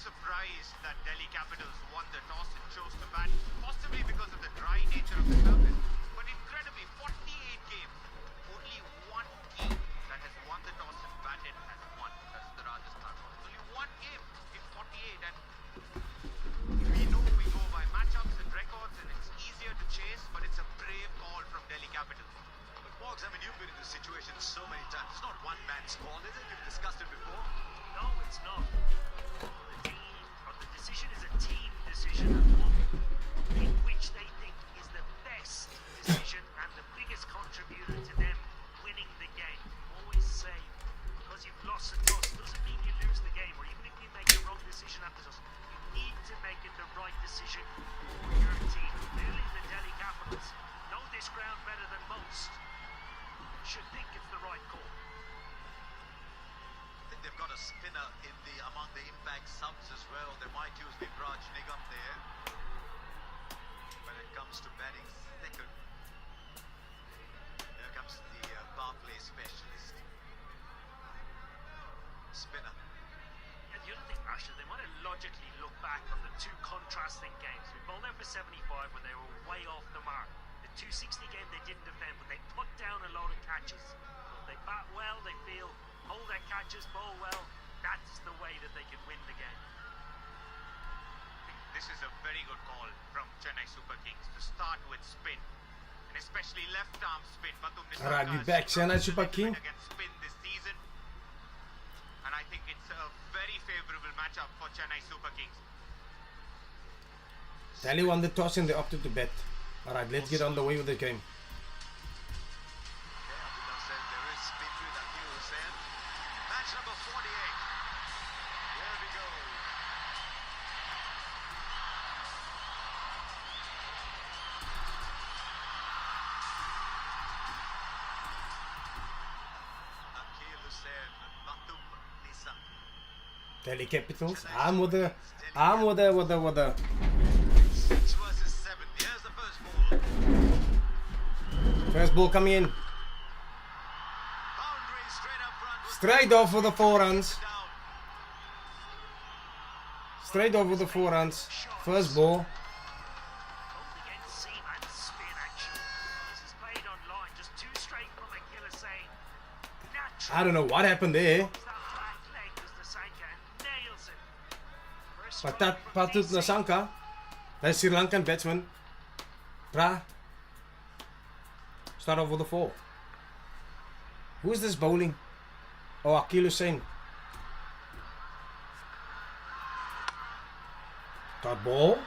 surprised that Delhi Capitals won the toss and chose to bat, possibly because of the dry nature of the surface. But incredibly, 48 games, only one team that has won the toss and batted has won. That's the Rajasthan Royals. Only one game in 48, and we know we go by matchups and records, and it's easier to chase, but it's a brave call from Delhi Capitals. But Boggs, I mean, you've been in this situation so many times. It's not one man's call, is it? You've discussed it before. No, it's not. The team, or the decision is a team decision, in which they think is the best decision and the biggest contributor to them winning the game. Always say, because you've lost a toss doesn't mean you lose the game, or even if you make the wrong decision after toss, you need to make it the right decision for your team. Clearly, the Delhi Capitals know this ground better than most. Should think it's the right call. I think they've got a spinner in among the impact subs as well. They might use Vikraj Nigam there when it comes to batting second. Here comes the power play specialist. Spinner. And the other thing, Asher, they might have logically looked back on the two contrasting games. We bowled out for 75 when they were way off the mark. The 260 game they didn't defend, but they put down a load of catches. So if they bat well, they feel, hold their catches, bowl well, that's the way that they can win the game. This is a very good call from Chennai Super Kings to start with spin, and especially left arm spin. Batum Alright, we back, Chennai Super King. Against spin this season, and I think it's a very favourable matchup for Chennai Super Kings. Delhi won the toss and they opted to bet. Alright, let's get on the way with the game. Yeah, Abdullah said there is spin with Akil Hussain. Match number 48. Here we go. Akil Hussain, Batum Nisam. Delhi Capitals. I'm with the 6 versus 7. Here's the first ball. first ball coming in. Boundary straight up front. Straight off for the 4 runs. Down. Straight off with the 4 runs. First ball. Both against seam and spin action. This is played on line, just two straight from Akil Hussain. Natural. I don't know what happened there. That back leg was Nasanka and nails it. First But strike that from Patut DC. Nasanka, that Sri Lankan batsman, start off with the 4. Who is this bowling? Oh, Akil Hussain. Dot ball.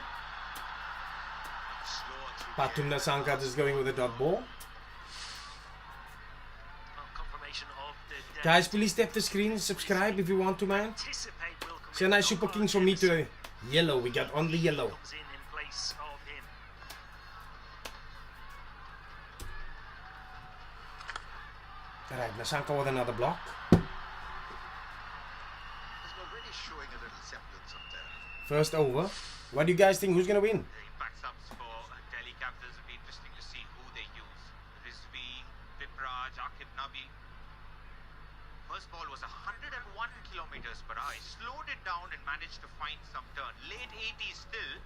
Slower through. Patum Nasanka just going with a dot ball. Confirmation of the Guys, please tap the screen, subscribe if you want to, man. anticipate will come in. Chennai Super Kings for me today. Yellow, we got on the yellow. Comes in place of him. Alright, Nasanka with another block. He's already showing a little semblance of that. First over. What do you guys think? Who's gonna win? The impact subs for Delhi Capitals will be interesting to see who they use. Rizvi, Vipraj, Akib Nabi. First ball was 101 kilometers per hour. He slowed it down and managed to find some turn. Late 80s still.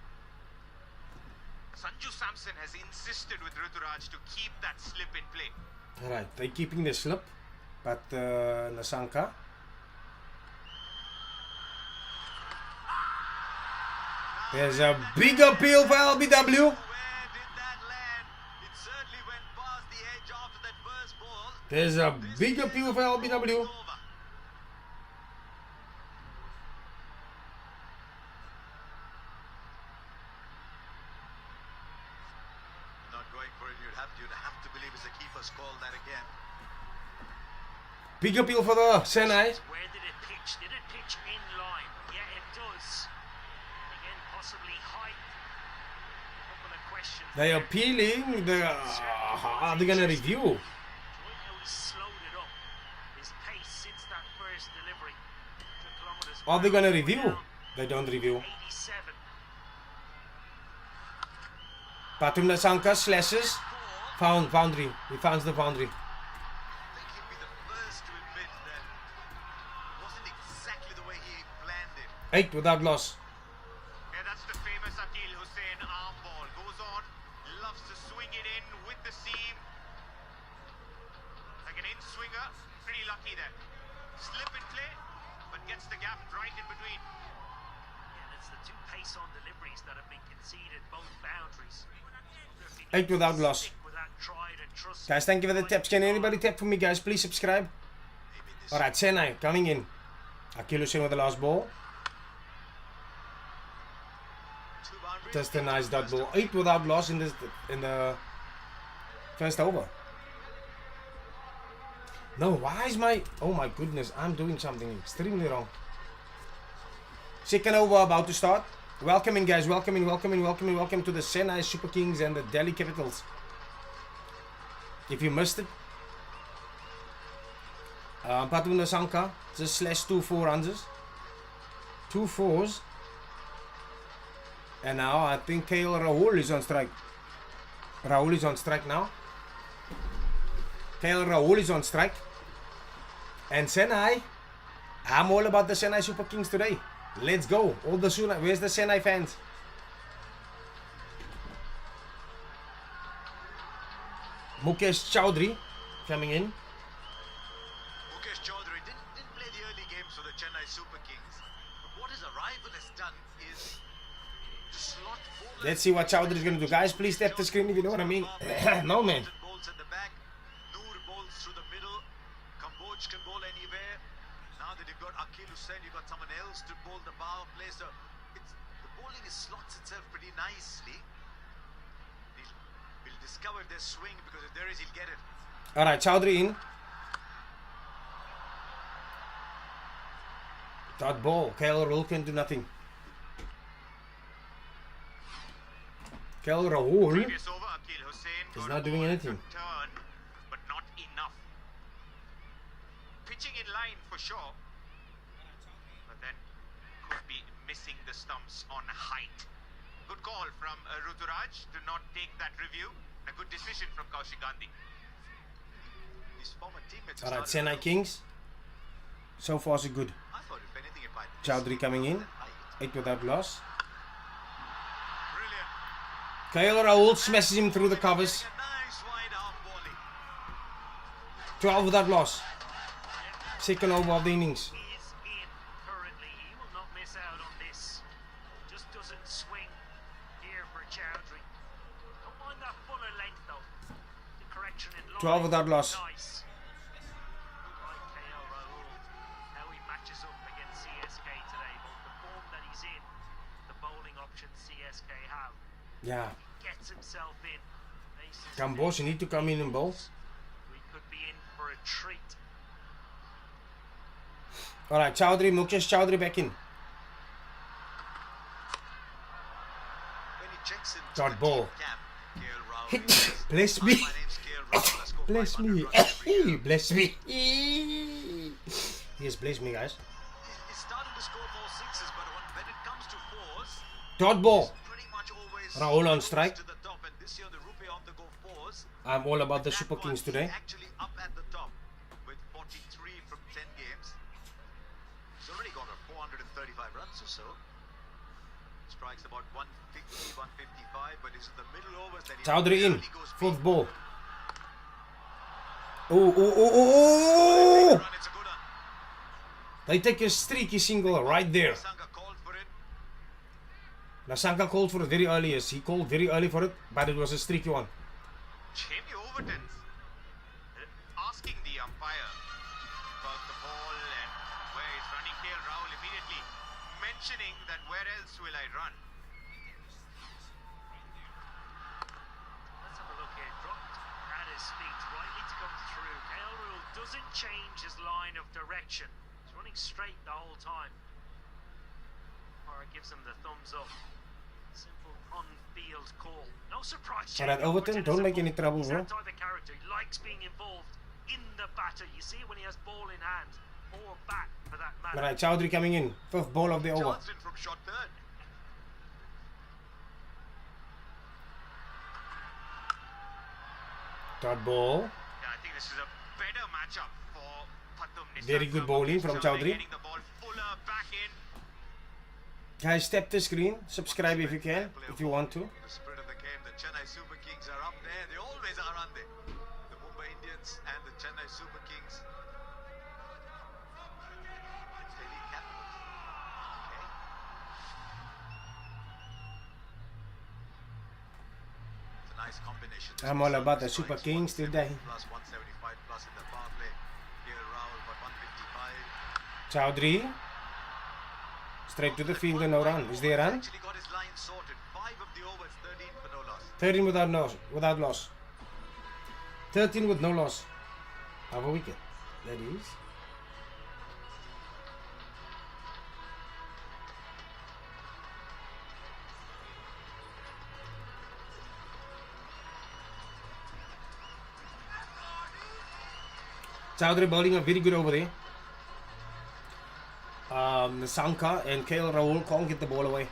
Sanju Samson has insisted with Rituraj to keep that slip in play. Alright, they're keeping the slip. But Nasanka. There's a big appeal for LBW. Where did that land? It certainly went past the edge after that first ball. There's a big appeal for LBW. Over. Not going for it. You'd have to believe it's the keeper's call that again. Big appeal for the Chennai. Where did it pitch? Did it pitch in line? Yeah, it does. Again, possibly height. Couple of questions. They're appealing. Are they gonna review? Joy how he slowed it up. His pace since that first delivery. 2 kilometers Are they gonna per hour review? down. They don't review. 87. Patum Nasanka slashes. Found boundary. He finds the boundary. I think he'd be the first to admit that it wasn't exactly the way he planned it. 8 without loss. Yeah, that's the famous Akil Hussain arm ball. Goes on, loves to swing it in with the seam. Like an in-swinger, pretty lucky there. Slip in play, but gets the gap right in between. And it's the two pace-on deliveries that have been conceded, both boundaries. 8 without loss. With that tried and trusted Guys, thank you for the tips. Can anybody tip for me, guys? Please subscribe. Alright, Senai coming in. Akil Hussain with the last ball. Two boundaries. Just a nice dot ball. 8 without loss in the first over. No, why is my... Oh my goodness, I'm doing something extremely wrong. Second over about to start. Welcome in, guys. Welcome in, welcome in, welcome in. Welcome to the Chennai Super Kings and the Delhi Capitals. If you missed it, Patum Nasanka just slashed 2 4-runs. 2 4s. And now I think KL Rahul is on strike. Rahul is on strike now. KL Rahul is on strike. And Chennai, I'm all about the Chennai Super Kings today. Let's go. All the Suna. Where's the Chennai fans? Mukesh Chowdhury coming in. Mukesh Chaudhary didn't play the early games for the Chennai Super Kings. But what his arrival has done is to slot bowlers. Let's see what Chowdhury is going to do. Guys, please tap the screen if you know what I mean. No, man. Bowls at the back. Noor bowls through the middle. Kamboj can bowl anywhere. Now that you've got Akil Hussain, you've got someone else to bowl the power play. So the bowling slots itself pretty nicely. We'll discover their swing because if there is, he'll get it. Alright, Chowdhury in. Dot ball. KL Rahul can do nothing. KL Rahul Previous over, Akil Hussain is got not a doing ball anything. to turn, but not enough. Pitching in line for sure, but then could be missing the stumps on height. Good call from Ruturaj to not take that review. A good decision from Kaushik Gandhi. His former teammates. have Alright, started Chennai Kings. So far so good. I thought if anything it might miss Chowdhury coming in. height. 8 without loss. Brilliant. KL Rahul smashes him through the covers. A nice wide arm bowling. 12 without loss. Second over of the innings. is in currently. He will not miss out on this. Just doesn't swing here for Chowdhury. Don't mind that fuller length though. The correction in line. 12 without loss. Nice. Like KL Rahul. How he matches up against CSK today. Both the form that he's in, the bowling options CSK have. Yeah. Gets himself in. Aces Kamboj, you need to come in and bowl. We could be in for a treat. Alright, Chowdhury, Mukesh Chowdhury back in. When he checks in Dot ball. KL Rahul says, Bless "Hi, me. my name's KL Rahul. I score Bless 500 me. runs every year." Bless me. Yes, bless me, guys. He's starting to score more sixes, but when it comes to fours, Dot ball. pretty much always Rahul on goes strike. to the top. And this year the Rupee on the go fours. I'm all about the That Super one, Kings he's today. actually up at the top with 43 from 10 games. He's already got 435 runs or so. Strikes about 150, 155, but it's in the middle overs that he Chowdhury in. really goes Fourth big. ball. Oh. Run, it's a good one. They take a streaky single right there. Sangha called for it. Nasanka called for it very early. Yes, he called very early for it, but it was a streaky one. Jamie Overton's asking the umpire about the ball and where he's running. KL Rahul immediately mentioning that where else will I run? Let's have a look here. Dropped at his feet, rightly to come through. KL Rahul doesn't change his line of direction. He's running straight the whole time. Umpire gives him the thumbs up. Simple on-field call. No surprise. Alright, Jamie Overton, is don't a make any bull. trouble, He's bro. that type of character. He likes being involved in the batter. You see it when he has ball in hand or bat for that matter. Alright, Chowdhury coming in. Fifth ball of the over. Charged in from shot third. Dot ball. Yeah, I think this is a better matchup for Patum Nisar. Very good bowling from Chowdhury. Getting the ball fuller back in. Guys, tap the screen. Subscribe if you can, if you want to. The spirit of the game, the Chennai Super Kings are up there. They always are, aren't they? The Mumbai Indians and the Chennai Super Kings. Delhi Capitals. Okay. It's a nice combination. I'm all about the Super Kings today. Plus 175 plus in the power play. Here Rahul for 155. Chowdhury. Straight to the field and no run. Is there a run? Actually got his line sorted. 5 of the overs, 13 for no loss. 13 without loss. 13 with no loss. Have a wicket. That is. Chowdhury bowling a very good over there. Sanka and KL Rahul can't get the ball away.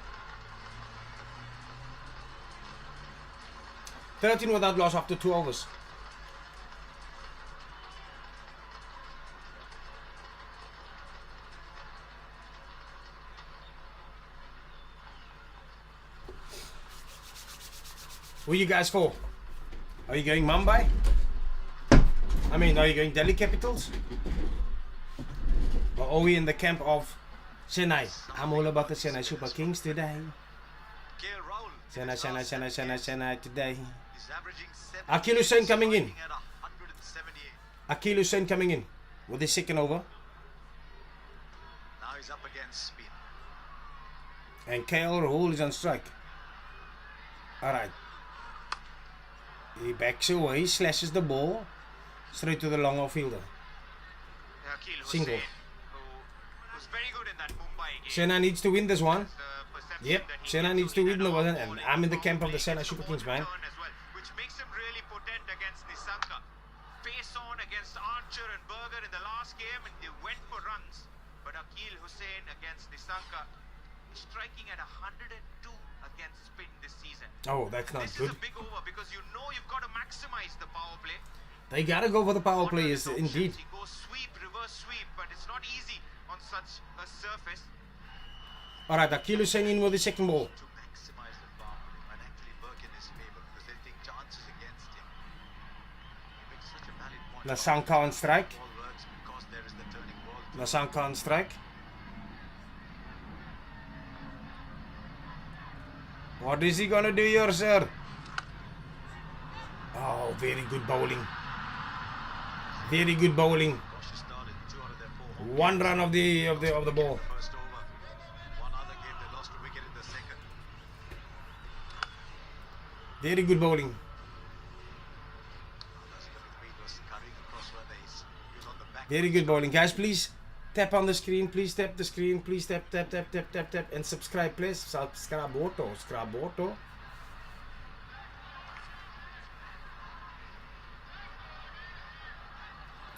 13 without loss after 2 overs. Who are you guys for? Are you going Mumbai? I mean, are you going Delhi Capitals? Or are we in the camp of Chennai? I'm all about the Chennai Super Kings today. KL Rahul. Chennai today. He's averaging 7. Akil Hussain coming in. At 178. Akil Hussain coming in with his second over. Now he's up against spin. And KL Rahul is on strike. Alright. He backs away, slashes the ball straight to the long off fielder. Akil Single. Hussain, who was very good in that Mumbai game. Chennai needs to win this one. The perception Yep, that he Chennai needs to win win the an one, off and bowling I'm in the power camp of the play, Chennai gets Super the Kings, ball man. return as well, which makes him really potent against Nissanka. Pace on against Archer and Berger in the last game, and they went for runs. But Akil Hussain against Nissanka, striking at 102 against spin this season. Oh, that's not This good. is a big over because you know you've got to maximize the power play. They gotta go for the power One play, of is his indeed. options, he goes sweep, reverse sweep, but it's not easy on such a surface. Alright, Akil Hussain in with the second ball. To maximize the power play might actually work in his favor because they take chances against him. He makes such a valid point. Nissanka on strike. Ball works because there is the turning ball. Nissanka on strike. What is he gonna do here, sir? Oh, very good bowling. Very good bowling. Cautious start in 2 out of their 4 home One run of the ball. first over. One other game they lost a wicket in the second. Very good bowling. That's the midweek was carrying across where he was on the back. Very good bowling. Guys, please tap on the screen. Please tap the screen. Please tap. And subscribe, please. Subscribe auto.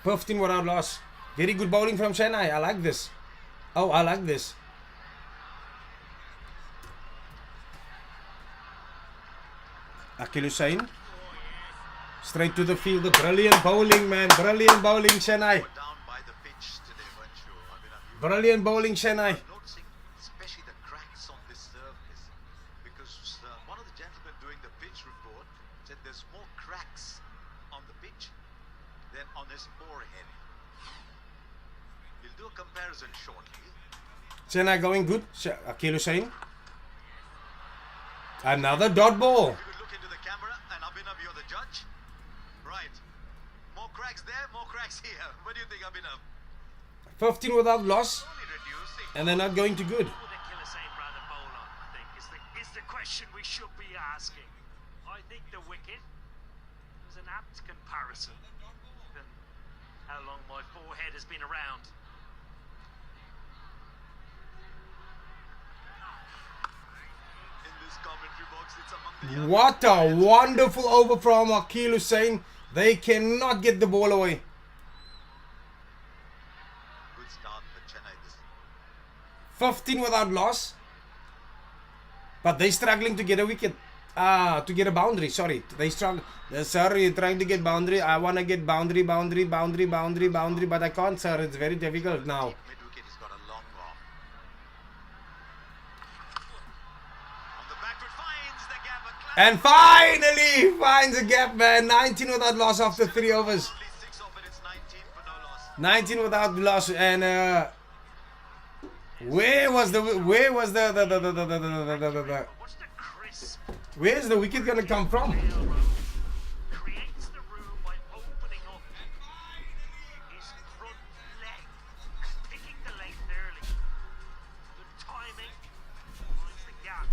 15 without loss. Very good bowling from Chennai. I like this. Oh, I like this. Akil Hussain. Straight to the field. Brilliant bowling, man. Brilliant bowling, Chennai. Were down by the pitch today, weren't you? I mean, Brilliant bowling, Chennai. noticing especially the cracks on this surface because one of the gentlemen doing the pitch report said there's more cracks on the pitch than on his forehead. We'll do a comparison shortly. Chennai going good. Akil Hussain. Another dot ball. We could look into the camera and Abhinav, you're the judge. Right. More cracks there, more cracks here. What do you think, Abhinav? 15 without loss. Only reducing. And they're not going too good. Who would Akil Hussain rather bowl on, I think, is the question we should be asking. I think the wicket was an apt comparison given how long my forehead has been around. In this commentary box, it's among the young. What a wonderful over from Akil Hussain. They cannot get the ball away. Good start for Chennai. This 15 without loss. But they're struggling to get a wicket. To get a boundary. Sorry. They struggle. Sir, trying to get boundary. I want to get boundary. But I can't, sir. It's very difficult now. mid wicket, he's got a long off. And finally finds a gap, man. 19 without loss after 3 overs. Only 6 off and it's 19 for no loss. 19 without loss, and where's the Watch the crisp where's the wicket gonna come from? railroad. Creates the room by opening up his front leg, picking the length early. Good timing. Finds the gap.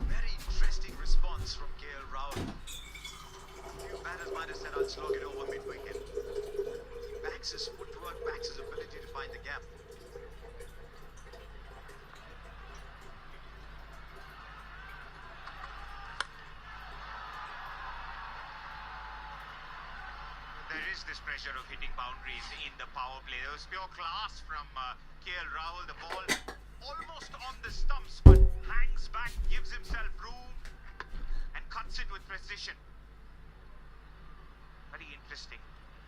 Very interesting response from KL Rahul. Few batters might have said, I'll slog it over mid-wicket. Backs his footwork, backs his ability to find the gap. There is this pressure of hitting boundaries in the power play. There was pure class from KL Rahul. The ball almost on the stumps, but hangs back, gives himself room, and cuts it with precision. Very interesting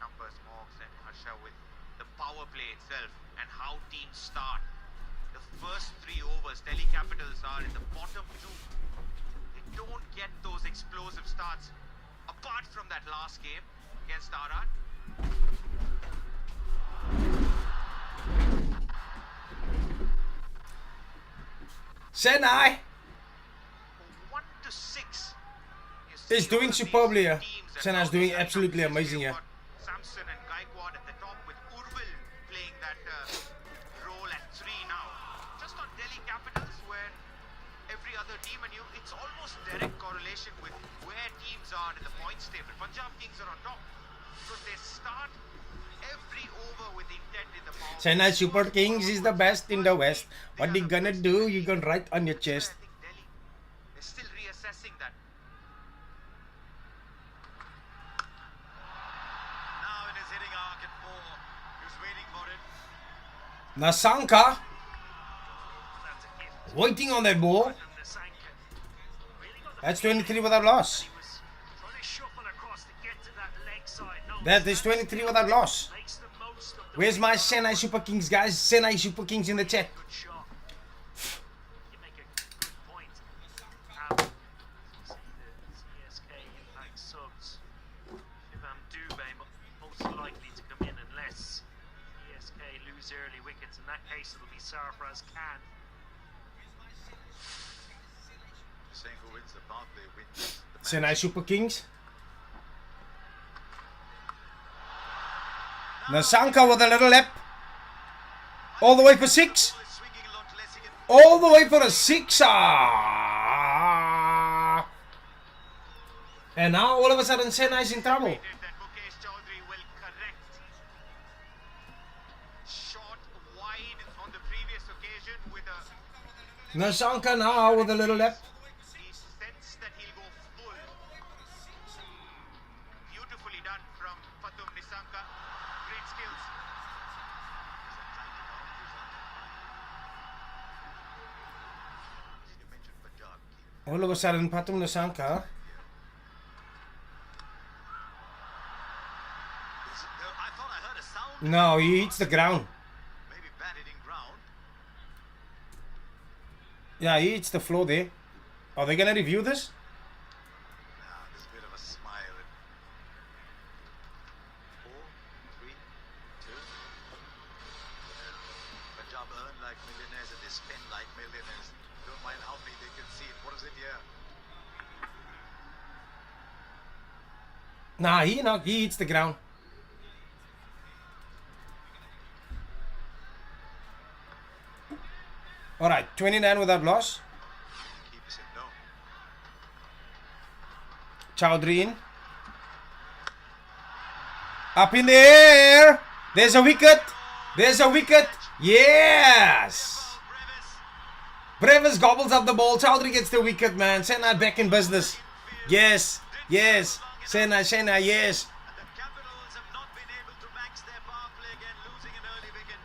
numbers, Morgs and Harsha, with the power play itself and how teams start. The first 3 overs, Delhi Capitals are in the bottom 2. They don't get those explosive starts apart from that last game against RR. Chennai 1 to 6. is doing superbly here. Chennai's doing absolutely amazing here. Samson and Gaikwad at the top with Urvil playing that role at 3 now. Just on Delhi Capitals, where every other team, and it's almost direct correlation with where teams are in the points table. Punjab Kings are on top because they start every over with intent in the power. Chennai Super Kings is the best in the West. What they gonna do? You gonna write on your chest. I think Delhi is still reassessing that. Now in his hitting arc at 4. He was waiting for it. Nasanka That's a gift. waiting on that ball. From the Sanka. Really got the That's feeling 23 without loss. he was trying to shuffle across to get to that leg side. No, That is 23 without loss. makes the most of the Where's my Chennai Super Kings, guys? Chennai Super Kings in the chat. good shot. You make a good point. See the CSK Impact subs. Shivam Dubé most likely to come in unless CSK lose early wickets. In that case, it'll be Sarfraz Khan. Saying who wins the power play wins the match. Chennai Super Kings. Nasanka with a little lap. All the way for 6. Ball is swinging a lot less. He can All the way for a 6. Ah. And now all of a sudden Chennai's in trouble. That Mukesh Chaudhary will correct. Shot wide on the previous occasion with a. Nasanka now with a little lap. He sensed that he'll go full. Beautifully done from Fatum Nisanka. Great skills. You mentioned Punjab. All of a sudden Patum Nasanka. I thought I heard a sound. No, he hits the ground. Maybe bat hitting ground. Yeah, he hits the floor there. Are they gonna review this? Nah, there's a bit of a smile. 4, 3, 2. Punjab earn like millionaires and they spend like millionaires. Don't mind how many they can see it. What is it here? Nah, he hits the ground. Alright, 29 without loss. Keeper said no. Chaudhary in. Up in the air. There's a wicket. There's a wicket. Yes. Brevis. Brevis gobbles up the ball. Chaudhary gets the wicket, man. Chennai back in business. Yes. Yes. Chennai, yes. And the Capitals have not been able to max their power play again, losing an early wicket.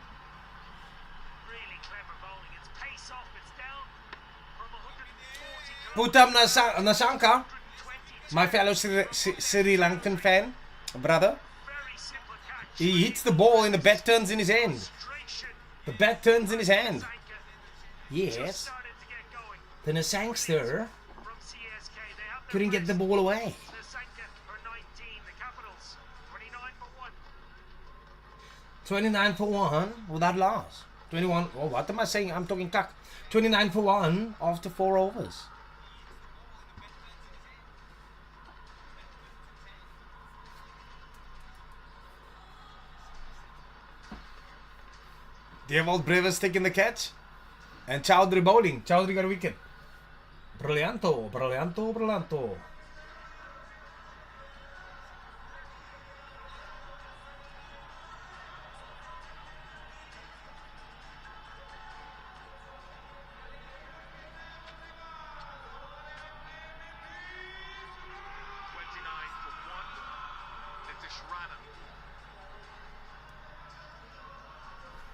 Really clever bowling. It's pace off. It's down from 140 Put up Nasanka. 120 My fellow Sri Lankan fan, brother. Very simple catch. He hits the ball and the bat turns in his hand. Frustration. The bat turns in his hand. Sanka Yes. started to get going. The Nasankster From CSK, they have couldn't get the ball away. Sanka for 19, the Capitals 29 for 1. 29 for 1 without loss. 21. Oh, what am I saying? I'm talking cock. 29 for 1 after 4 overs. Devald Brevis taking the catch. And Chowdhury bowling. Chowdhury got a wicket. Brillianto, brillianto, brillianto.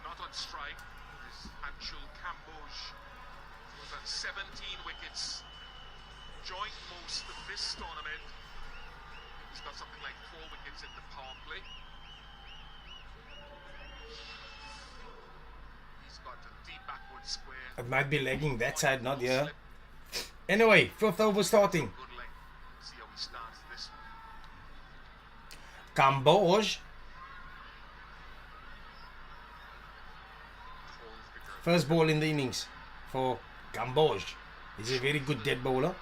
Not on strike is Anshul Kamboj, who's on 17 wickets, joint most of this tournament. He's got something like 4 wickets in the power play. He's got a deep backward square. It might be lagging that side, not here. Anyway, 5th over starting. Good length. See how he starts this one. Kamboj. First ball in the innings for Kamboj. He's a very good dead bowler.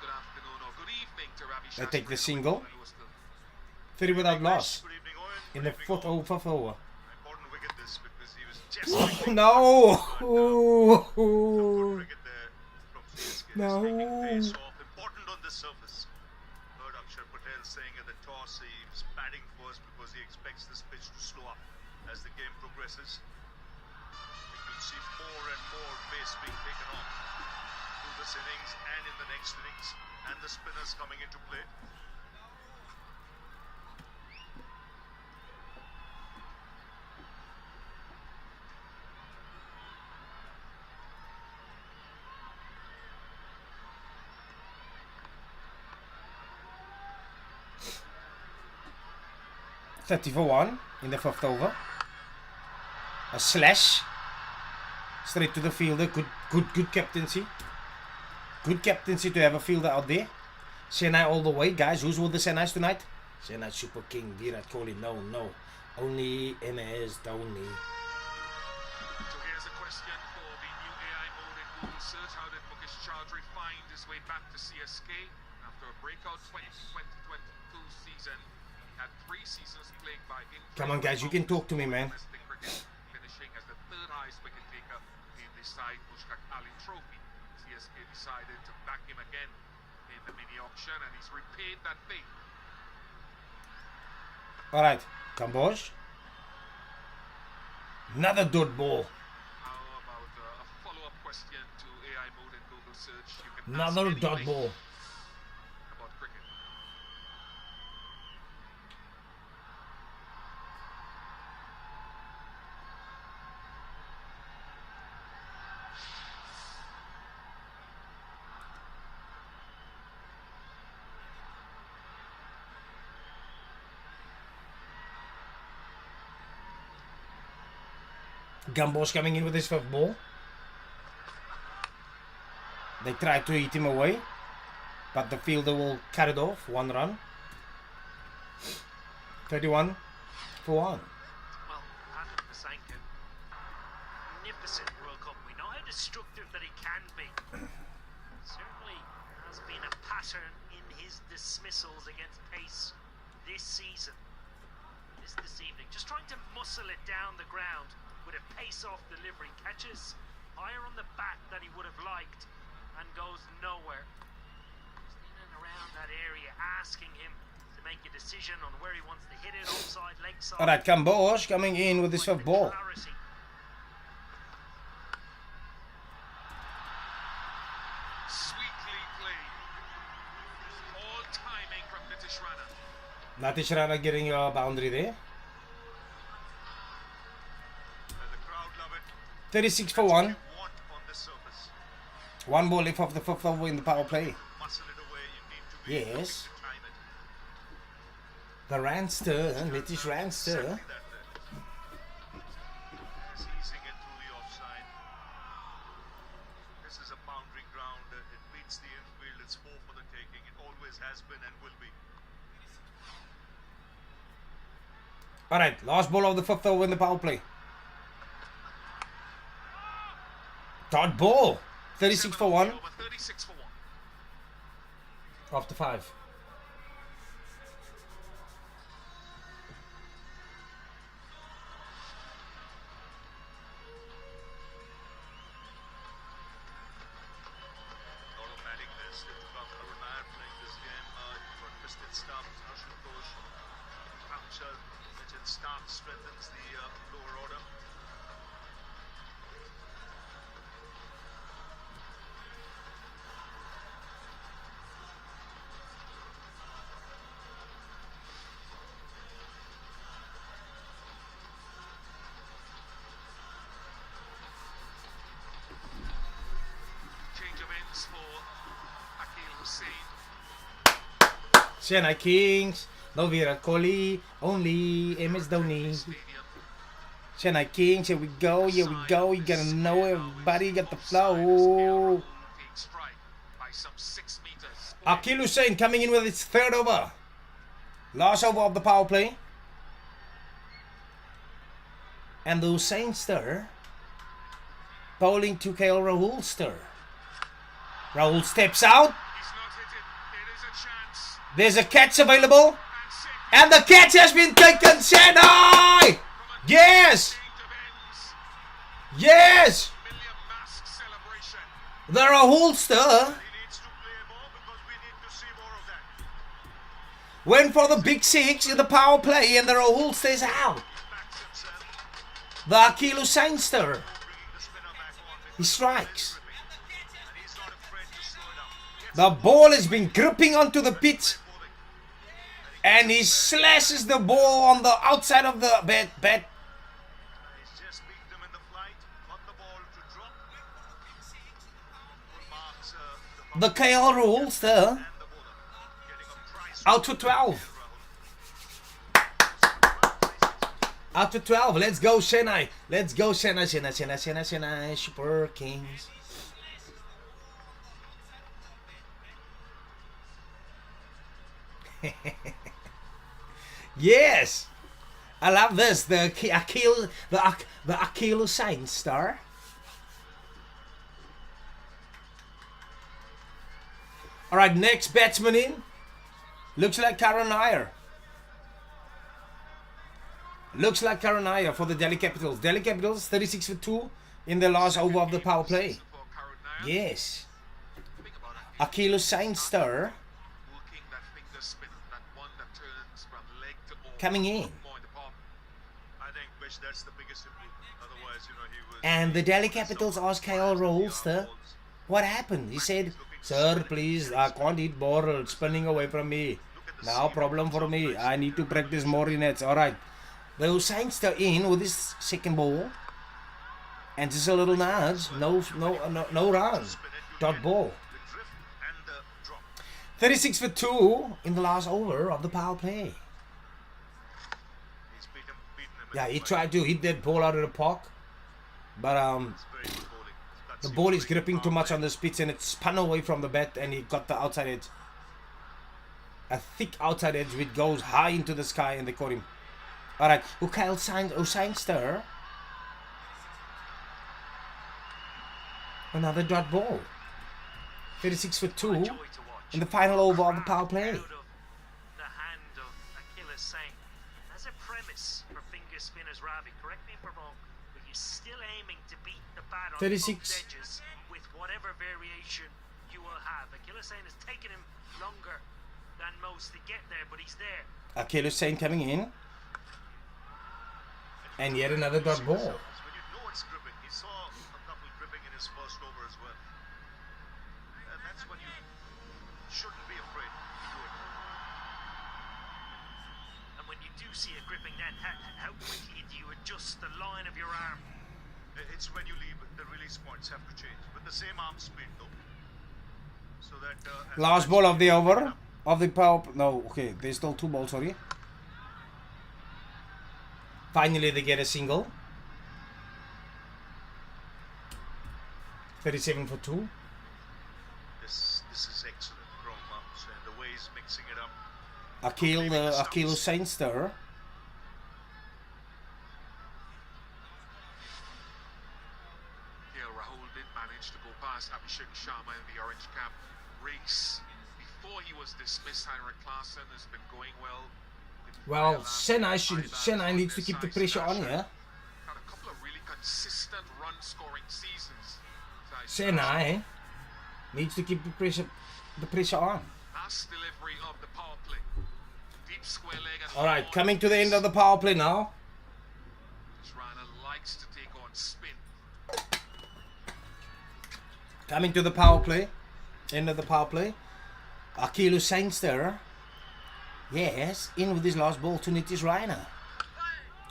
Good afternoon or good evening to Ravi They take the Shastri. single. 30 without loss Good evening, Owen. in the 5th over. Important wicket this because he was just No! good Ooh. wicket there from CSK. No. Taking pace off. Important on the surface. Heard Akshar Patel saying at the toss he was batting first because he expects this pitch to slow up as the game progresses. We could see more and more pace being taken on through this innings and in the next innings, and the spinners coming into play. $30 for 1 in the 5th over. A slash. Straight to the fielder. Good captaincy. Good captaincy to have a fielder out there. Chennai all the way. Guys, who's with the Chennais tonight? Chennai Super King, Virat Kohli. No. Only MS Dhoni. So here's a question for the new AI mode in Google search. How did Mukesh Chaudhary find his way back to CSK after a breakout 2020-22 season? He had 3 seasons playing by injury. Come on, guys, you can talk to me, man. Domestic cricket, finishing as the 3rd highest wicket taker in the side Mushtaaq Ali Trophy. CSK decided to back him again in the mini auction, and he's repaid that faith. Alright, Kamboj. Another dot ball. How about a follow-up question to AI mode in Google search? You can Another ask dot anything ball. about cricket. Gambo's coming in with his 5th ball. They try to hit him away, but the fielder will cut it off. 1 run. 31 for 1. Well, Adam Sanka, magnificent World Cup. We know how destructive that he can be. Certainly has been a pattern in his dismissals against pace this season. This evening, just trying to muscle it down the ground with a pace-off delivery. Catches higher on the bat than he would have liked and goes nowhere. Just in and around that area, asking him to make a decision on where he wants to hit it, offside, leg side. Alright, Kamboj coming in with his 5th ball. Clarity. Sweetly played. All timing from Nitish Rana. Nitish Rana getting a boundary there. And the crowd love it. 36 for That's what 1. you want on this surface. One ball left of the fifth over in the power play. Muscle it away. You need to be Yes. quick to time it. The Ranster, British Ranster. Exactly that. Is easing it through the offside. This is a boundary ground. It beats the infield. It's 4 for the taking. It always has been and will be. Alright, last ball of the fifth over in the power play. Dot ball. 36 for 1 Over 36 for 1. after 5. Automatic this. It's about Arun Nair playing this game. You've got Kristen Stubbs, Ashutosh, Ramchal, Mitchell Stark strengthens the lower order. Change of ends for Akil Hussain. Chennai Kings. No Virat Kohli. Only MS Dhoni. Stadium. Chennai Kings. Here we go. Here we go. You gotta know everybody. Got the flow. Take strike by some 6 meters. Akil Hussain coming in with his third over. Last over of the power play. And the Hussainster bowling to KL Rahulster. Rahul steps out. He's not hit it. It is a chance. There's a catch available. And set And the catch has been taken. Chennai! Yes! change of ends. Yes! Million mask celebration. The Rahulster He needs to play more because we need to see more of that. went for the big 6 in the power play and the Rahulster is out. He backs himself, The Akil Hussainster. bringing the spinner back on. He strikes. And he's not afraid to slow it up. The ball has been gripping onto the pitch and he slashes the ball on the outside of the bat. He's just beat them in the flight, got the ball to drop. Good marks, The KL Rahulster and the bowler getting a price. out to 12. Out to 12. Let's go, Chennai. Let's go, Chennai, Chennai, Chennai, Chennai, Chennai, Super Kings. Yes, I love this. The Akil Hussainster. All right, next batsman in. Looks like Karan Nair. Looks like Karan Nair for the Delhi Capitals. Delhi Capitals 36 for 2 in the last over of the power play. For Karun Nair. Yes. Think about it. Akil Hussainster Working that finger spin, that one that turns from leg to ball. coming in. More in the palm. I think, Bish, that's the biggest improvement. Otherwise, he was. And the Delhi Capitals asked KL Rahulster what happened. He said, "Sir, please, I can't hit ball. It's spinning away from me. Now problem for me. I need to practice more in it." All right. The Hussainster in with his second ball. And just a little nudge. No run. Dot ball. The drift and the drop. 36 for 2 in the last over of the power play. He's beaten him. Yeah, he tried to hit that ball out of the park. But It's very good bowling. the ball is gripping too much on the pitch and it spun away from the bat and he got the outside edge. A thick outside edge which goes high into the sky and they caught him. Alright, Hussainster. Another dot ball. 36 for 2 Joy to watch. in the final over of the power play. Proud of the hand of Akil Hussain. As a premise for finger spinners, Ravi, correct me if I'm wrong, but you're still aiming to beat the bat on 36. both edges with whatever variation you will have. Akil Hussain has taken him longer than most to get there, but he's there. Akil Hussain coming in. And yet another dot ball. When you know it's gripping, he saw a couple gripping in his first over as well. And that's when you shouldn't be afraid to do it. And when you do see a gripping, then how quickly do you adjust the line of your arm? It's when you leave, the release points have to change. With the same arm speed though. So that... as Last the ball match of the speed over. picking up, Of the power. No, okay. There's still 2 balls, sorry. Finally, they get a single. 37 for 2. This is excellent from Mums and the way he's mixing it up. Akil Seinster. Yeah, Rahul did manage to go past Abhishek Sharma in the orange cap race. Before he was dismissed, Heinrich Klaasen has been going well. Well, Senai needs to keep the pressure on here. Had a couple of really consistent run-scoring seasons. Senai needs to keep the pressure on. Last delivery of the power play. Deep square leg and Alright, long. coming to the end of the power play now. This Rana likes to take on spin. Coming to the power play. End of the power play. Akilu Seinster. Yes, in with his last ball to Nitish Raina.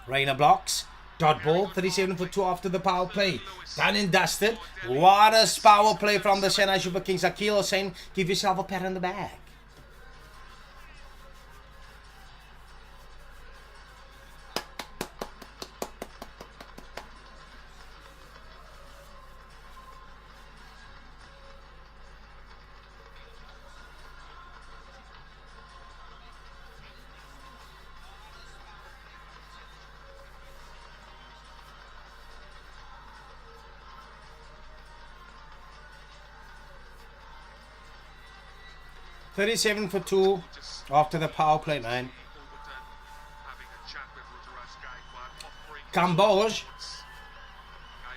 Raina blocks. Dot ball. 37 for 2 after the power play. Done and dusted. What a power play from the Chennai Super Kings. Akil Hussain, give yourself a pat on the back. $37 for 2 after the power play, man. Kamboj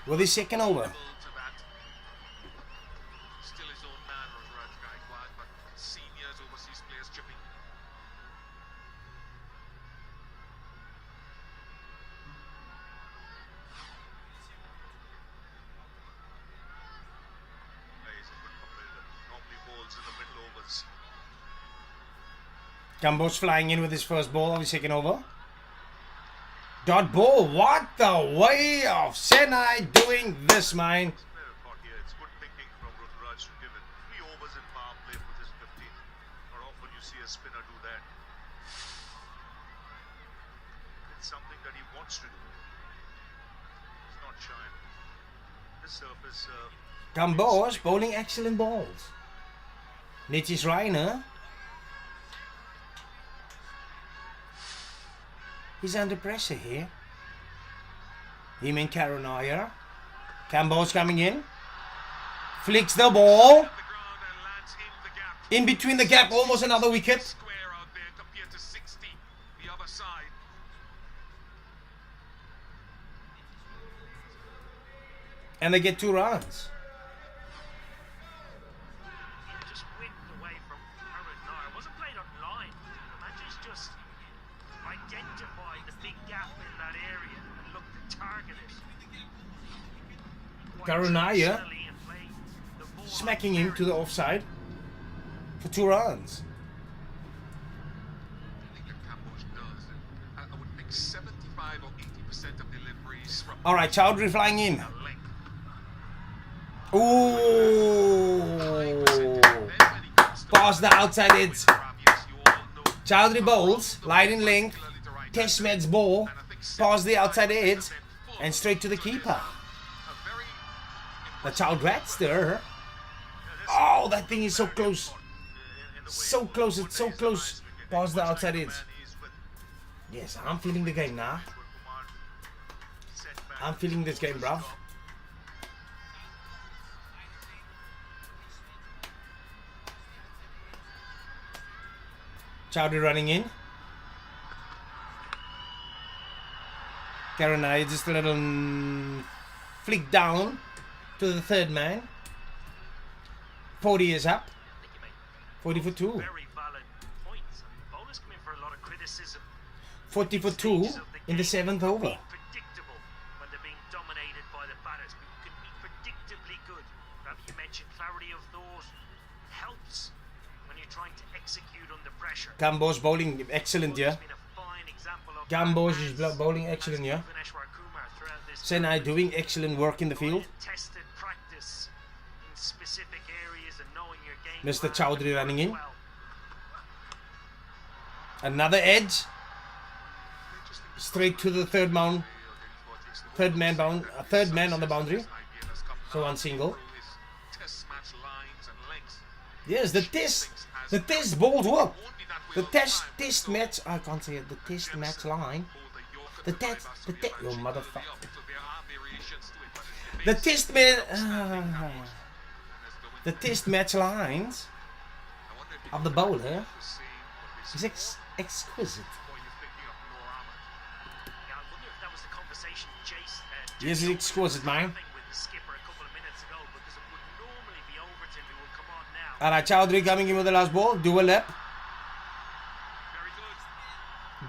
with his second over. Still his own man, Ruturaj Gaikwad, but seniors, overseas players chipping. He's a good competitor. Normally bowls in the middle overs. Kamboj flying in with his first ball of his second over. Dot ball. What the way of Senai doing this, man? Player caught here. It's good thinking from Ruturaj to give it 3 overs in power play for this 15. Not often you see a spinner do that. It's something that he wants to do. He's not shy. This surface, Kamboj bowling excellent balls. Nitish Raina. He's under pressure here. Heman Karunaya. Kamboj coming in. Flicks the ball. The ground and lands in the gap. In between the gap, almost another wicket. Square out there compared to 60 the other side. And they get 2 runs. Just whipped away from Aaron Nair. It wasn't played on line. The matches just identified the big gap in that area and looked to target it. Quite Karunaya traditionally and played the ball smacking out him to the very offside for 2 runs. I think that Kamboj does. I would think 75 or 80% of deliveries from Alright, Chowdhury flying in. a length. Ooh. Past the outside edge. Chowdhury bowls, line in length. Teshmed's ball past the outside edge and straight to the keeper. The Chowdhury. Oh, that thing is so close. So close, it's so close. Past the outside edge. Yes, I'm feeling the game now. I'm feeling this game, bruv. Chowdhury running in. Karunaya just a little flick down to the third man. 40 is up. 40 for 2. very valid points. Bowlers come in for a lot of criticism. 40 for 2 in the 7th over. Being predictable when they're being dominated by the batters, but you can be predictably good. You mentioned clarity of thought helps when you're trying to execute under pressure. Kamboj bowling excellent here. Bowler's been a fine example of Kamboj that, is as bowling excellent here. Bhuvneshwar Kumar throughout this Senai doing excellent work in the field. Tested practice in specific areas and knowing your game Mr. plan Chowdhury running in. well. Another edge. Straight to the third man on the boundary. So one single. Yes, the test balls work. The test match, I can't say it, the test match line. The oh motherfucker. The test match lines of the bowler is exquisite. Yeah, I wonder if that was the conversation Yes, it's exquisite, man. with the skipper a couple of minutes ago, because it would normally be Overton who will come on now. Alright, Chowdhury coming in with the last ball. Do a lap.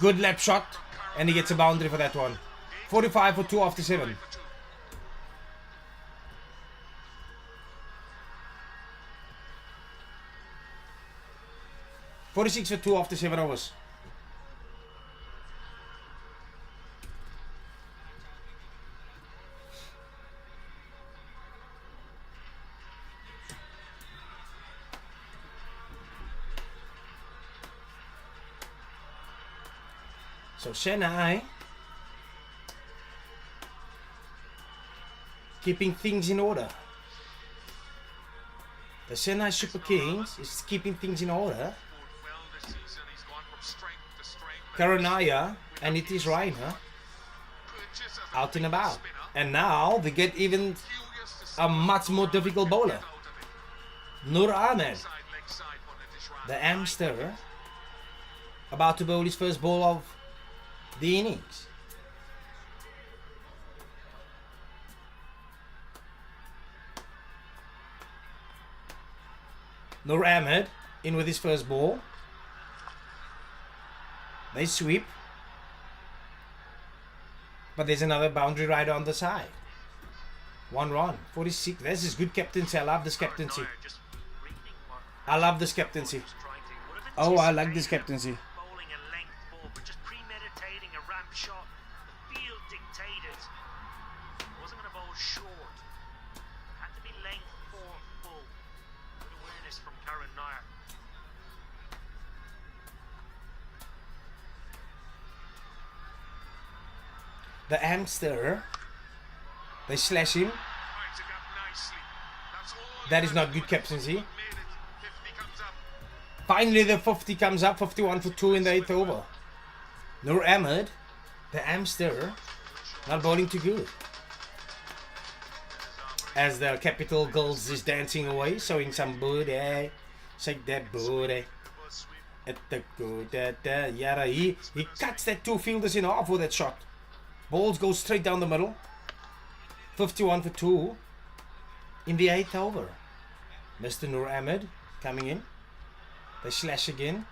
Good lap shot. And he gets a boundary for that one. 45 for 2 after 7. $46 for 2 after 7 overs. So Chennai keeping things in order. The Chennai Super Kings is keeping things in order. Karanaya and it is Rainer out and about. And now they get even a much more difficult bowler. Nur Ahmed, the Amster, about to bowl his first ball of the innings. Nur Ahmed in with his first ball. They sweep. But there's another boundary right on the side. 1 run. 46. This is good captaincy. I love this captaincy. Just reading what I love this captaincy. he was trying to. Would have Oh, I like this anticipated captaincy. bowling a length ball, but just premeditating a ramp shot. The field dictated. Wasn't going to bowl short. Had to be length or full. Good awareness from Karen Nair. The Amster. They slash him. That is not good captaincy. Finally the 50 comes up. 51 for 2 in the 8th over. Nur Ahmed, the Amster, not bowling too good. As the Capital Girls is dancing away, showing some booty. Shake that booty. At the good, yada. He cuts that 2 fielders in half with that shot. Balls go straight down the middle. 51 for 2 in the 8th over. Mr. Nur Ahmed coming in. They slash again.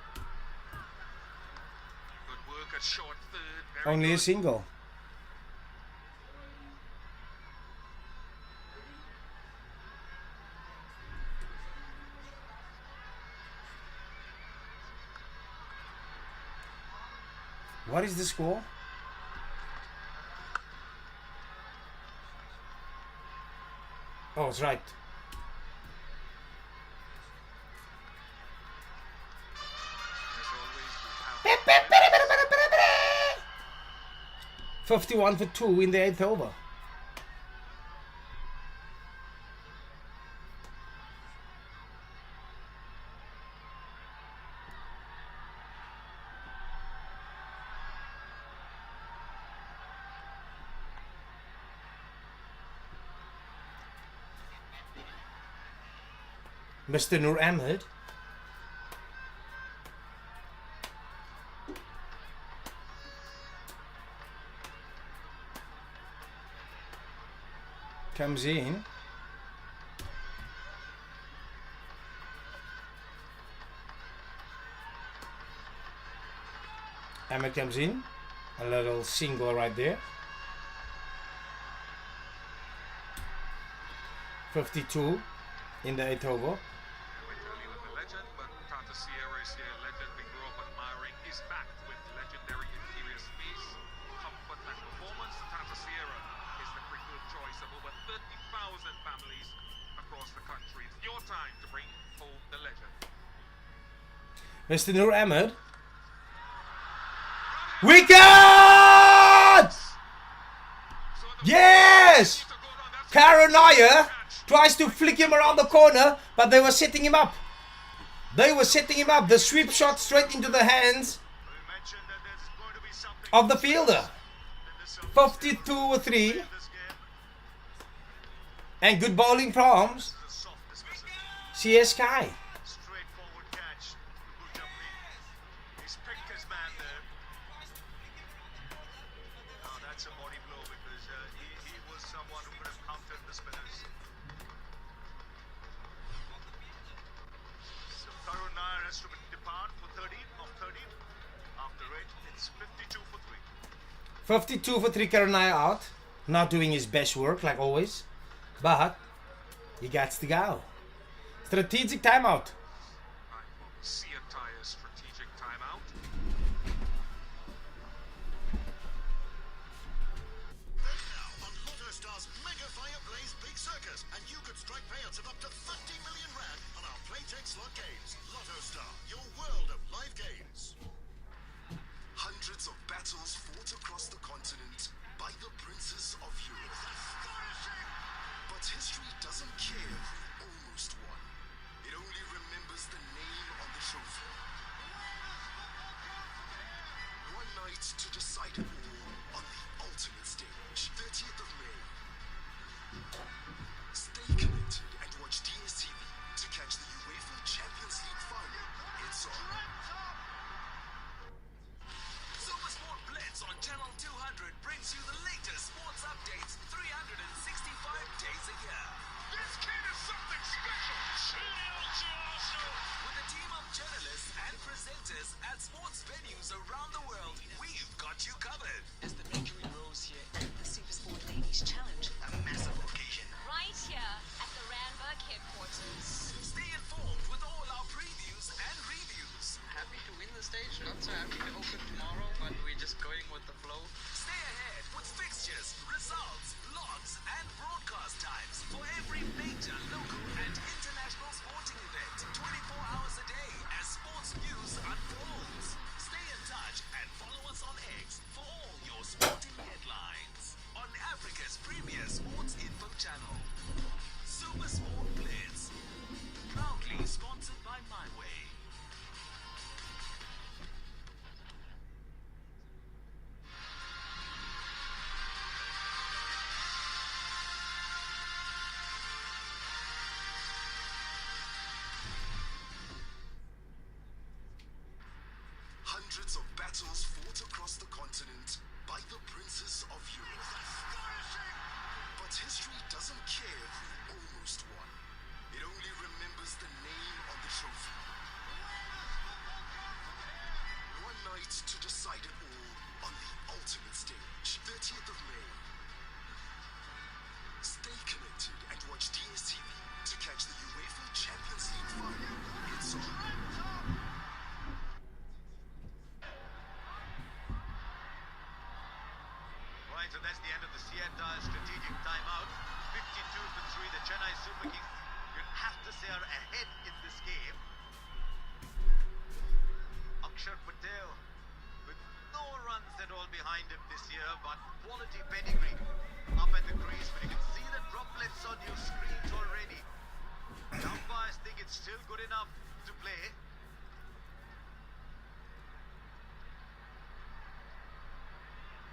Good work at short third. Very Only a good. single. What is the score? Oh, it's right. As always, we have 51 for 2 in the 8th over. Mr. Nur Ahmed. Comes in. Ahmed comes in. A little single right there. 52 in the 8th over. Went early with the legend, but Tata Sierra is here. Legend we grew up admiring is back with legendary interior space, comfort and performance. Tata Sierra is choice of over 30,000 families across the country. It's your time to bring home the legend. Mr. Noor Ahmed. Wicket! Yes! Karanaya tries to flick him around the corner, but they were setting him up. They were setting him up. The sweep shot straight into the hands We mentioned that there's going to be something of the fielder. in this 52-3. this game. And good bowling from The soft dismissal. CS Sky. Straightforward catch. Gurjapneet. He's picked his man there. Now that's a body blow because he was someone who could have countered the spinners. So Karun Nair has to depart for 30 of 30. After it, it's 52 for 3. 52-3 Karanaya out. Not doing his best work like always. But he gets to go. Strategic timeout. Time for Sia Tyre's strategic timeout. Bet now on Lotto Star's Mega Fire Blaze Big Circus, and you could strike payouts of up to 30 million rand on our Playtech slot games. Lotto Star, your world of live games. Hundreds of battles fought across the continent by the princes of Europe. But history doesn't care who almost won. It only remembers the name on the trophy. One night to decide it all on the ultimate stage, 30th of May. Stay connected and watch DSTV to catch the UEFA Champions League final. It's on. SuperSport Blitz on Channel 200 brings you the latest sports updates 365 days a year. This kid is something special. With a team of journalists and presenters at sports venues around the world, we've got you covered. As the Mercury Rose here at the Supersport Ladies Challenge. A massive occasion. Right here at the Randburg headquarters. Stay informed with all our previews and reviews. Happy to win the stage, not so happy to open tomorrow, but we're just going with the flow. Stay ahead with fixtures, results, blogs, and broadcast times for every major local and international sporting event. 24 hours a day as sports news unfolds. Stay in touch and follow us on X for all your sporting headlines. On Africa's premier sports info channel. SuperSport Blitz. Proudly sponsored by MyWay. Hundreds of battles fought across the continent by the princes of Europe. But history doesn't care who almost won. It only remembers the name on the trophy. One night to decide it all on the ultimate stage, 30th of May. Stay connected and watch DSTV to catch the UEFA Champions League final. It's on. Right, so that's the end of the Sienta strategic timeout. 52 for 3. The Chennai Super Kings, you'd have to say, are ahead in this game. Akshar Patel with no runs at all behind him this year, but quality pedigree up at the crease. But you can see the droplets on your screens already. The umpires think it's still good enough to play.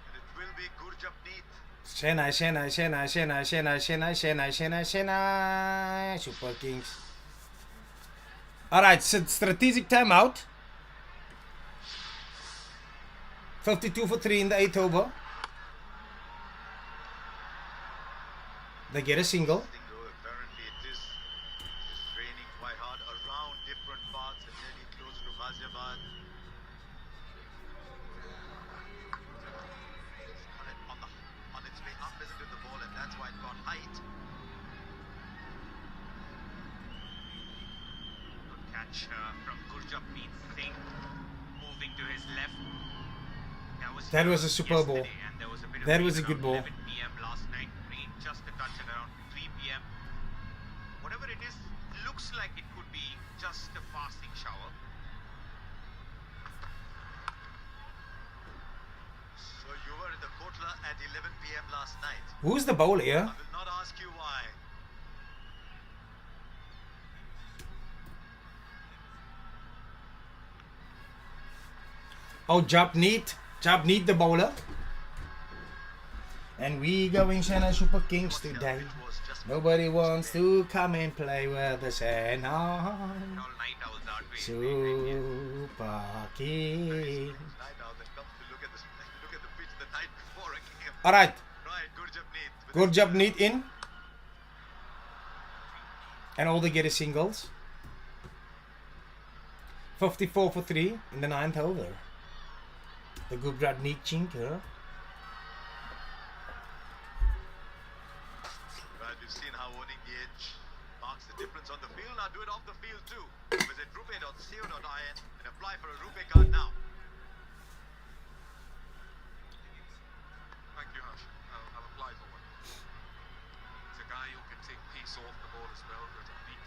And it will be Gurjapneet. Chennai, Super Kings. Alright, strategic timeout. 52 for 3 in the 8th over. They get a single. Though apparently it is raining quite hard around different parts and nearly close to Ghaziabad. On its way up, isn't it, the ball, and that's why it got height. Good catch from Gurjapneet Singh, moving to his left. That was a super ball. yesterday, and there was a bit of That was a rain good around ball. 11 p.m. last night. Rain just Buttler at 11 p.m. last night. Who's the bowler here? I will not ask you why. Oh, Japneet the bowler. And we going Chennai Super Kings today. It was just Nobody wants to come and play with us and All night owls aren't we? Super Kings. night owl that comes to look at the pitch the night before a game. Alright, Right, good job, Neat. good job, Neat in. And all they get is singles. 54 for 3 in the 9th over. The Gujrat Neat Chinker. Right, we've seen how owning the edge marks the difference on the field. Now do it off the field too. Visit rupee.co.in and apply for a RuPay card now. Thank you, Harsh. I'll apply for one. He's a guy who can take pace off the ball as well. But deep.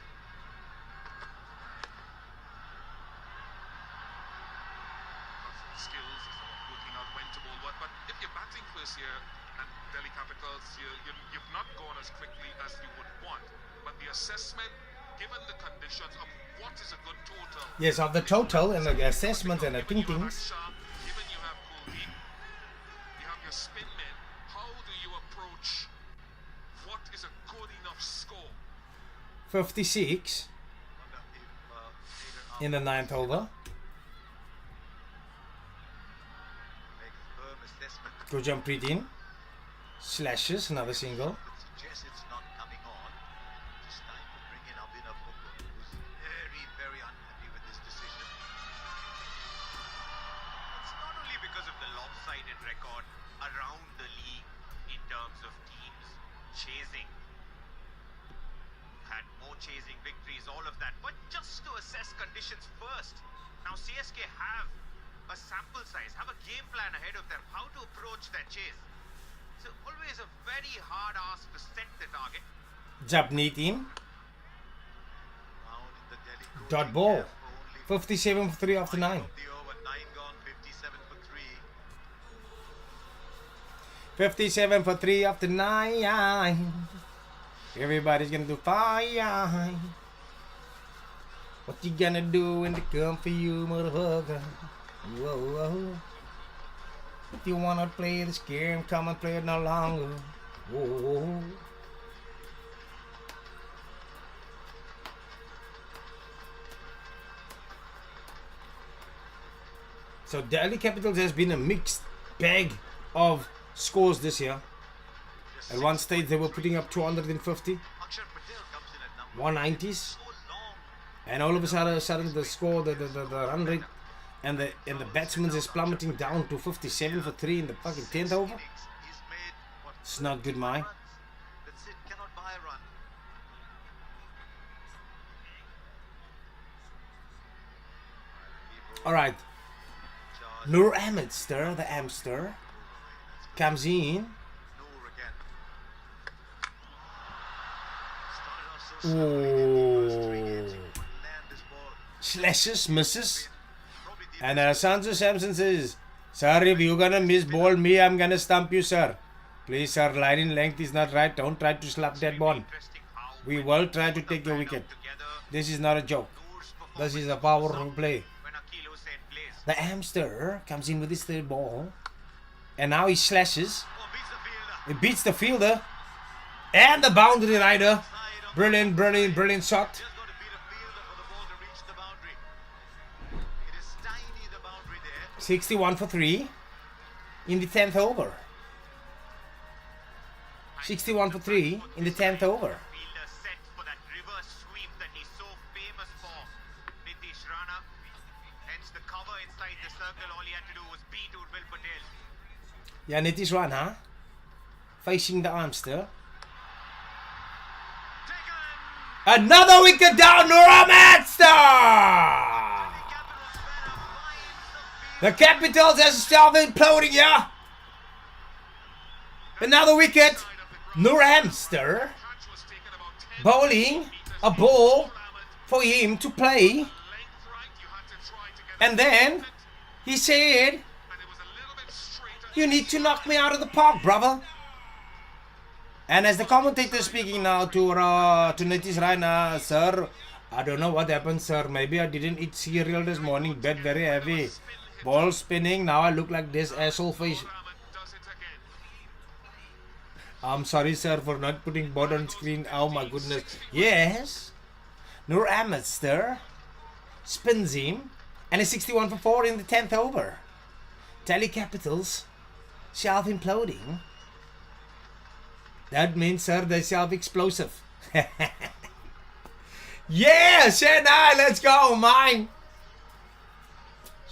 Skills, he's not working out when to bowl what. But if you're batting first here and Delhi Capitals, you've not gone as quickly as you would want. But the assessment, given the conditions of what is a good total. Yes, of the total and the assessment and the Given you have thinkings. Shah, given you have Kuldeep, you have your spin men. How do you approach what is a good enough score? 56 Wonder if Hader in the 9th over. make a firm assessment. Gurjampreet in. Slashes, another single. But suggests it's not coming on. It's time to bring in Abhinav Mukul, who's very, very unhappy with this decision. It's not only because of the lopsided record around the league in terms of teams chasing. Had more chasing victories, all of that, but just to assess conditions first. Now CSK have a sample size, have a game plan ahead of them, how to approach that chase. So always a very hard ask to set the target. Japneet in. Down in the Delhi coaching Dot ball. camp for only 57 for 3 after 9. of the over, 9 gone, 57 for 3. 57 for 3 after 9. Everybody's gonna do fine. What you gonna do when they come for you, motherfucker? Whoa, whoa. If you wanna play this game, come and play it no longer. Whoa. So Delhi Capitals has been a mixed bag of scores this year. Just At one stage they were putting up 250, Akshar Patel comes in at number 190s, so long. and all of a sudden the score, the run rate, and the batsmen is plummeting down to 57 for 3 in the fucking 10th over. Innings, he's made what? It's not good, Mai. runs. That's it, cannot buy a run. All right, Nur Ahmedster, the Amster, comes in. Noor again. Started off so slowly. First 3 games, he couldn't land this ball. Slashes, misses, Probably the and Sanju Samson says, "Sir, if you're gonna miss ball me, I'm gonna stump you, sir. Please, sir, line in length is not right. Don't try to slap that ball. Interesting how We will try to take your wicket. together This is not a joke. Noor's This is performance a powerful play." when Akil Hussain plays. The Amster comes in with his third ball, and now he slashes. Oh, beats the fielder. He beats the fielder and the boundary rider. Brilliant, brilliant, brilliant shot. Just got to beat a fielder for the ball to reach the boundary. It is tiny, the boundary there. 61 for 3 in the 10th over. 61 for 3 in the 10th over. Fielder set for that reverse sweep that he's so famous for. Nitish Rana. Hence the cover inside the circle. All he had to do was beat Urmil Patel. Yeah, Nitish Rana facing the Amster. Taken. Another wicket down, Nora Amster! The Capitals has started imploding here. Another wicket. Nur Amster Catch was taken about 10 bowling a ball for him to play, length right. You had to try to get and then he said and it was a little bit straighter. You need to knock me out of the park, brother. And as the commentator speaking now to Nitish Raina, sir, I don't know what happened, sir. Maybe I didn't eat cereal this morning. Bed very heavy. Ball spinning. Now I look like this asshole face. Does it again. I'm sorry, sir, for not putting board on screen. Oh my goodness. Yes. Noor Ahmed, sir. Spins him. And it's 61 for 4 in the 10th over. Delhi Capitals self-imploding. That means, sir, they're self-explosive. Yeah, Chennai, let's go, mine.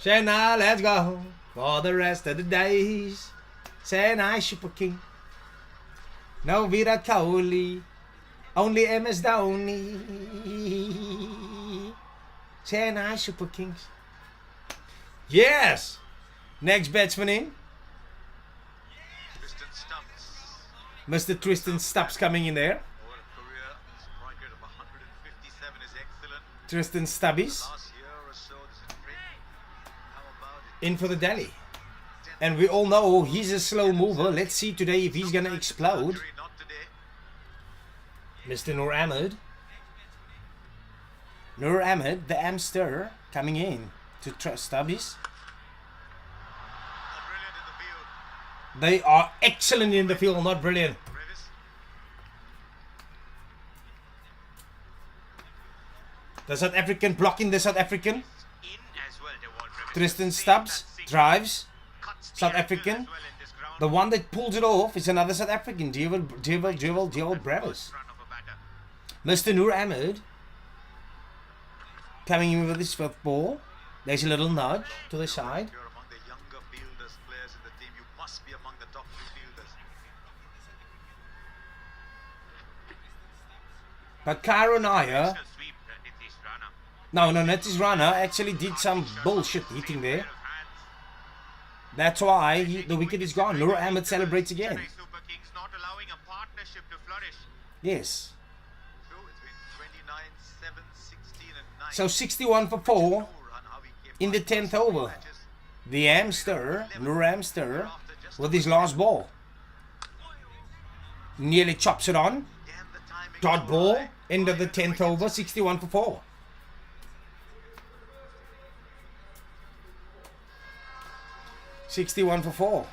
Chennai, let's go for the rest of the days. Chennai Super King. No Virat Kohli, only MS Dhoni. Chennai Super Kings. Yes. Next batsman in. Tristan Stubbs. Mr. Tristan Stubbs coming in there. Over a career strike rate of 157 is excellent. Tristan Stubbies Last year or so, this is great. How about it? in for the Delhi. And we all know he's a slow mover. Let's see today if he's gonna explode. Not today. Mr. Noor Ahmed. Noor Ahmed, the Amster, coming in to Stubbies. Brilliant in the field. They are excellent in the field, not brilliant. Revis. The South African blocking the South African. In as well, they want Revis. Tristan Stubbs drives. Cuts the South angle African. as well in this ground. The one that pulls it off is another South African, Jewel Bravis. Front of a batter. Mr. Noor Ahmed coming in with his fifth ball. There's a little nudge to the side. You're among the younger fielders, players in the team. You must be among the top 3 fielders. But Cairo Nair, Still sweep Nitish Rana. no, Nitish Rana actually did some bullshit hitting there. Pair of hands. That's why the wicket is gone. Noor Ahmed celebrates again. Chennai Super Kings not allowing a partnership to flourish. Yes. True, it's been 29, 7, 16 and 9. So 61 for 4 Noor and how he came in the back 10th from over. matches. The Amster, Noor Amster, with his last ball. Nearly chops it on. Damn, the timing Dot is ball, right. end of the 10th over, 61 for 4. $61 for 4.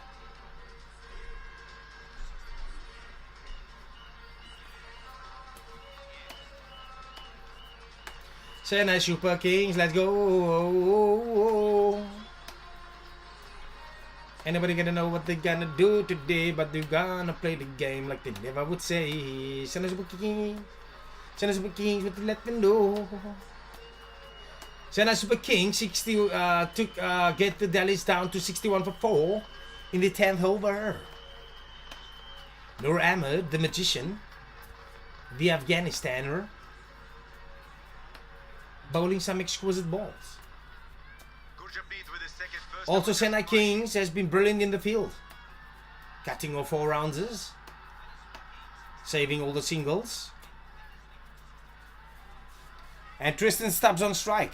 Chennai Super Kings, let's go. Anybody gonna know what they're gonna do today? But they're gonna play the game like they never would say. Chennai Super Kings. Chennai Super Kings, what they let them know. Chennai Super Kings get the Delhi's down to 61 for 4 in the 10th over. Noor Ahmed, the magician, the Afghanistaner, bowling some exquisite balls. Gurjapneet with his second first. Also, Chennai Kings has been brilliant in the field, cutting off 4 rounders, saving all the singles. And Tristan Stubbs on strike.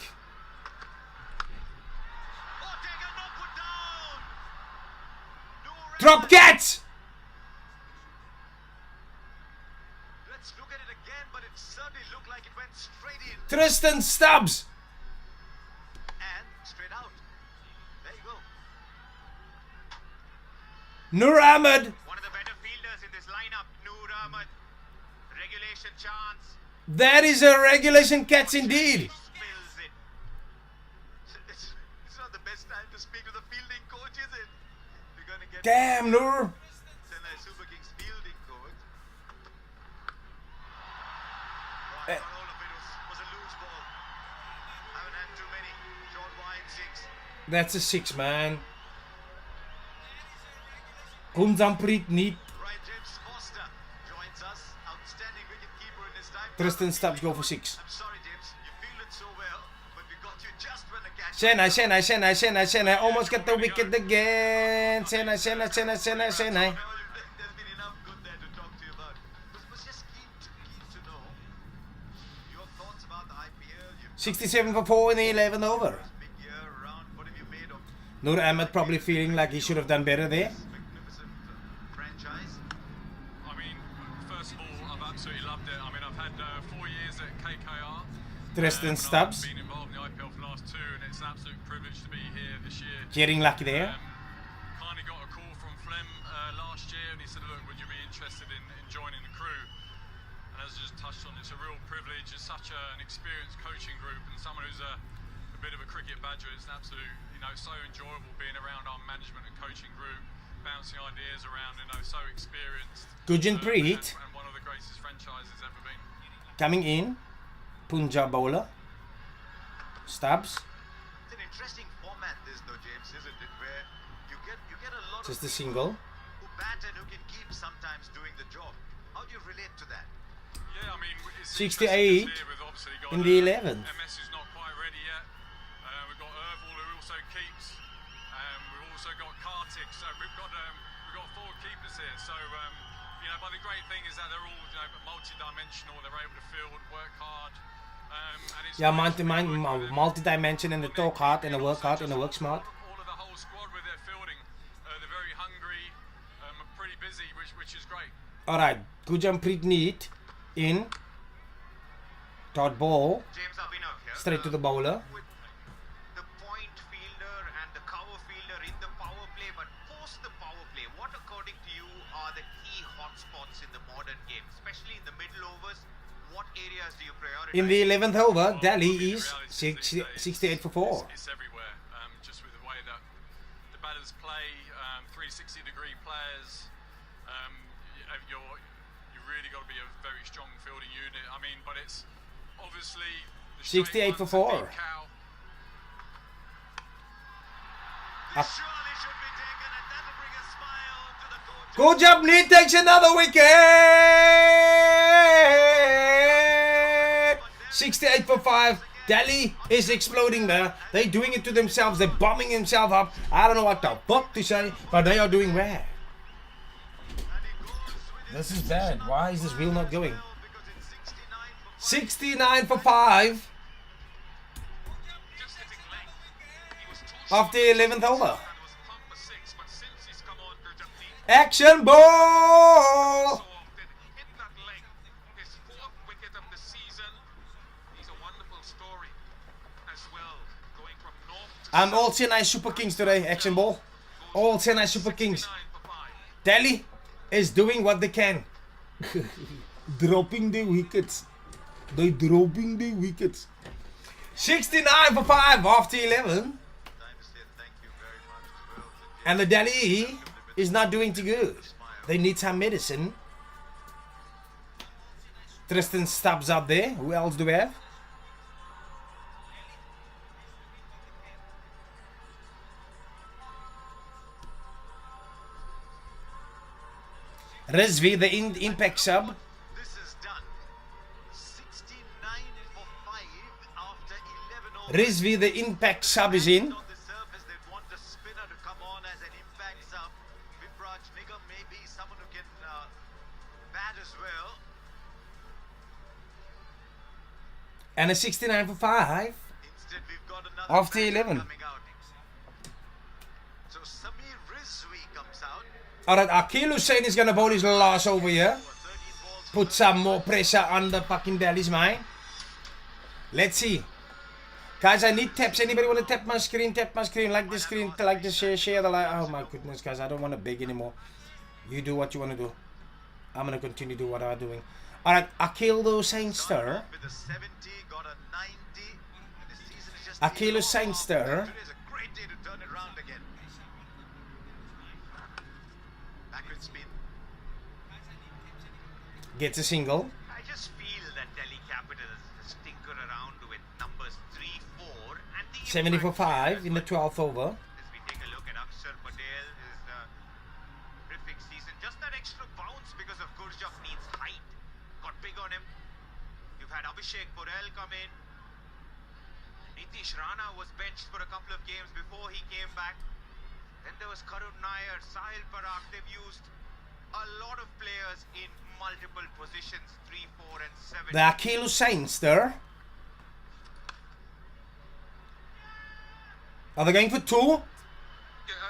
Oh, taken, not put down. Noor Drop catch! Let's look at it again, but it certainly looked like it went straight in Tristan Stubbs! and straight out. There you go. Noor Ahmed! One of the better fielders in this lineup, Noor Ahmed. Regulation chance. That is a regulation catch indeed. Spills it. It's not the best time to speak to the fielding coach, is it? You're gonna get Damn, Noor. Chennai Super Kings fielding coach. Eh. Right, all of it was a loose ball. Haven't had too many. Short wide 6. That's a 6, man. Kunjampreet Neat. Right, James Foster joins us. Outstanding wicketkeeper in his time. Tristan Stubbs go for 6. I'm sorry, James. You fielded so well, but we got you just when the catch. Chennai. Almost got the wicket again. Chennai. There's been enough good there to talk to you about. Was just keen to know your thoughts about the IPL. 67 for 4 in the 11th over. Big year around. What have you made of Noor Ahmed probably feeling like he should have done better there. because KKR. Tristan And Stubbs. I've been involved in the IPL for the last 2, and it's an absolute privilege to be here this year. Getting lucky there. Kindly got a call from Flem last year, and he said, look, would you be interested in joining the crew? And as I just touched on, it's a real privilege. It's such an experienced coaching group, and someone who's a bit of a cricket badger. It's an absolute, so enjoyable being around our management and coaching group, bouncing ideas around, so experienced. Gurjinpreet And one of the greatest franchises ever been. coming in. Punjab bowler. Stubbs. It's an interesting format, this though, James, isn't it? Where you get a lot Just of a people single. who bat and who can keep sometimes doing the job. How do you relate to that? Yeah, I mean, it's 68 interesting to see with obviously got, in the 11th. MS who's not quite ready yet. We've got Irval who also keeps. We've also got Kartik. So we've got 4 keepers here. So but the great thing is that they're all multi-dimensional. They're able to field, work hard. And it's Yeah, multi-dimension and the talk hard and the work hard and the work smart. all of the whole squad with their fielding. They're very hungry, pretty busy, which is great. Alright, Gurjinpreet Neat in. Dot ball. James Abhinav here. Straight to the bowler. With the point fielder and the cover fielder in the power play, but post the power play, what according to you are the key hotspots in the modern game, especially in the middle overs? What areas do you prioritize? In the 11th over, Delhi The is reality is 68 for 4. It's everywhere, just with the way that the batters play, 360-degree players. You really got to be a very strong fielding unit. I mean, but it's obviously the 68 for 4. Up. Surely should be taken, and that'll bring a smile to the coach. Gurjinpreet takes another wicket. 68 for 5. Delhi is exploding there. They're doing it to themselves. They're bombing themselves up. I don't know what the fuck to say, but they are doing well. This is bad. Why is this wheel not going? 69 for 5 of the 11th over. Action ball! I'm all Chennai Super Kings today, action ball. All Chennai Super Kings. Delhi is doing what they can. Dropping the wickets. They're dropping the wickets. 69 for 5 after 11. And the Delhi is not doing too good. They need some medicine. Tristan Stubbs up there. Who else do we have? Rizvi, the impact sub. This is done. 69 for 5 after 11 overs. Rizvi, the impact sub is in. On the surface, they'd want a spinner to come on as an impact sub. Vipraj Nigam may be someone who can bat as well. And a 69 for 5 Instead, we've got another after batter 11. coming out. So Samir Rizvi comes out. Alright, Akil Hussain is going to bowl his last over here. 13 balls. Put some more pressure on the fucking Delhi's mind. Let's see. Guys, I need taps. Anybody want to tap my screen? Tap my screen. Like this screen. Like this. Share the like. Oh my goodness, guys. I don't want to beg anymore. You do what you want to do. I'm going to continue to do what I'm doing. Alright, Akil Hussainster. With a 70, got a 90. And the season is just Akil off. Hussainster Today's a great day to turn it around again. Backward spin. gets a single. I just feel that Delhi Capitals tinker around with numbers 3, 4 and the 70 for impact 5 in the 12th over. As we take a look at Akshar Patel, his terrific season. Just that extra bounce because of Gurjaf needs height. Got big on him. You've had Abhishek Porel come in. Nitish Rana was benched for a couple of games before he came back. Then there was Karun Nair, Sahil Parakh. They've used a lot of players in multiple positions, 3, 4 and 7. The Akil Hussainster. Are they going for 2? Yeah,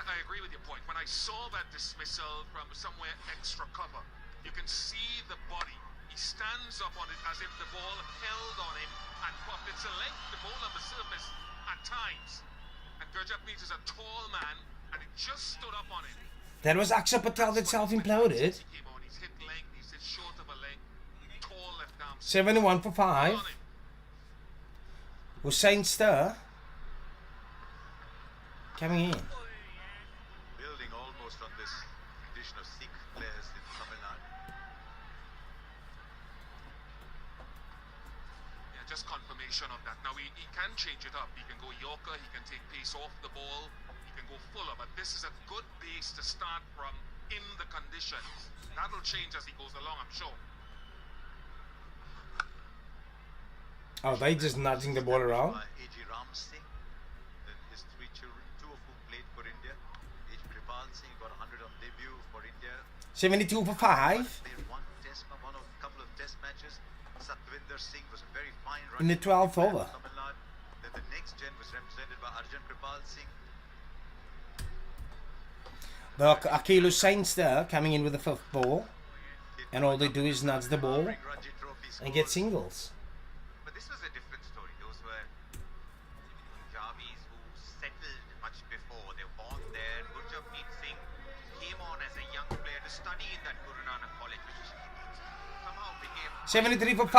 I agree with your point. When I saw that dismissal from somewhere extra cover, you can see the body. He stands up on it as if the ball held on him and popped. It's a length, the ball on the surface at times. And Gurjapneet is a tall man and it just stood up on him. That was Akshar Patel that self-imploded. He came on, he's hit length, he's hit short of a length, tall left arm. 71 for 5. On him. Hussain Stir coming in. Building almost on this addition of Sikh players in Tamil Nadu. Yeah, just confirmation of that. Now he can change it up. He can go Yorker, he can take pace off the ball, he can go fuller, but this is a good base to start from in the conditions. That'll change as he goes along, I'm sure. Oh, they just nudging the ball around. A.G. Ram Singh, then his 3 children, 2 of whom played for India. H. Kripal Singh got 100 on debut for India. 72 for 5. Played a couple of test matches. Satwinder Singh was a very fine runner. In the 12th over. Tamil Nadu. Then the next gen was represented by Arjun Kripal Singh. The Akil Hussain Stir coming in with the 5th ball. And all they do is nudge the ball Ranji Trophy and get singles. But this was a different story. Those were Punjabis who settled much before. They were born there. Gurjapneet Singh came on as a young player to study in that Guru Nanak College, which somehow became 73 for 5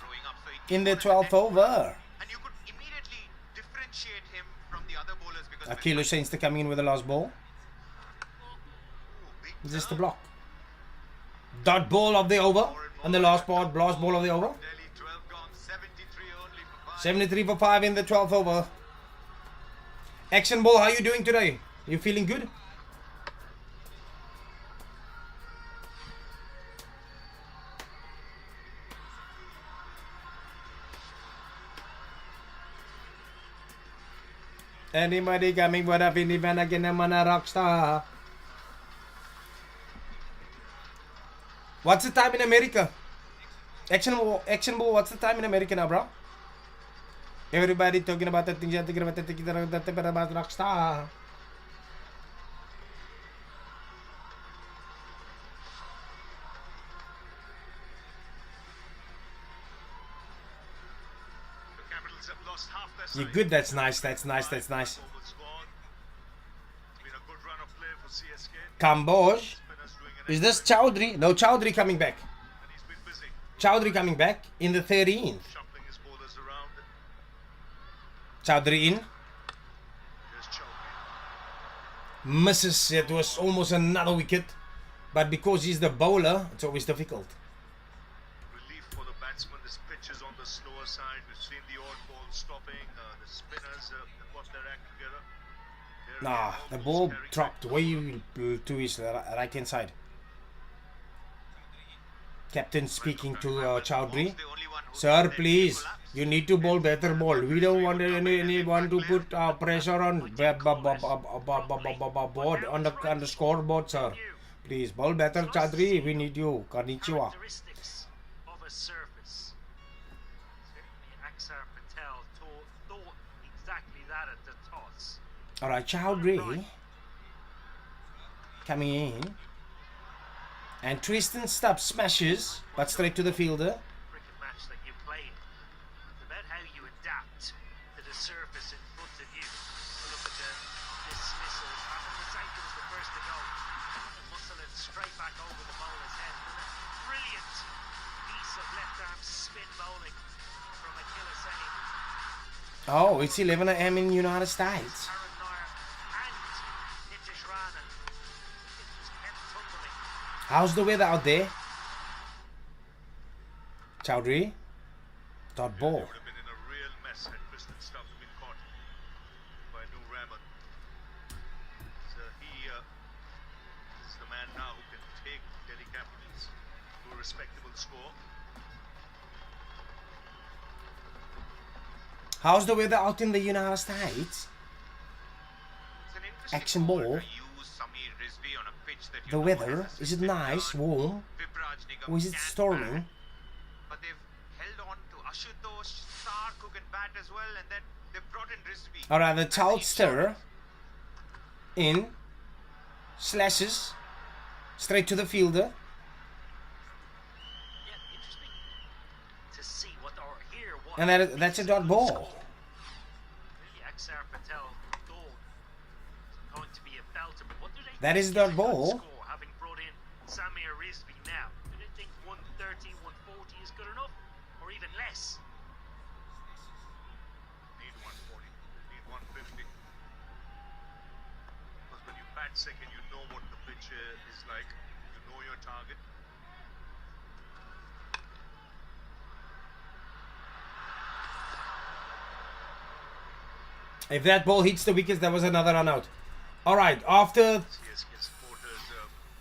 growing up. So he in the came on as 12th over. and you could immediately differentiate him from the other bowlers because Akil Hussain Stir coming in with the last ball. Just the block. Dot ball of the over. And the last ball of the over. Delhi 12 gone, 73 only for 5. 73 for 5 in the 12th over. Action ball, how you doing today? You feeling good? Anybody coming for a Philippine again? I'm a rock star. What's the time in America? Action ball, what's the time in America now, bro? Everybody talking about the things you're thinking about Rockstar. The Capitals have lost half their You're side. good, that's nice, that's nice, that's nice. Overs gone. It's been a good run of play for CSK. Kamboj. Spinners doing an Is this Chowdhury? No, Chowdhury coming back. and he's been busy Chowdhury coming back in the 13th. shuffling his bowlers around. Chowdhury in. There's Chowdhury. Misses. It was almost another wicket. But because he's the bowler, it's always difficult. Relief for the batsman. This pitch is on the slower side. We've seen the odd ball stopping. The spinners have got their act together. They're Nah, again the almost ball carrying dropped back. way to his right hand side. Captain speaking to Chowdhury. Sir, please, you need to bowl better ball. We don't want anyone to put pressure on board on the scoreboard, sir. Please bowl better, Chowdhury. We need you. Konnichiwa. Characteristics of a surface. Certainly Akshar Patel thought exactly that at the toss. All right, Chowdhury coming in, and Tristan Stubbs smashes, but straight to the fielder. Cricket match that you play in. It's about how you adapt to the surface in front of you. Look at the dismissals. Masaki was the first to go. Muscle it straight back over the bowler's head. And a brilliant piece of left arm spin bowling from Akil Hussain. Oh, it's 11 a.m. in United States. Aaron Nair and Nitish Rana. It was kept tumbling. How's the weather out there? Chowdhury. Dot ball. Would have been in a real mess had Tristan Stubbs been caught by Noor Rahman. So he is the man now who can take Delhi Capitals to a respectable score. How's the weather out in the United States? It's an interesting Action call ball. to use Samir Rizvi on a pitch that you The know weather, has is it been nice, done. warm? Vipraj Nigam Or is it can storming? bat, but they've held on to Ashutosh Stark who can bat as well, and then they've brought in Rizvi. Alright, the And child he stir in, slashes straight to the fielder. Yeah, interesting And that's a dot ball. The Axar Patel goal is going to be a belter. But what do they That is think dot ball. score, having brought in Samir Rizvi now? Do they think 130, 140 is good enough? Or even less? Need 140, need 150. Because when you bat second, you know what the pitch is like. You know your target. If that ball hits the wickets, there was another run out. All right, after CSK supporters,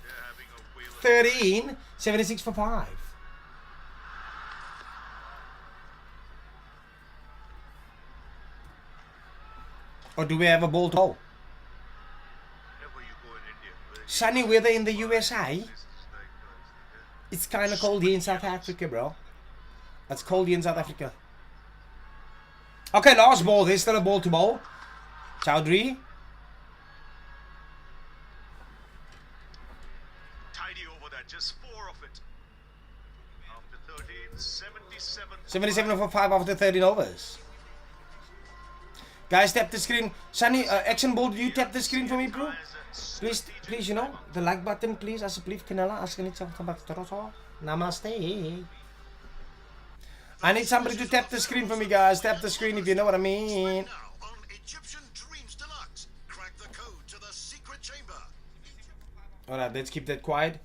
they're having a whale of 13, 76 for 5. Or do we have a ball to bowl? wherever you go in India. Whether you Sunny weather in the USA. this is like, It's kind of cold here in South Africa, bro. It's cold here in South Africa. Okay, last ball. There's still a ball to bowl. Chowdhury. Tidy over that, just 4 of it. after 13, 77. 77 for 5 after 13 overs. Guys, tap the screen. Sunny, action ball, do you tap the screen for me, bro? Please, you know, the like button, please. Alsjeblieft, Canela. As je niet zo van Namaste. I need somebody to tap the screen for me, guys. Tap the screen if you know what I mean. Now on Egyptian Dreams Deluxe. Crack the code to the secret chamber. Alright, let's keep that quiet.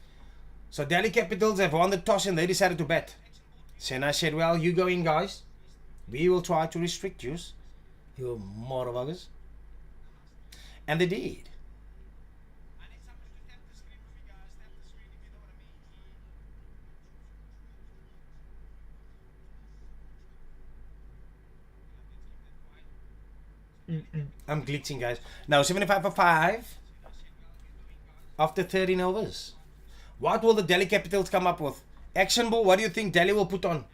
So Delhi Capitals have won the toss and they decided to bat. Senna said, well, you go in, guys. We will try to restrict you. You motherfuckers. And they did. I'm glitching, guys. Now 75 for 5 after 13 overs. What will the Delhi Capitals come up with? Action ball, what do you think Delhi will put on?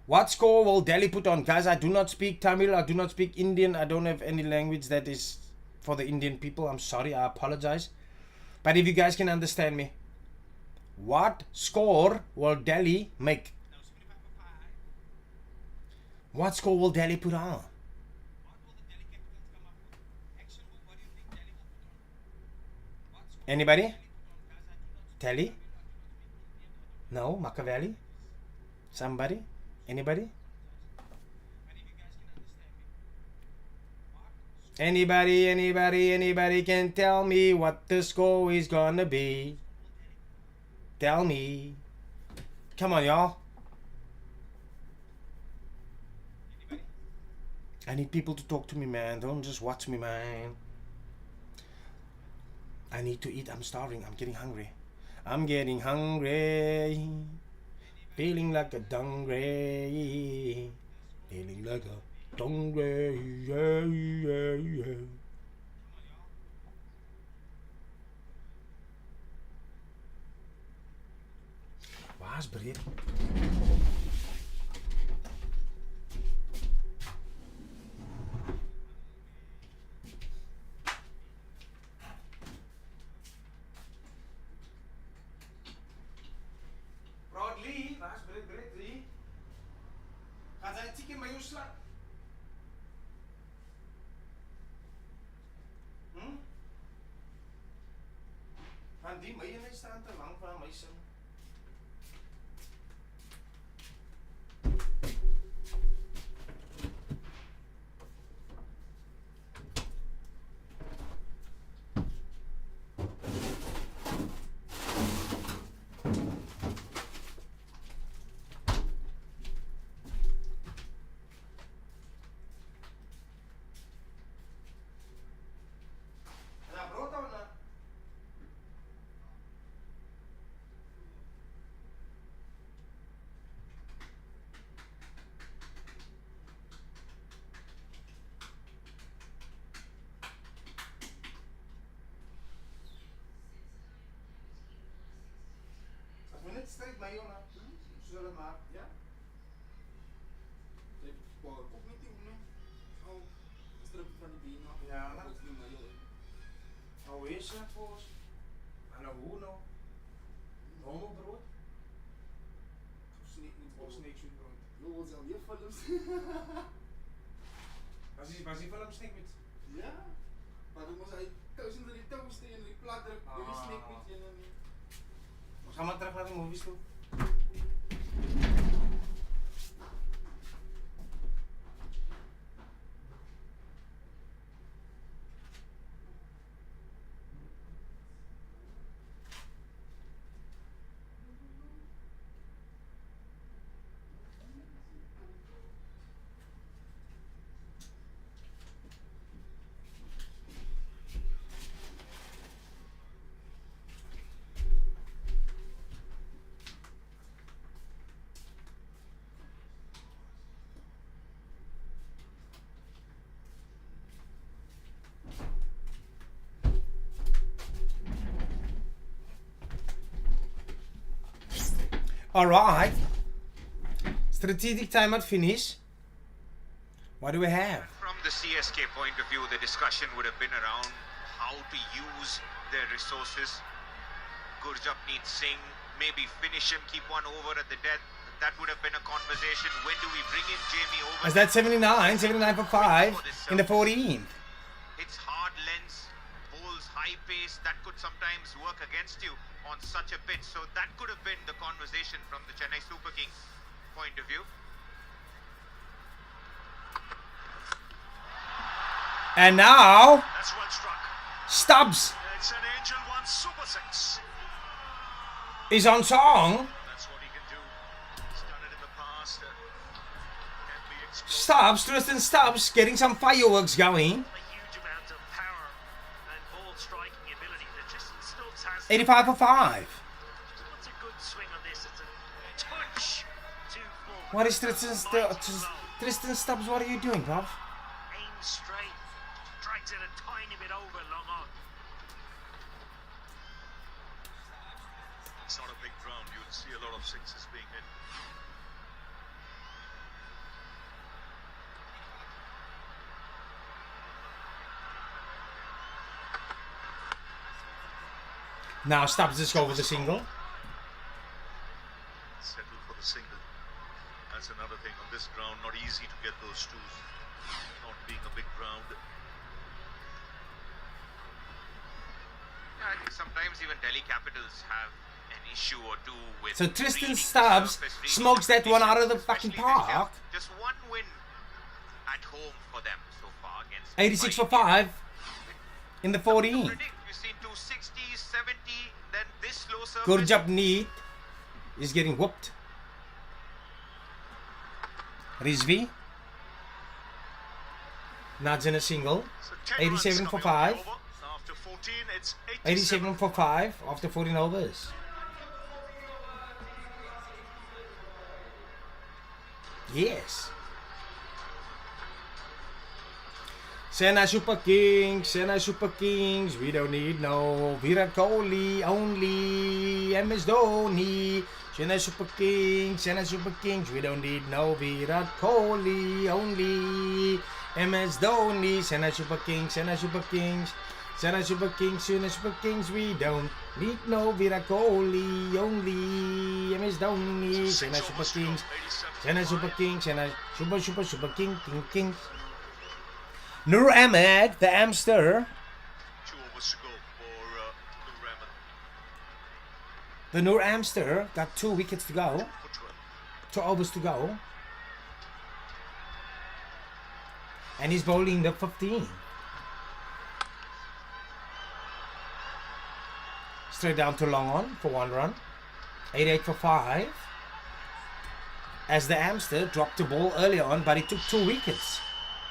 What score will Delhi put on? Guys, I do not speak Tamil, I do not speak Indian, I don't have any language that is for the Indian people. I'm sorry, I apologize. But if you guys can understand me, what score will Delhi make? What score will Delhi put on? Anybody? Telly? No? Machiavelli? Somebody? Anybody? Anybody can tell me what the score is gonna be? Tell me. Come on, y'all. I need people to talk to me, man. Don't just watch me, man. I need to eat. I'm starving. I'm getting hungry. I'm getting hungry. Feeling like a dungray. Feeling like a dungray. Yeah, yeah, yeah. Waar's Brit? Broadly, waar's Brit, Lee? Gaat hij tikken met je slag? Want die meien staan te lang van my sin. Straight mayo na. Zullen maar, ja? Ook niet die uno. Oh, strip van de been af. Ja, na. Nou, is het volgens. En nou, hoe nou? Hondelbrood? Of sneekzoetbrood? Jo, ons alweer films. Was die film sneak met? Ja. Maar dan moes hy touws in die touwste en die plat druk. Die sneak met een en nie. Ons gaan maar terug naar die movies toe. Alright. Strategic timeout finish. What do we have? From the CSK point of view, the discussion would have been around how to use their resources. Gurjap needs Singh, maybe finish him, keep one over at the death. That would have been a conversation. When do we bring in Jamie over? Is that 79 for 5 in the 14th? It's hard lengths, bowls high pace. That could sometimes work against you on such a pitch. So that could have been the conversation from the Chennai Super Kings point of view. And now, That's well struck. Stubbs It's an Angel 1 Super 6. is on song. That's what he can do. He's done it in the past. Can be explosive. Stubbs, Tristan Stubbs, getting some fireworks going. A huge amount of power and ball striking ability that Tristan Stubbs has. 85 for 5. What's a good swing on this? It's a touch too full. What is Tristan Stubbs? What are you doing, bruv? Aim straight, drags it a tiny bit over long on. It's not a big ground. You'll see a lot of sixes being hit. Now Stubbs just go with the single. Settle for the single. That's another thing on this ground. Not easy to get those twos. Not being a big ground. Yeah, I think sometimes even Delhi Capitals have an issue or two with. So Tristan reading the Stubbs surface, reading smokes that one out of the especially fucking this year. park. Just one win at home for them so far against 86 for Mumbai. 5 in the 14th. Predict. We've seen 260, 70, then this low surface. Gurjap Neat is getting whooped. Rizvi. Nads in a single. So 10 runs 87 for coming 5. off the over. After 14, it's 87 for 5 after 14 overs. Yes. Chennai Super Kings, we don't need no Virat Kohli, only MS Dhoni. Chennai Super Kings, we don't need no Virat Kohli, only MS Dhoni. Chennai Super Kings, we don't need no Virat Kohli, only MS Dhoni. Chennai Super Kings. Nur Ahmed, the Amster. 2 overs to go for Nur Ahmed. The Nur Amster got 2 wickets to go. For 12. 2 overs to go. And he's bowling the 15. Straight down to long on for 1 run. 88 for 5. As the Amster dropped the ball early on, but he took 2 wickets.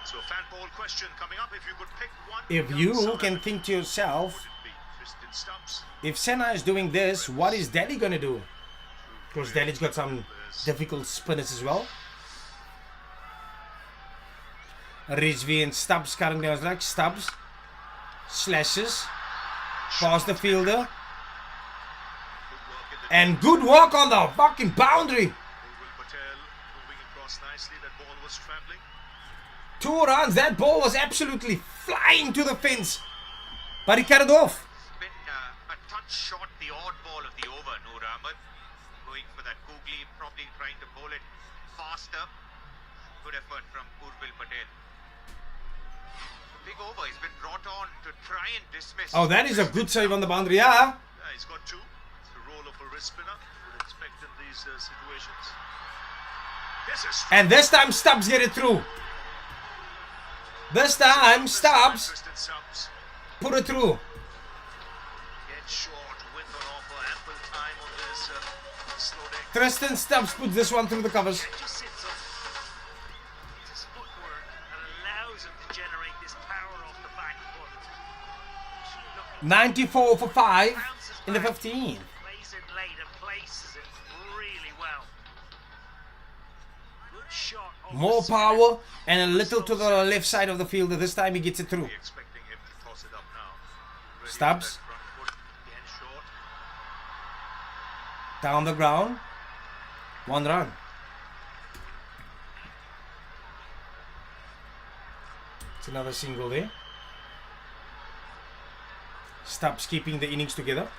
So fan poll question coming up. If you could pick one, If young you Southern, can think to yourself, would it be Tristan Stubbs? if Senna is doing this, what is Delhi going to do? Because Delhi's got some difficult spinners as well. Rizvi and Stubbs currently on like Stubbs slashes past the fielder. And good work on the fucking boundary. Urvil Patel moving across nicely. That ball was travelling. 2 runs. That ball was absolutely flying to the fence. But he cut it off. It's been a touch short, the odd ball of the over, Nur Ahmed. Going for that googly, probably trying to bowl it faster. Good effort from Urbil Patel. Big over. He's been brought on to try and dismiss. Oh, that is a good save on the boundary. Yeah. Yeah, he's got two. It's the role of a wrist spinner. You would expect in these situations. This is And this time Stubbs get it through. This time Stubbs Tristan Stubbs. put it through. Get short, width on offer, ample time on this slow deck. Tristan Stubbs puts this one through the covers. It just sits up. It's his footwork that allows him to generate this power off the back foot. 94 for 5 Bounces in the back, 15. Plays it late and places it really well. Good shot. off More the spinner. power and a little to the left side of the field. This time he gets it through. Be expecting him to toss it up now. Ready Stubbs. for that front foot, again short. Down the ground. 1 run. It's another single there. Stubbs keeping the innings together.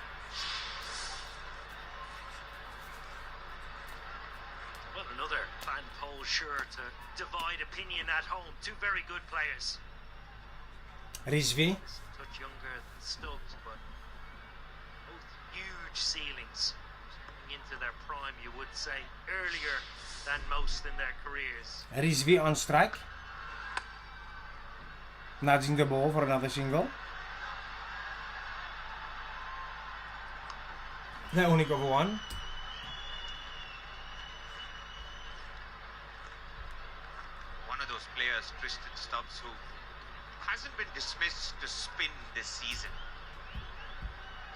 Well, another fan poll sure to divide opinion at home. Two very good players. Rizvi. A touch younger than Stubbs, but both huge ceilings. Coming into their prime, you would say, earlier than most in their careers. Rizvi on strike. Nudging the ball for another single. They only go for 1. One of those players, Tristan Stubbs, who hasn't been dismissed to spin this season.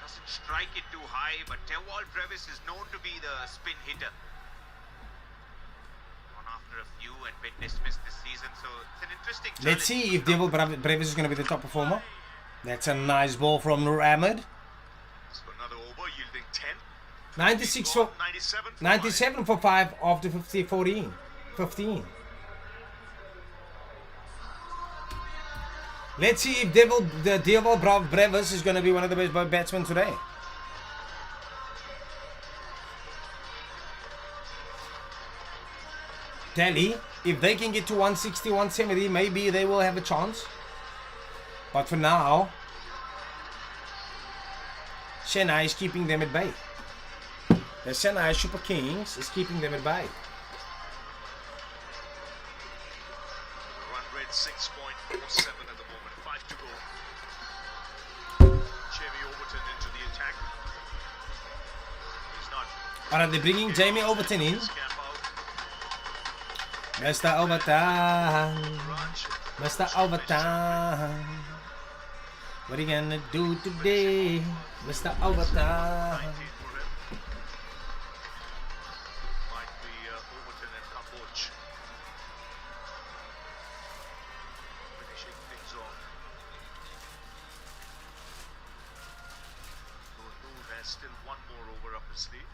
Doesn't strike it too high, but Tewald Brevis is known to be the spin hitter. Gone after a few and been dismissed this season, so it's an interesting challenge. Let's see if Devil Brevis is going to be the top performer. That's a nice ball from Nur Ahmed. So another over, yielding 10. 96 for 97 for 5 after 15. Let's see if Devil Brevis is going to be one of the best batsmen today. Delhi, if they can get to 160, 170, maybe they will have a chance. But for now, Chennai is keeping them at bay. The Chennai Super Kings is keeping them at bay. Run rate 6.47 at the moment, 5 to go. Jamie Overton into the attack. He's not. Alright, they're bringing Jamie Overton in. Scamp out. Mr. Overton. Raj. Mr. Overton. What are you gonna do today? Mr. Overton. 19 for him. Might be Overton and Kapoch. Finishing things off. So Noor has still one more over up his sleeve.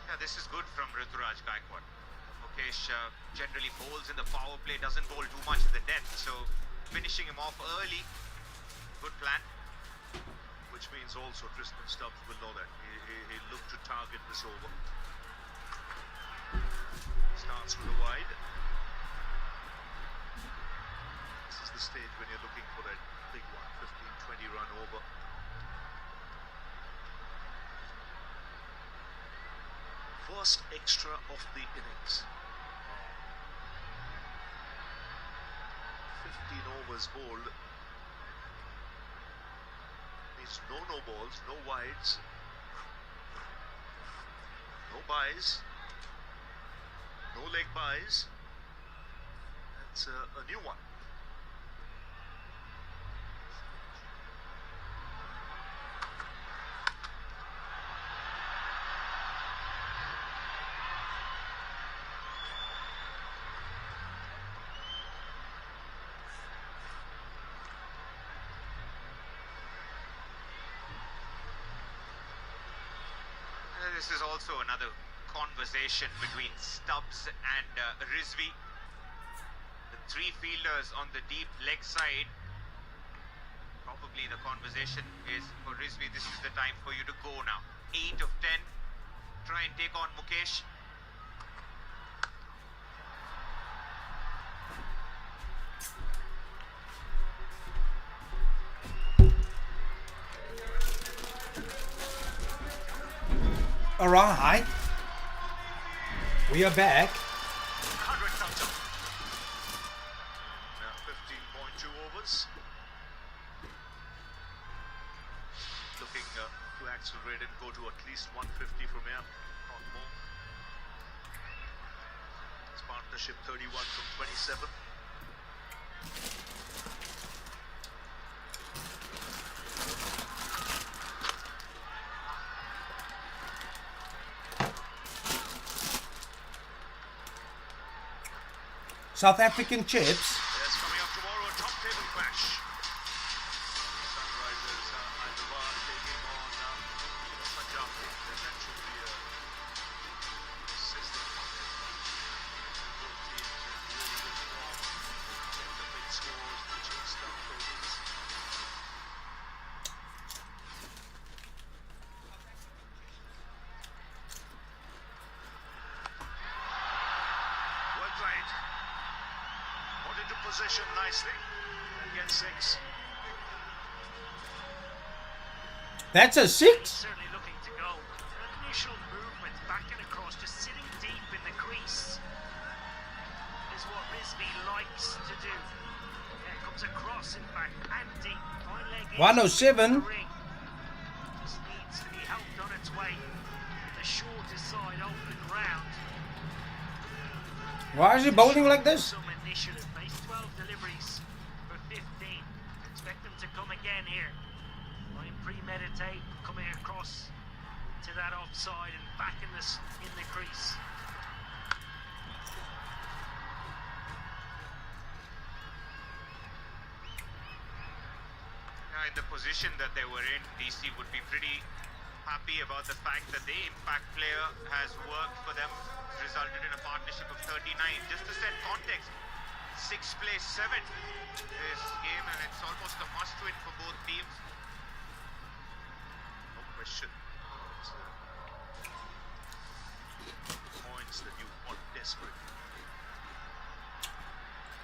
Yeah, this is good from Rituraj Gaikwad. Mukesh generally bowls in the power play, doesn't bowl too much in the death, so finishing him off early, good plan. Which means also Tristan Stubbs will know that. He'll look to target this over. Starts with a wide. This is the stage when you're looking for that big one, 15-20 run over. First extra of the innings. 15 overs bowled. Means no balls, no wides, no buys, no leg buys. That's a new one. This is also another conversation between Stubbs and Rizvi. The three fielders on the deep leg side. Probably the conversation is for Rizvi, this is the time for you to go now. 8 of 10. Try and take on Mukesh. All right. We are back. 100 thumbs up. Now 15.2 overs. Looking to accelerate and go to at least 150 from here, not more. It's partnership 31 from 27. South African chips. Yes, coming up tomorrow, a top table clash. Sunrisers Hyderabad taking on Punjab. That should be a sizzling contest. Both teams in really good form. The big scores, the chase down totals. Well played. Put into position nicely and get 6. That's a He's 6? certainly looking to go. An initial movement back and across, just sitting deep in the crease, is what Rizvi likes to do. Yeah, comes across, in fact, and deep. Fine leg in, 107. the ring. Just needs to be helped on its way. The shorter side open round. Why is he bowling like this? Some initiative. Makes 12 deliveries for 15. Expect them to come again here. Try and premeditate coming across to that offside and back in the crease. In the position that they were in, DC would be pretty happy about the fact that the impact player has worked for them, resulted in a partnership of 39. Just to set context, 6 plays 7 this game, and it's almost a must-win for both teams. No question. It's, points that you want desperately.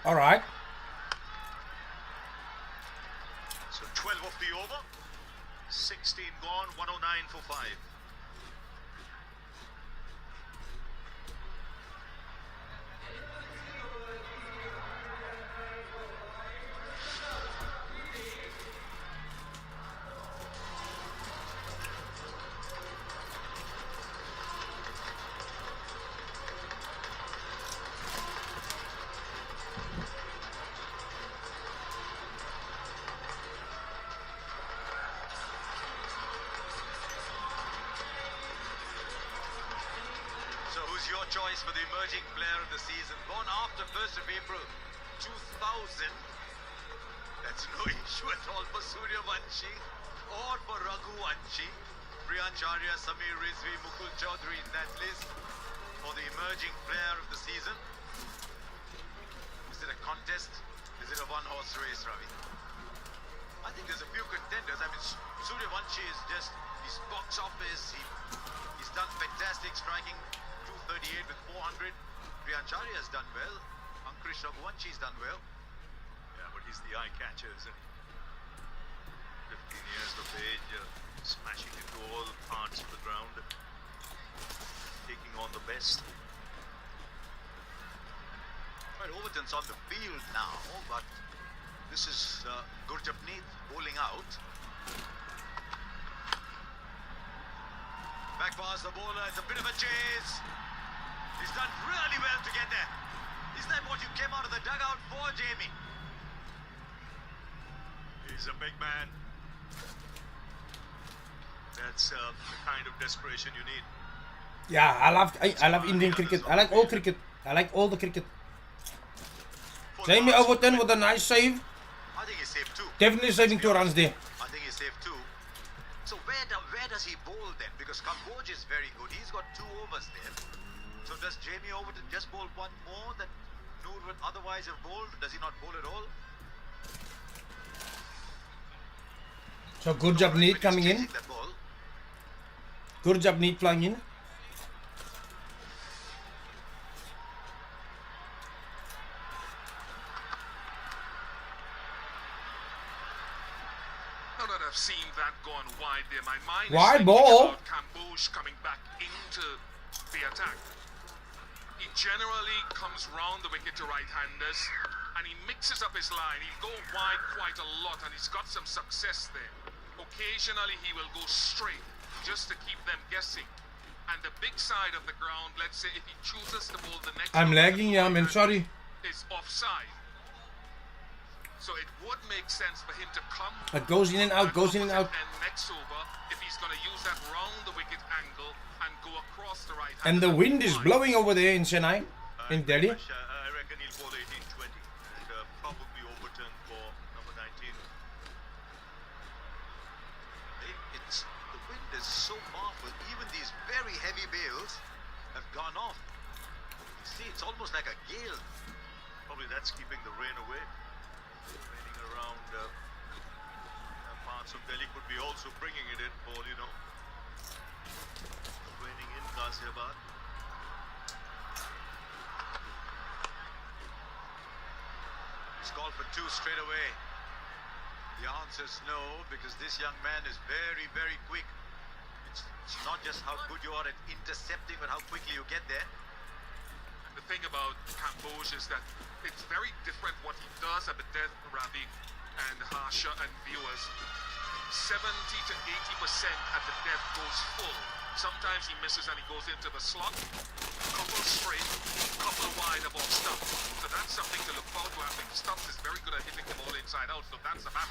All right. So 12 off the over. 16 gone, 109 for 5. So who's your choice for the emerging player of the season? Born after 1st of April 2000. That's no issue at all for Surya Vanshi or for Raghu Vanshi. Priyancharya, Samir Rizvi, Mukul Chaudhary in that list for the emerging player of the season. Is it a contest? Is it a one-horse race, Ravi? I think there's a few contenders. I mean, Surya Vanshi is just his box office. He's done fantastic, striking 238 with 400. Priyancharya has done well. Ankrish Raghuvanshi has done well. Yeah, but he's the eye catcher, isn't he? 15 years of age, smashing into all parts of the ground, taking on the best. Right, Overton's on the field now, but this is Gurjapneet bowling out. Back past the bowler, it's a bit of a chase. He's done really well to get there. Is that what you came out of the dugout for, Jamie? He's a big man. That's the kind of desperation you need. Yeah, I love Indian cricket. I like all cricket. I like all the cricket. Jamie Overton with a nice save. I think he's safe too. Definitely saving 2 runs there. I think he's safe too. So where does he bowl then? Because Kamboj is very good. He's got 2 overs there. So does Jamie Overton just bowl 1 more than Noor would otherwise have bowled? Does he not bowl at all? So Gurjapneet coming in. That ball. Gurjapneet flying in. Now that I've seen that gone wide there, my mind Wide is thinking ball. about Camboge coming back into the attack. He generally comes round the wicket to right-handers and he mixes up his line. He'll go wide quite a lot and he's got some success there. Occasionally he will go straight just to keep them guessing. And the big side of the ground, let's say if he chooses to bowl the next I'm over lagging, yeah, man. Sorry. is offside. So it would make sense for him to come It goes in and out, goes in and out. and next over if he's going to use that round the wicket angle and go across the right hand. And the wind is blowing over there in Chennai, in Delhi. I reckon he'll bowl 18-20 and probably overturn for number 19. It's the wind is so powerful. Even these very heavy bales have gone off. You see, it's almost like a gale. Probably that's keeping the rain away. Raining around parts of Delhi could be also bringing it in for, you know, raining in Ghaziabad. It's called for 2 straight away. The answer is no, because this young man is very, very quick. It's not just how good you are at intercepting, but how quickly you get there. And the thing about Camboge is that it's very different what he does at the death, Ravi and Harsha and viewers. 70 to 80% at the death goes full. Sometimes he misses and he goes into the slot. Couple straight, couple wide above stump. So that's something to look forward to. I think Stubbs is very good at hitting the ball inside out, so that's the map.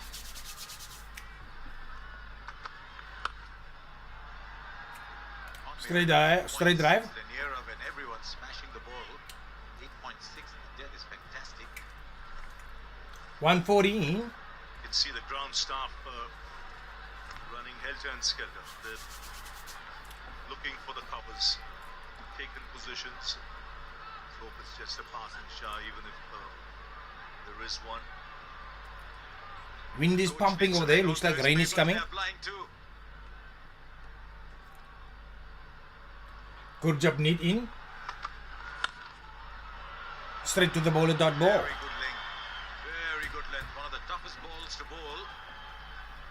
Straight drive. The near of and everyone smashing the ball. 8.6 in the death is fantastic. 114. You can see the ground staff running helter and skelter. They're looking for the covers, taken positions. Hope it's just a passing shot, even if there is one. Wind is pumping over there. Looks like rain is coming. Gurjapneet in. Straight to the bowler dot ball. Very good length. Very good length. One of the toughest balls to bowl.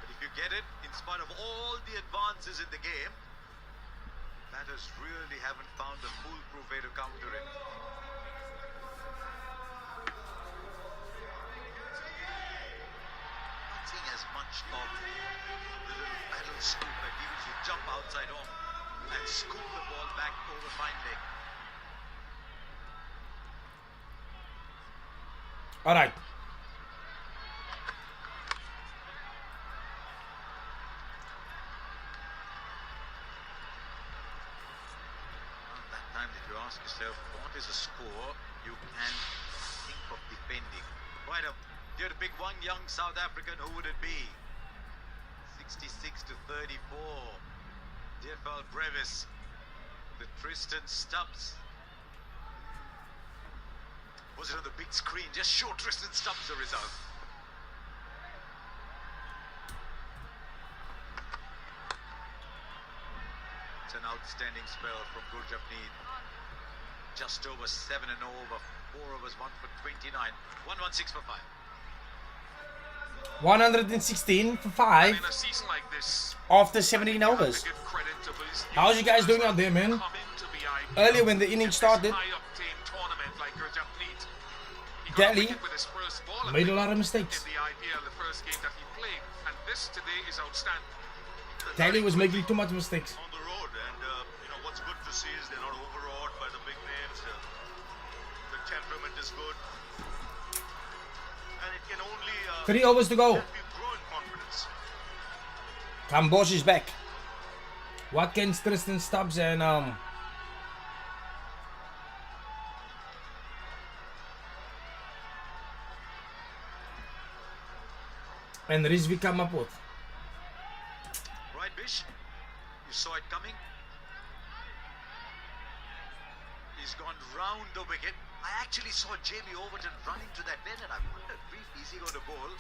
But if you get it, in spite of all the advances in the game, batters really haven't found a foolproof way to counter it. Not seeing as much of the little battle scoop that even if you jump outside off and scoop the ball back over fine leg. All right. That time that you ask yourself, what is a score you can think of defending? Quite a, if you had to pick one young South African, who would it be? 66 to 34. Defal Brevis. The Tristan Stubbs. Was it on the big screen? Just show Tristan Stubbs the result. It's an outstanding spell from Gurjapneet. Just over 7 and over 4 overs, 1 for 29. 116 for 5. 116 for 5 In a season like this, after 17 overs. give credit to his How's you guys doing out there, man? come into the IPL. Earlier when the innings started, High-octane tournament like Gurjapneet. He got Delhi a wicket with his first ball, I made a think, lot of mistakes. in the IPL, the first game that he played, and this today is outstanding. Delhi was making too much mistakes. On the road, and you know what's good to see is they're not overawed by the big names. The temperament is good, and it can only 3 overs to go. help you grow in confidence. Camboge is back. Watkins, Tristan Stubbs, and Rizvi Kamaput. Right, Bish? You saw it coming? He's gone round the wicket. I actually saw Jamie Overton running to that net, and I wondered briefly, is he going to bowl?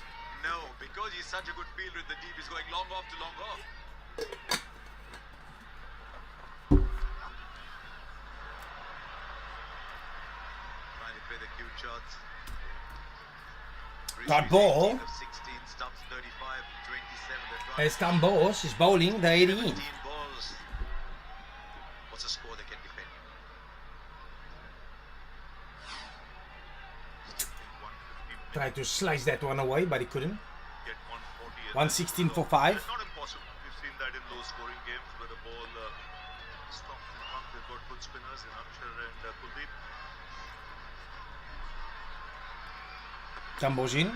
No, because he's such a good fielder in the deep, he's going long off to long off. yards. Dot ball. 18 of 16, Stubbs 35, 27 that run. It's Campos is bowling the 18. 17 balls. What's a score they can defend? Tried to slice that one away, but he couldn't. Get 140. 116 for 5. It's not impossible. We've seen that in low scoring games where the ball stops and comes. They've got good spinners in Akshar and Kuldeep. Campos in.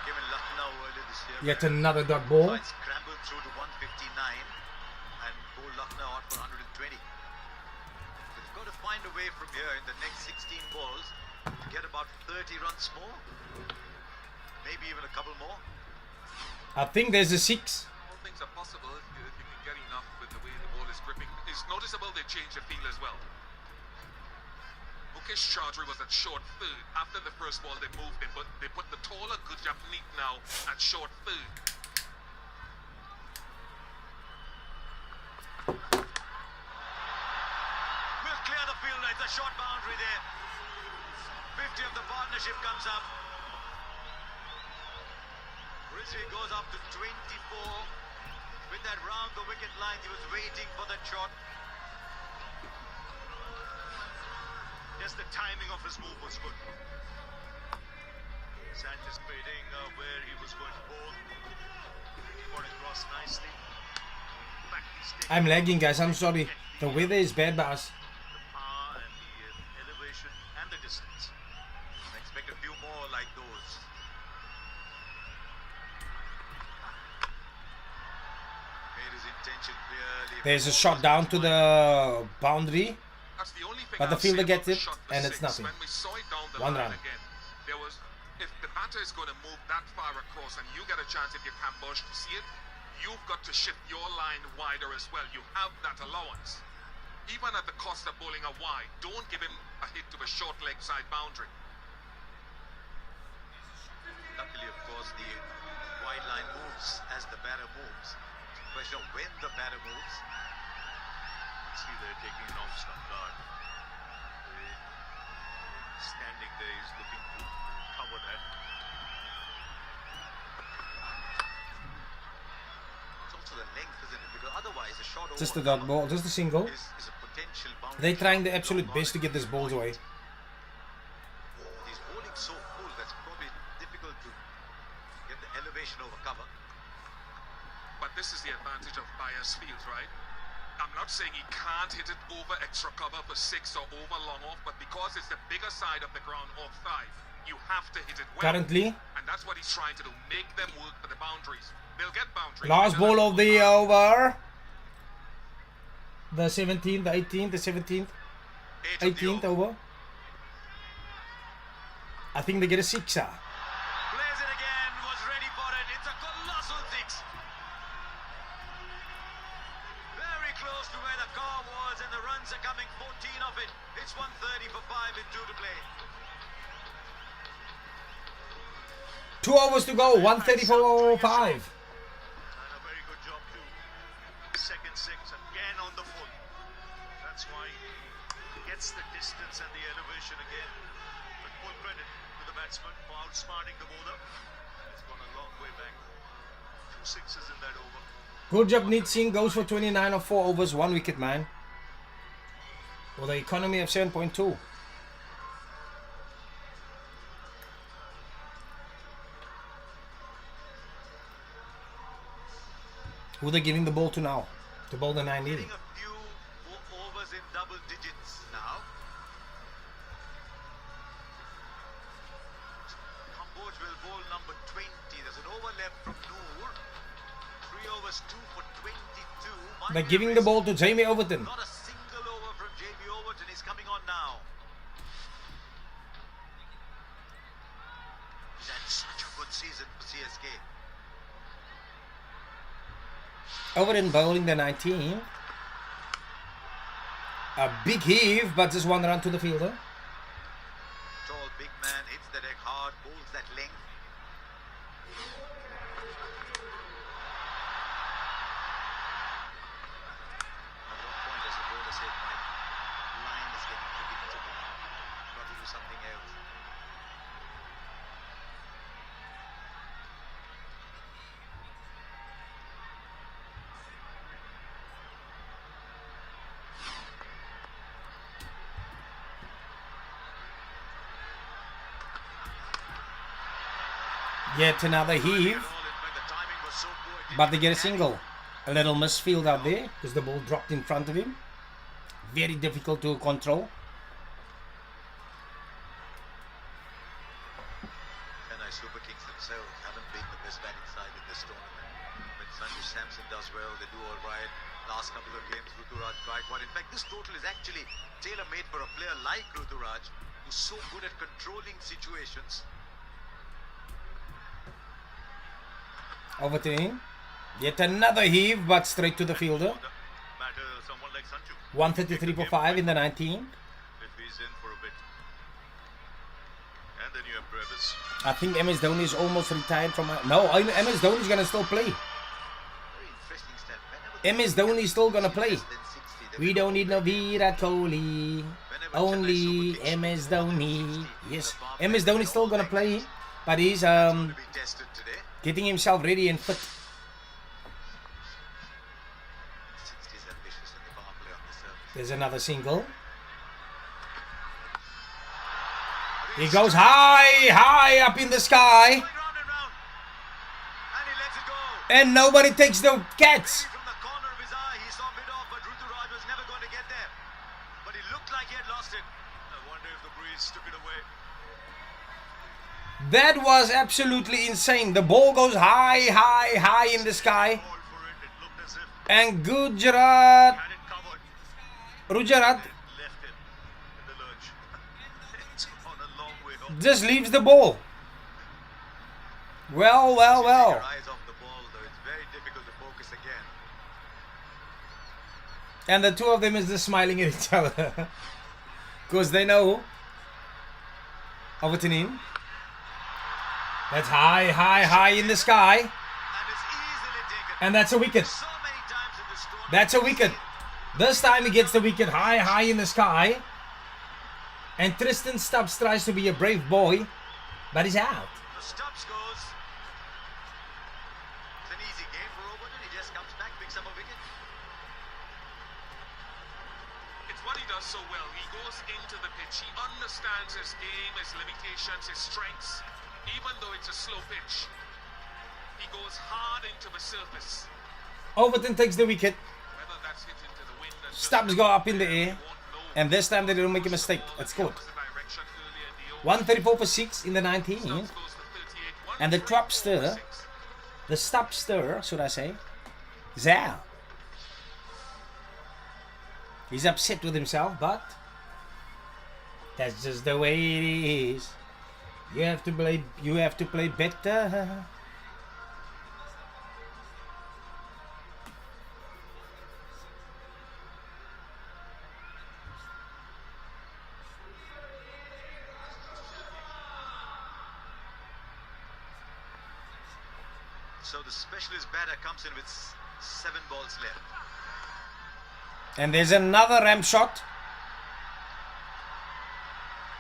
Given Lucknow earlier this year. Yet another dot ball. Fight scrambled through to 159 and bowled Lucknow out for 120. They've got to find a way from here in the next 16 balls to get about 30 runs more. Maybe even a couple more. I think there's a 6. All things are possible if you can get enough with the way the ball is gripping. It's noticeable they change the feel as well. Mukesh Chaudhary was at short third. After the first ball, they moved him, but they put the taller Gurjapneet now at short third. Will clear the field. It's a short boundary there. 50 of the partnership comes up. Rizvi goes up to 24. With that round the wicket line, he was waiting for that shot. Just the timing of his move was good. He's anticipating where he was going to bowl. Got across nicely. Back he's taking I'm lagging, guys. I'm sorry. The weather is bad, boss. the power and the elevation and the distance. I expect a few more like those. Made his intention clearly. There's a shot down to the boundary. That's the only thing But the I'll say fielder about gets the it, shot for and it's six. nothing. When we saw it down the 1 line run. again, there was, if the batter is going to move that far across and you get a chance if you can Bosch to see it, you've got to shift your line wider as well. You have that allowance. Even at the cost of bowling a wide, don't give him a hit to a short leg side boundary. Luckily, of course, the wide line moves as the batter moves. It's a question of when the batter moves. See, they're taking an off-stump guard. Standing there, he's looking to cover that. It's also the length, isn't it? Because otherwise, a short Just the over dot ball. Just the single. is a potential boundary. They're trying the absolute best to get these balls away. He's bowling so full that's probably difficult to get the elevation over cover. But this is the advantage of bias fields, right? I'm not saying he can't hit it over extra cover for 6 or over long off, but because it's the bigger side of the ground off 5, you have to hit it well. Currently, And that's what he's trying to do. Make them work for the boundaries. They'll get boundaries. last ball of the over. The 17th, the 18th, the 17th, 18th over. I think they get a 6er. Plays it again, was ready for it. It's a colossal 6. Very close to where the car was, and the runs are coming, 14 of it. It's 130 for 5 in 2 to play. 2 overs to go, 134 5. And a very good job too. Second 6 again on the full. That's why he gets the distance and the elevation again. But full credit to the batsman for outsmarting the bowler. It's gone a long way back. 2 sixes in that over. Gurjapneet Singh goes for 29 of 4 overs, 1 wicket, man. With an economy of 7.2. Who they giving the ball to now? To bowl the 19. Getting a few overs in double digits now. Kamboj will bowl number 20. There's an over left from Noor. 3 overs, 2 for 22. They're giving the ball to Jamie Overton. Not a single over from Jamie Overton. He's coming on now. He's had such a good season for CSK. Overton bowling the 19. A big heave, but just 1 run to the fielder. Tall, big man, hits the deck hard, bowls that length. At what point does the bowler say, my line is getting predictable? Got to do something Yet another heave. In fact, the timing was so poor. it didn't But they even get a single. A little misfield out there because the ball dropped in front of him. Very difficult to control. Chennai Super Kings themselves haven't been the best batting side in this tournament. When Sanju Samson does well, they do all right. Last couple of games, Ruturaj Gaikwad. In fact, this total is actually tailor-made for a player like Ruturaj, who's so good at controlling situations. Over to him. Yet another heave, but straight to the fielder. Matter someone like Sanju. 133 for 5 in the 19th. If he's in for a bit. And then you have Brevis. I think MS Dhoni is almost retired from... No, MS Dhoni is going to still play. Very interesting stat. Whenever MS Dhoni is still going to play. less than 60, they We don't need no Virat Kohli. Whenever Only Chennai Super Kings MS Dhoni. Yes, the power MS play, Dhoni is still all going to play. angles But he's to be tested today. getting himself ready and fit. 60's ambitious in the power play on the surface. There's another single. He goes high, high up in the sky. Going round and round. And he lets it go. And nobody takes the catch. From the corner of his eye, he saw mid off, but Ruturaj was never going to get there. But he looked like he had lost it. I wonder if the breeze took it away. That was absolutely insane. The ball goes high, high, high in the sky. Called for it. It looked as if And Gujarat, had it covered. Rujarat Left it in the lurch. It's gone a long way home. just leaves the ball. Well, well, Take well. your eyes off the ball, though. It's very difficult to focus again. And the two of them is just smiling at each other. Because they know. Over to Neem. That's high, high, high in the sky. And it's easily taken. And that's a wicket. So many times in this tournament. That's a wicket. This time he gets the wicket high, high in the sky. And Tristan Stubbs tries to be a brave boy. But he's out. The Stubbs goes. It's an easy game for Overton. He just comes back, picks up a wicket. It's what he does so well. He goes into the pitch. He understands his game, his limitations, his strengths. Even though it's a slow pitch, he goes hard into the surface. Overton takes the wicket. Whether that's hit into the wind and Stubbs go up in the air. won't know. And this time they didn't make a mistake. It's good. 134 for 6 in the 19th. And the Trapster, the Stubster, should I say, Zal. He's upset with himself, but that's just the way it is. You have to play better. So the specialist batter comes in with 7 balls left. And there's another ramp shot.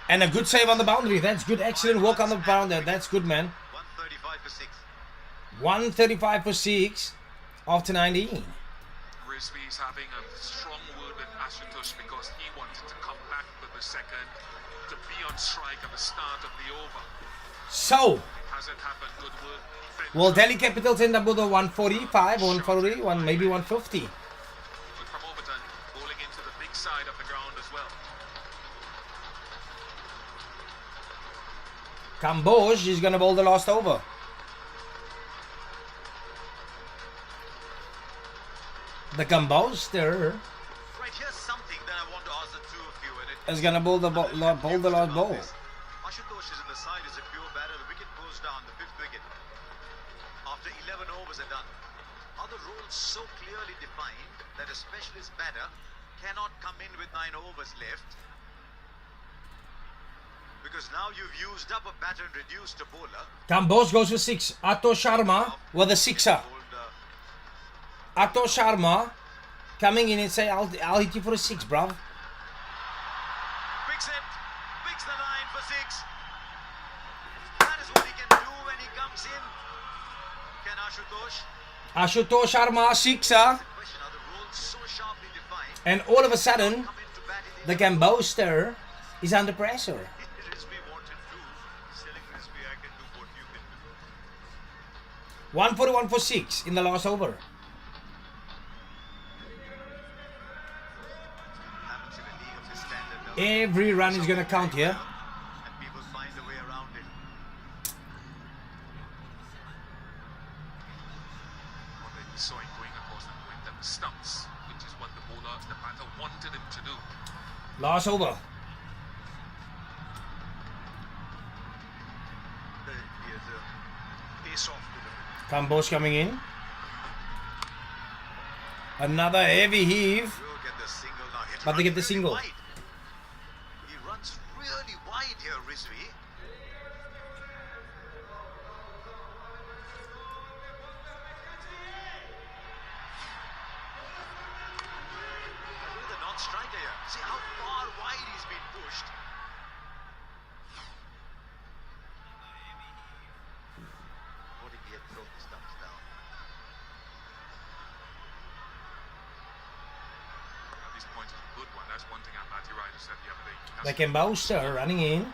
And a good save on the boundary. That's good. Excellent work on the boundary. That's good, man. 135 for 6. 135 for 6 after 19. Rizvi is having a strong word with Ashutosh because he wanted to come back with the second to be on strike at the start of the over. So, It hasn't happened. Good work. will Delhi Capitals end up with a 145, 140, maybe 150? Good from Overton, bowling into the big side of the ground as well. Kamboj is going to bowl the last over. The Kambojster Right, here's something that I want to ask the two of you. And it is going to bowl the last ball. Ashutosh is in the side, is a pure batter. The wicket goes down, the 5th wicket. After 11 overs are done. Are the rules so clearly defined that a specialist batter cannot come in with 9 overs left? Because now you've used up a batter and reduced a bowler. Kamboj goes for 6. Ato Sharma with a 6er. Ato Sharma coming in and say, I'll hit you for a 6, bruv. Picks it, picks the line for 6. That is what he can do when he comes in. Can Ashutosh? Ashutosh Sharma, 6er. Question, are the rules so sharply defined? And all of a sudden, Come into bat in the Kambojster is under pressure. Rizvi wanted to. He's telling Rizvi, I can do what you can do. 141 for 6 in the last over. Happens in a league of this standard. Now. Every run is going to count here. And people find a way around it. What they saw him going across and going them stumps, which is what the batter wanted him to do. Last over. He has a pace-off to the Campos coming in. Another heavy heave. Will get the single now. He But they get the runs single. really wide. He runs really wide here, Rizvi. The non-striker here. See how far wide he's been pushed. What if he had thrown the stumps down? This point is a good one. That's one thing Matty Ryder said the other day. He has Like Bowster running in.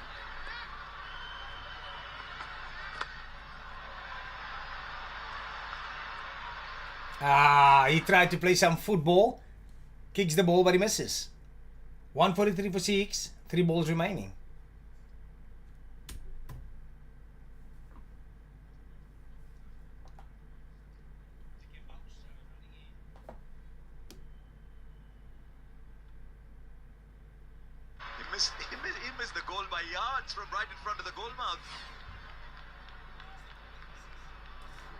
He tried to play some football. Kicks the ball, but he misses. 143 for 6. 3 balls remaining. He missed the goal by yards from right in front of the goal mouth.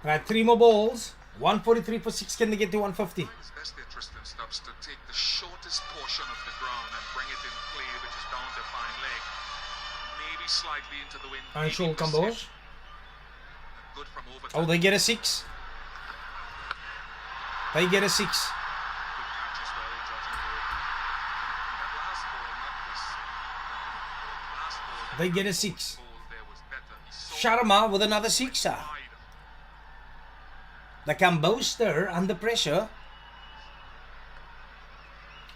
Right, 3 more balls. 143 for 6. Can they get to 150? It's best there, Tristan Stubbs, to take the shortest portion of the ground and bring it in play, which is down the fine leg. Maybe slightly into the wind. And Shoal maybe Campos. good from over. Oh, they get a 6. They get a 6. Good catch as well, judging the that last ball, not this. Last ball. They get a 6. Ball there was better. He saw Sharma with another 6er. wide. The Camboster under pressure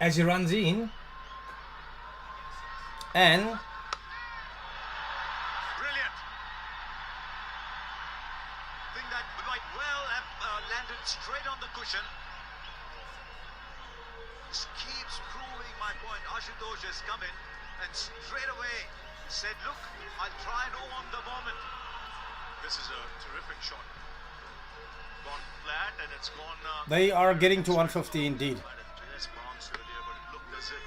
as he runs in, and Brilliant. Think that might well have landed straight on the cushion. This keeps proving my point. Ashutosh has come in and straight away said, look, I'll try and own the moment. This is a terrific shot. Gone flat and it's gone. they are getting to 150 indeed. Might have just bounced earlier, but it looked as if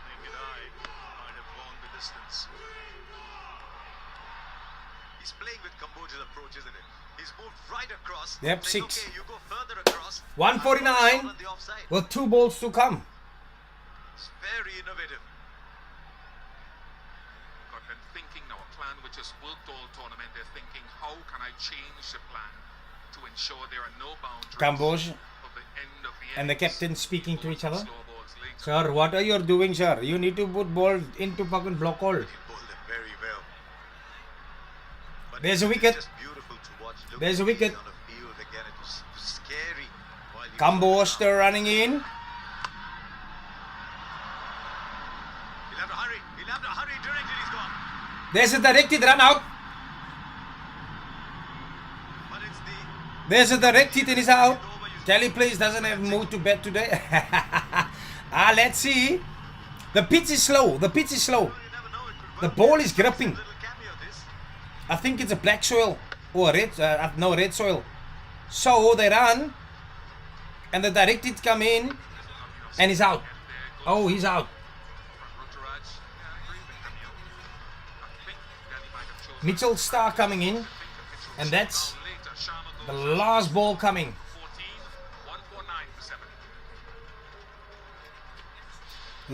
naked eye might have gone the distance. He's playing with Camboja's approach, isn't it? He's moved right across. Yep, saying, 6. Okay, you go further across. 149 On the offside. with 2 balls to come. It's very innovative. Got them thinking now, a plan which has worked all tournament. They're thinking, how can I change the plan to ensure there are no boundaries Campos of the end of the and the ends. captain speaking to each other. Slow balls late. Sir, what are you doing, sir? You need to put ball into fucking block hole. He bowled them very well. But There's a it's wicket. just beautiful to watch. Look There's a at him wicket. on the field again. It was scary. While he Camboster running in. He'll have to hurry. He'll have to hurry. Directed. He's gone. There's a directed run out. But it's the There's a direct hit and he's out. Kelly Place doesn't have moved to bed today. Let's see. The pitch is slow. The pitch is slow. you never know. It could The work. ball is gripping. Little cameo this. I think it's a black soil or red. No, red soil. So they run, and the direct hit come in, and he's out. Oh, he's out. Ruturaj, Mitchell Starr coming in, and that's the last ball coming. 149 for 7.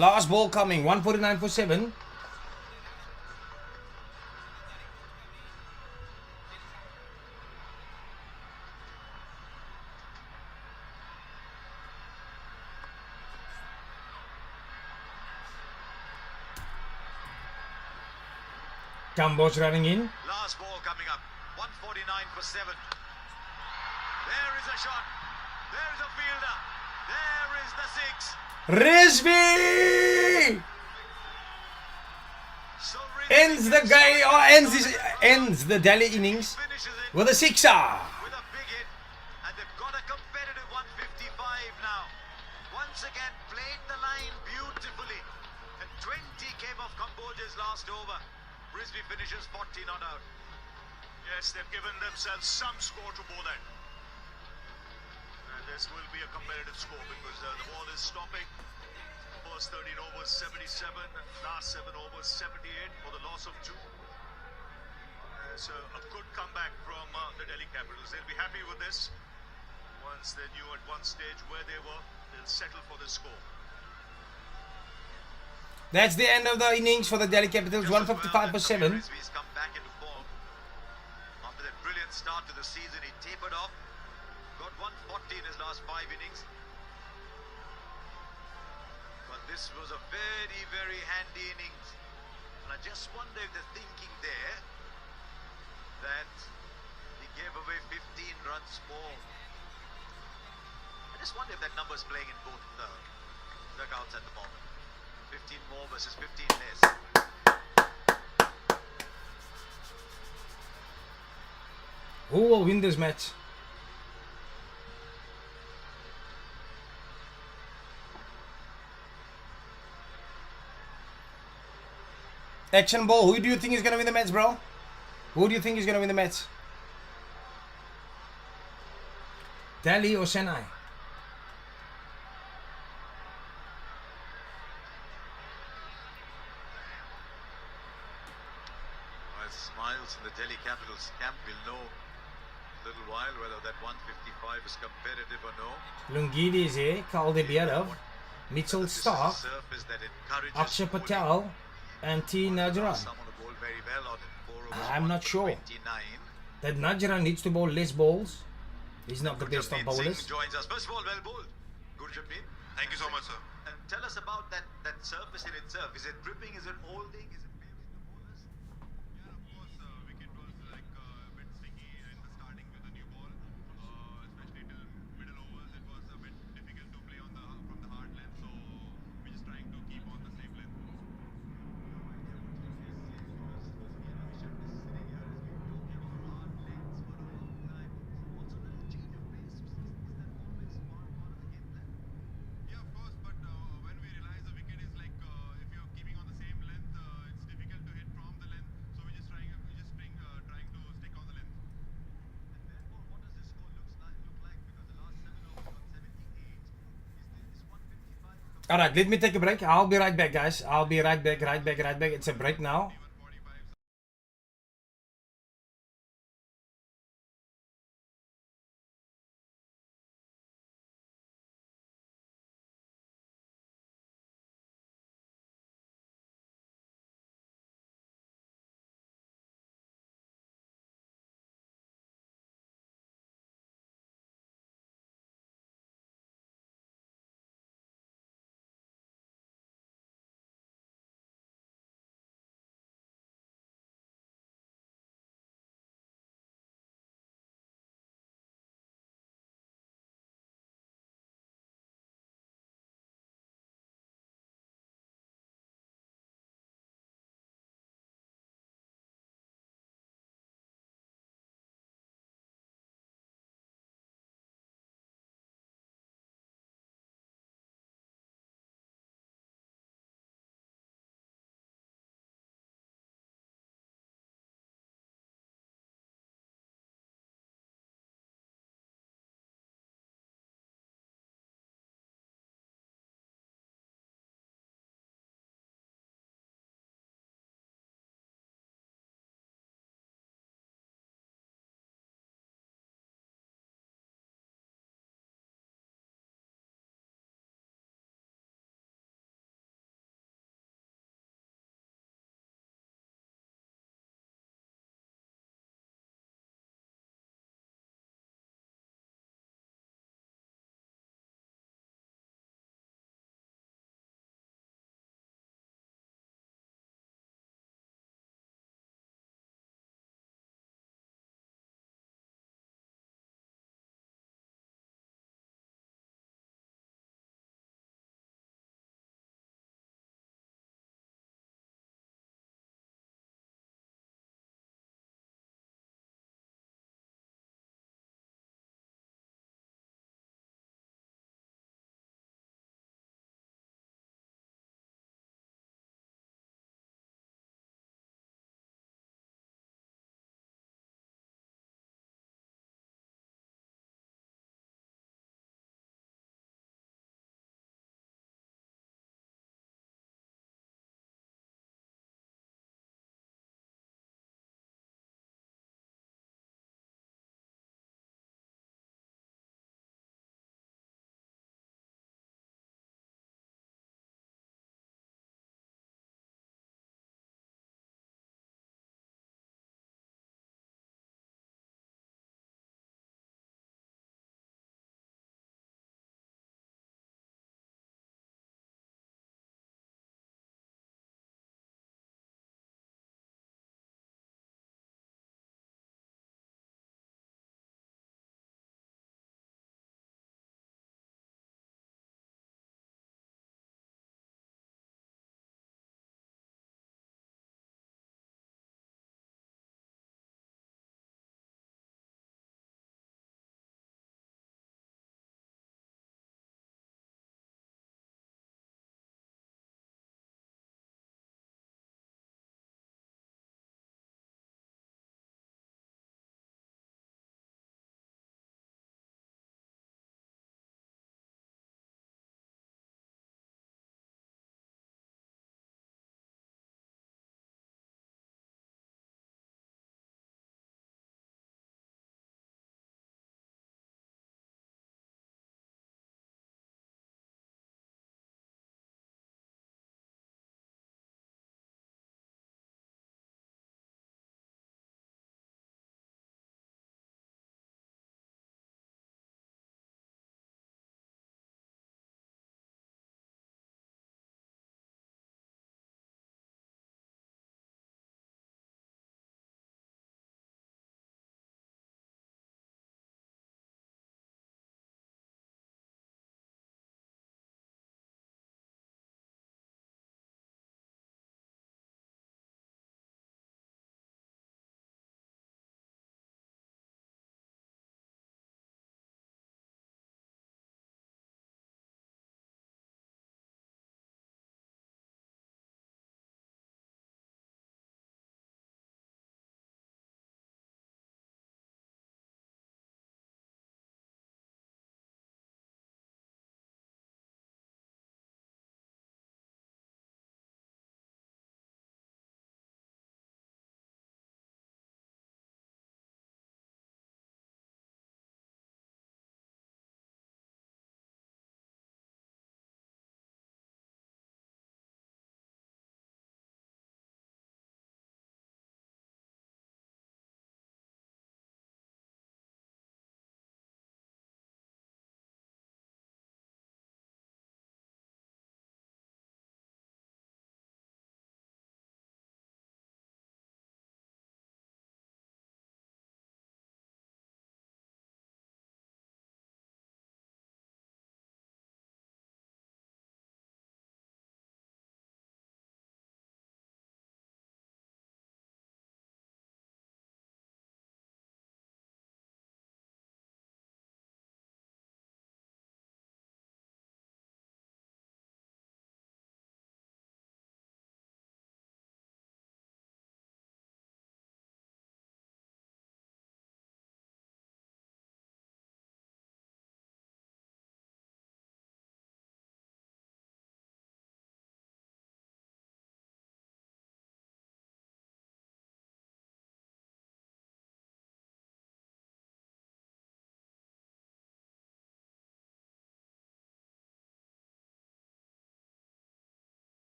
Last ball coming. 149 for 7. Campos running in. Last ball coming up. 149 for 7. There is a shot. There is a fielder. There is the 6. Rizvi! So really ends the guy or ends the Delhi innings finishes it with a sixer. with a big hit, and they've got a competitive 155 now. Once again, played the line beautifully. And 20 came off Cambodia's last over. Brisbane finishes 40 not out. Yes, they've given themselves some score to bowl at. And this will be a competitive score because the ball is stopping. First 13 overs 77, last 7 overs 78 for the loss of 2. So a good comeback from the Delhi Capitals. They'll be happy with this. Once they knew at one stage where they were, they'll settle for the score. That's the end of the innings for the Delhi Capitals. 155 for 7. He's come back into form. After that brilliant start to the season, he tapered off. Got 140 in his last 5 innings. But this was a very, very handy innings. And I just wonder if they're thinking there that he gave away 15 runs more. I just wonder if that number's playing in both dugouts at the moment. 15 more versus 15 less. Who will win this match? Action ball. Who do you think is going to win the match, bro? Who do you think is going to win the match? Delhi or Chennai? Well, Smiles in the Delhi Capitals camp will know a little while whether that 155 is competitive or no. Lungidi is here. Kaldebiarov, Mitchell This is a Stark, surface that encourages Akshay bowling. Patel, and T. Najran. Someone who bowled very well on 4 overs. I'm not sure. 29. That Najran needs to bowl less balls. He's not the best of Gurjapneet bowlers. Singh joins us. First of all, well bowled, Gurjapneet. Thank you so much, sir. And tell us about that surface in itself. Is it dripping? Is it holding? Is it favoring the bowlers? Yeah, of course, wicket was like a bit sticky in the starting with the new ball, especially till middle overs. It was a bit difficult to play on from the hard length, so we're just trying to keep on the safe length. Yeah, of course, but when we realize the wicket is like if you're keeping on the same length, it's difficult to hit from the length. So we're just trying to stick on the length. And therefore, what does this score look like? Because the last 7 overs got 78. Is this 155? Alright, let me take a break. I'll be right back, guys. I'll be right back. It's a break now.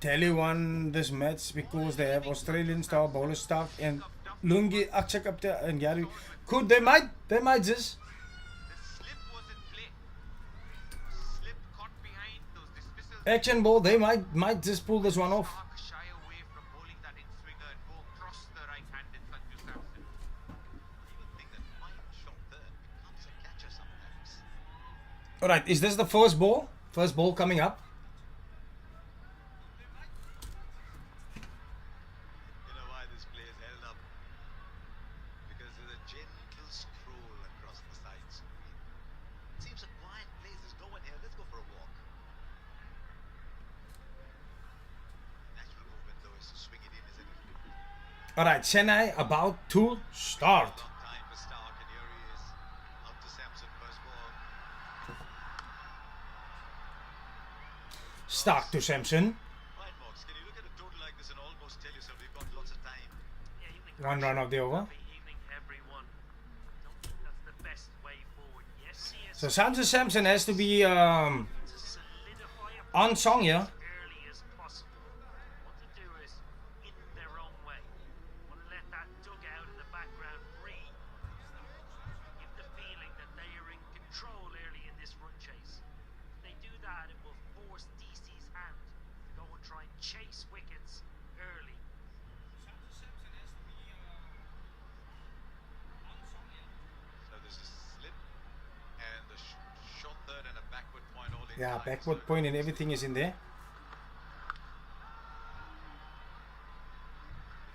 Delhi won this match because they have Australian star bowler Stark and Lungi Akshakapta and Gary. Could they might just The slip was in play. Slip caught behind those dismissals. action ball. They might just pull this one off. Stark shy away from bowling that in swinger and go across the right-handed Sanju Samson. I even think that fine shot there becomes a catcher sometimes. All right, is this the first ball? First ball coming up. You know why this play is held up? Because there's a gentle scroll across the side screen. It seems a quiet place. There's no one here. Let's go for a walk. Natural movement though is to swing it in, isn't it? All right, Chennai about to start. Long time for Stark, and here he is. Out to Samson, first ball. Stark to Samson. Right, Mox, can you look at a total like this and almost tell yourself we've got lots of time? Yeah, evening, One run of the over. Happy evening, everyone. Don't think that's the best way forward. Yes, yes. So Sanju Samson has to be To solidify a on song here. as early as possible. What to do is in their own way. Want to let that dugout in the background breathe. Give the feeling that they are in control early in this run chase. If they do that, it will force DC's hand to go and try and chase wickets early. So there's a slip and the shot third and a backward point all in Yeah, time. backward So point and everything is in there. it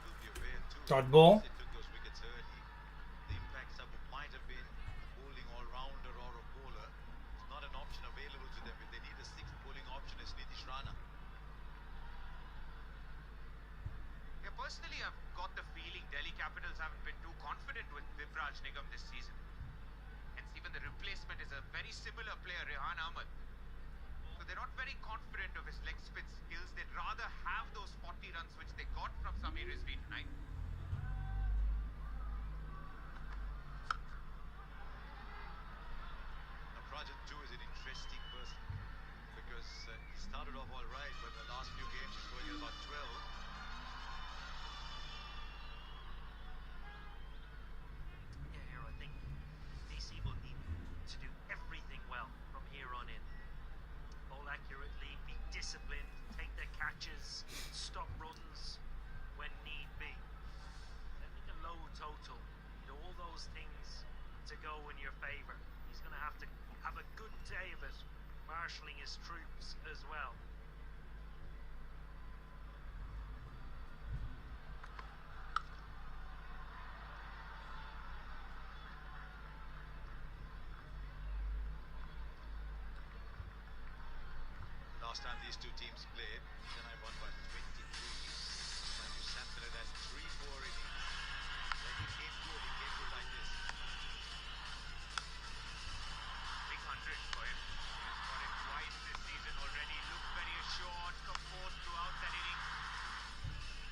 will be a way too. Dot ball. They took those wickets early. The impact sub might have been a bowling all-rounder or a bowler. It's not an option available to them. If they need a sixth bowling option, it's Nitish Rana. Yeah, personally, I've got the feeling Delhi Capitals haven't been too confident with Vivraj Nigam this season. Hence, even the replacement is a very similar player, Rehan Ahmed. So they're not very confident of his leg spin skills. They'd rather have those 40 runs which they got from Samir Rizvi tonight. Now, Prajan too is an interesting person because he started off all right, but the last few games he's going at about 12. Yeah, here I think DC will need to do everything well from here on in. Bowl accurately, be disciplined, take their catches, stop runs when need be. Setting a low total, need all those things to go in your favour. He's going to have a good day of it, marshalling his troops as well. Last time these two teams played, Chennai won by 23. Sanju Samson had 3-4 innings. When he came good like this. Big 100 for him. He's got it twice this season already. Looked very assured, composed throughout that inning.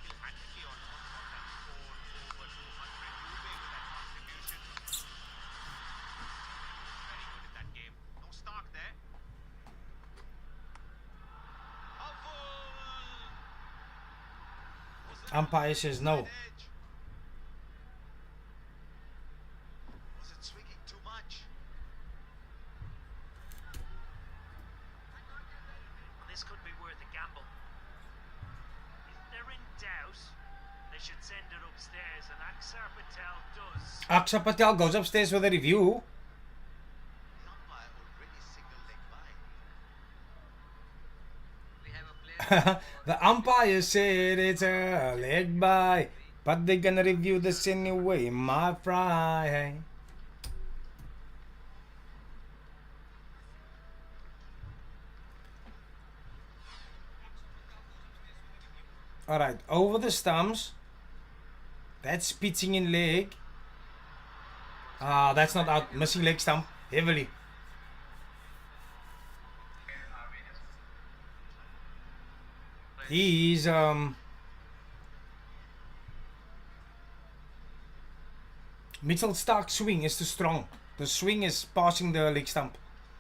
He'll handily on that score over 200. Dubey with that contribution. Very good in that game. No Stark there. Umpire says no. Was it swinging too much? This could be worth a gamble. If they're in doubt, they should send it upstairs, and Aksar Patel does. Akshar Patel goes upstairs for the review. The umpire already signaled leg by. We have a player. The umpire said it's a leg by, but they're gonna review this anyway, my fry. Alright, over the stumps. That's pitching in leg. Ah, that's not out. Missing leg stump heavily. He's Mitchell Stark's swing is too strong. The swing is passing the leg stump.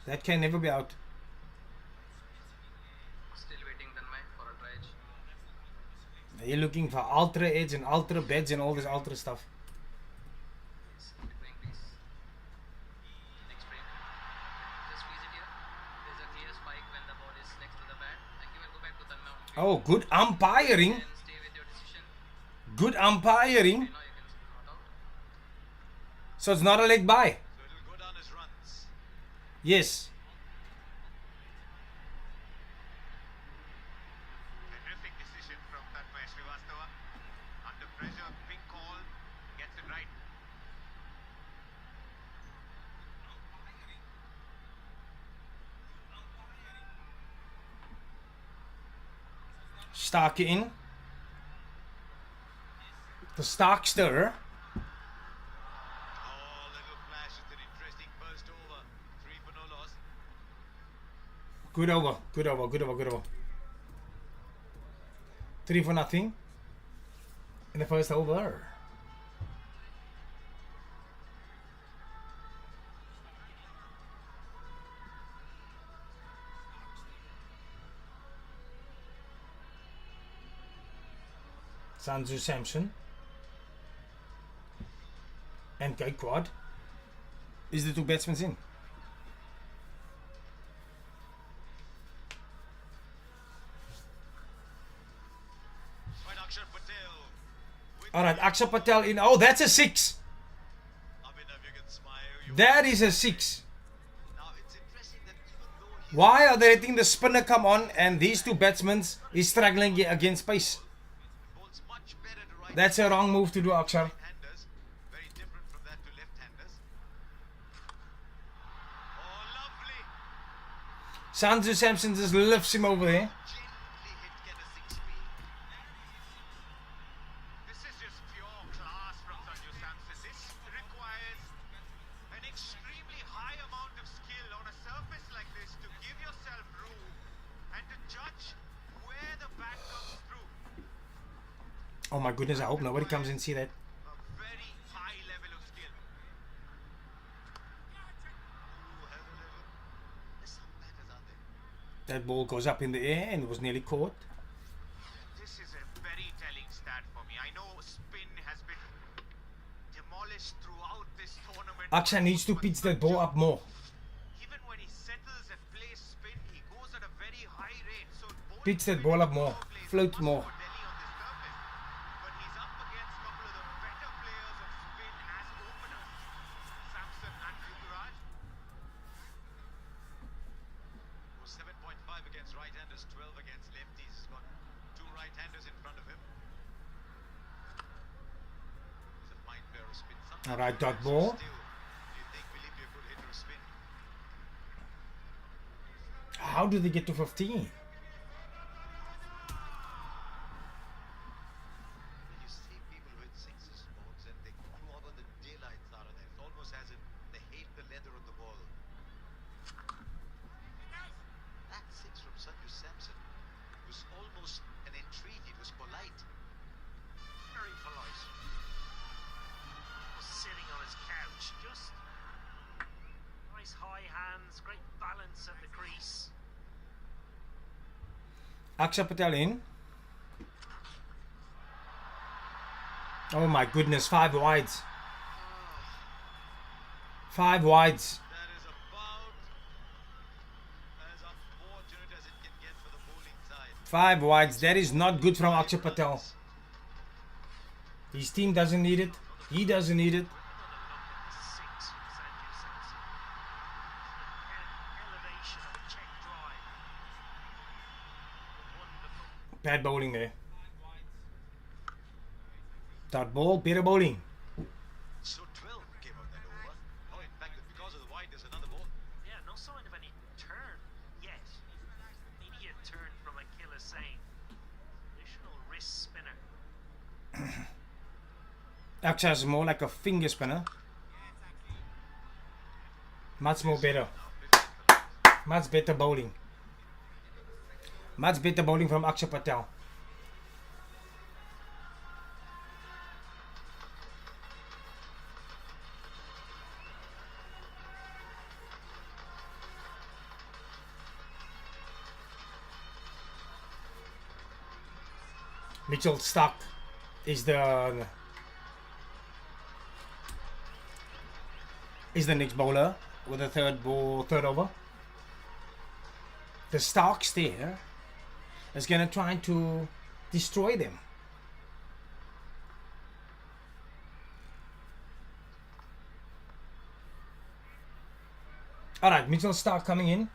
That can never be out. Still waiting Tanmay for a try. You're looking for ultra edge and ultra beds and all this ultra stuff. Playing, please. Next frame. Just freeze it here. There's a clear spike when the ball is next to the bat. Thank you and go back to Tanmay on field. Oh, good umpiring. And stay with your decision. Good umpiring. Now you can not out. So it's not a leg bye. So it'll go down as runs. Yes. Terrific decision from Tanmay Srivastava. Under pressure, big call, gets it right. Stark in. The Starkster. Oh, little flash. It's an interesting first over. 3 for no loss. Good over. Good over. Good over. Good over. 3 for nothing. In the first over. Sanju Samson and Gaikwad is the two batsmen in. Right, Akshar Patel. With All right, Akshar Patel in. Oh, that's a 6. Abhinav, you can smile. You That is a 6. Now it's interesting that even though he Why are they letting the spinner come on and these two batsmen is struggling against pace? bowls much better to right That's a wrong move to do, Akshar. handers, very different from that to left-handers. Oh, lovely. Sanju Samson just lifts him over there. Gently hit, get a 6 speed. This is just pure class from Sanju Samson. This requires an extremely high amount of skill on a surface like this to give yourself room and to judge where the bat comes through. Oh my goodness, I hope nobody comes and see that. A very high level of skill. Ooh, held a little. There's some batters, aren't there? That ball goes up in the air and was nearly caught. This is a very telling stat for me. I know spin has been demolished throughout this tournament. Akshay needs to but pitch that ball up more. even when he settles and plays spin, he goes at a very high rate. So bowling Pitch that spin ball in up more. power plays Float must more. for Delhi on this surface. But he's up against a couple of the better players of spin as openers, Samson and Ruturaj. Was 7.5 against right-handers, 12 against lefties. He's got 2 right-handers in front of him. He's a fine pair of spin. Sometimes All right, the dot bats are ball. still. Do you think will he be a good hitter of spin? How do they get to 15? When you see people with 6 spots and they claw the daylights out of them, it's almost as if they hate the leather of the ball. That 6 from Sanju Samson was almost an entreaty. It was polite. Very polite. Was sitting on his couch. Just nice high hands, great balance at the crease. Akshar Patel in. Oh my goodness, 5 wides. 5 wides. That is about as unfortunate as it can get for the bowling side. 5 wides. That is not good from Akshar Patel. His team doesn't need it. He doesn't need it. Six from Sanju Samson. Elevation of a check drive. Wonderful. Bad bowling there. Dot ball, better bowling. So 12 came out that over. Oh, in fact, because of the wide, there's another ball. Yeah, no sign of any turn yet. Maybe a turn from Akil Hussain. Additional wrist spinner. Akshay is more like a finger spinner. Much more better. Much better bowling. Much better bowling from Akshar Patel. Mitchell Stark is the next bowler with the third over. The Starks there is gonna try to destroy them. All right, Mitchell Stark coming in.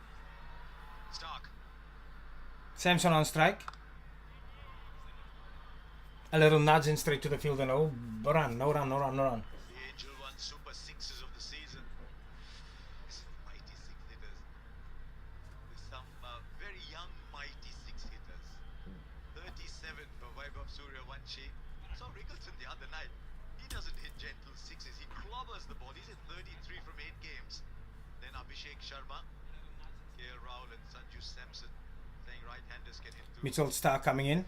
Stark. Samson on strike. A little nudge in straight to the field and no run. The Angel won super sixes of the season. Mighty six hitters. With some very young mighty six hitters. 37 for Vaibhav Suryavanshi. Saw Rickleton the other night. He doesn't hit gentle sixes. He clobbers the ball. He's at 33 from 8 games. Then Abhishek Sharma, KL Rahul and Sanju Samson saying right-handers can hit too. Mitchell Stark coming in.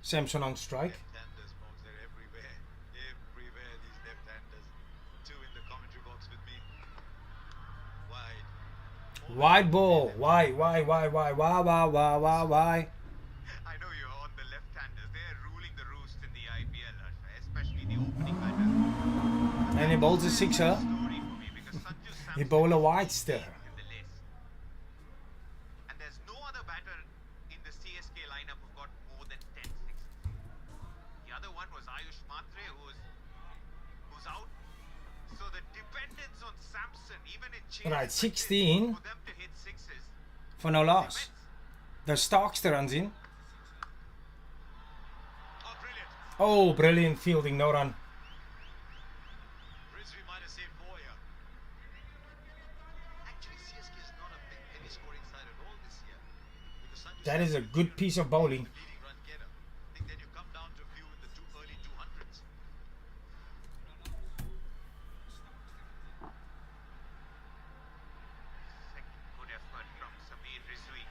Samson on strike. Left-handers, Monks, they're everywhere. Everywhere, these left-handers. 2 in the commentary box with me. Wide. Wide ball. Why? I know you're on the left-handers. They're ruling the roost in the IPL, especially the opening batters. And he bowls a sixer. Story for me because Sanju He Samson bowled a is wide still. in the list. And there's no other batter in the CSK lineup who got more than 10 sixes. The other one was Ayush Matre, who's out. So the dependence on Samson, even in chase, Right, 16 for them to hit sixes. for no loss. The Starkster runs in. Oh, brilliant. Oh, brilliant fielding, no run. Rizvi minus 8-4 here. Actually, CSK is not a big heavy scoring side at all this year. Because Sanju That is a good piece of bowling. the leading run getter. I think then you come down to a few in the early 200s. Second good effort from Samir Rizvi.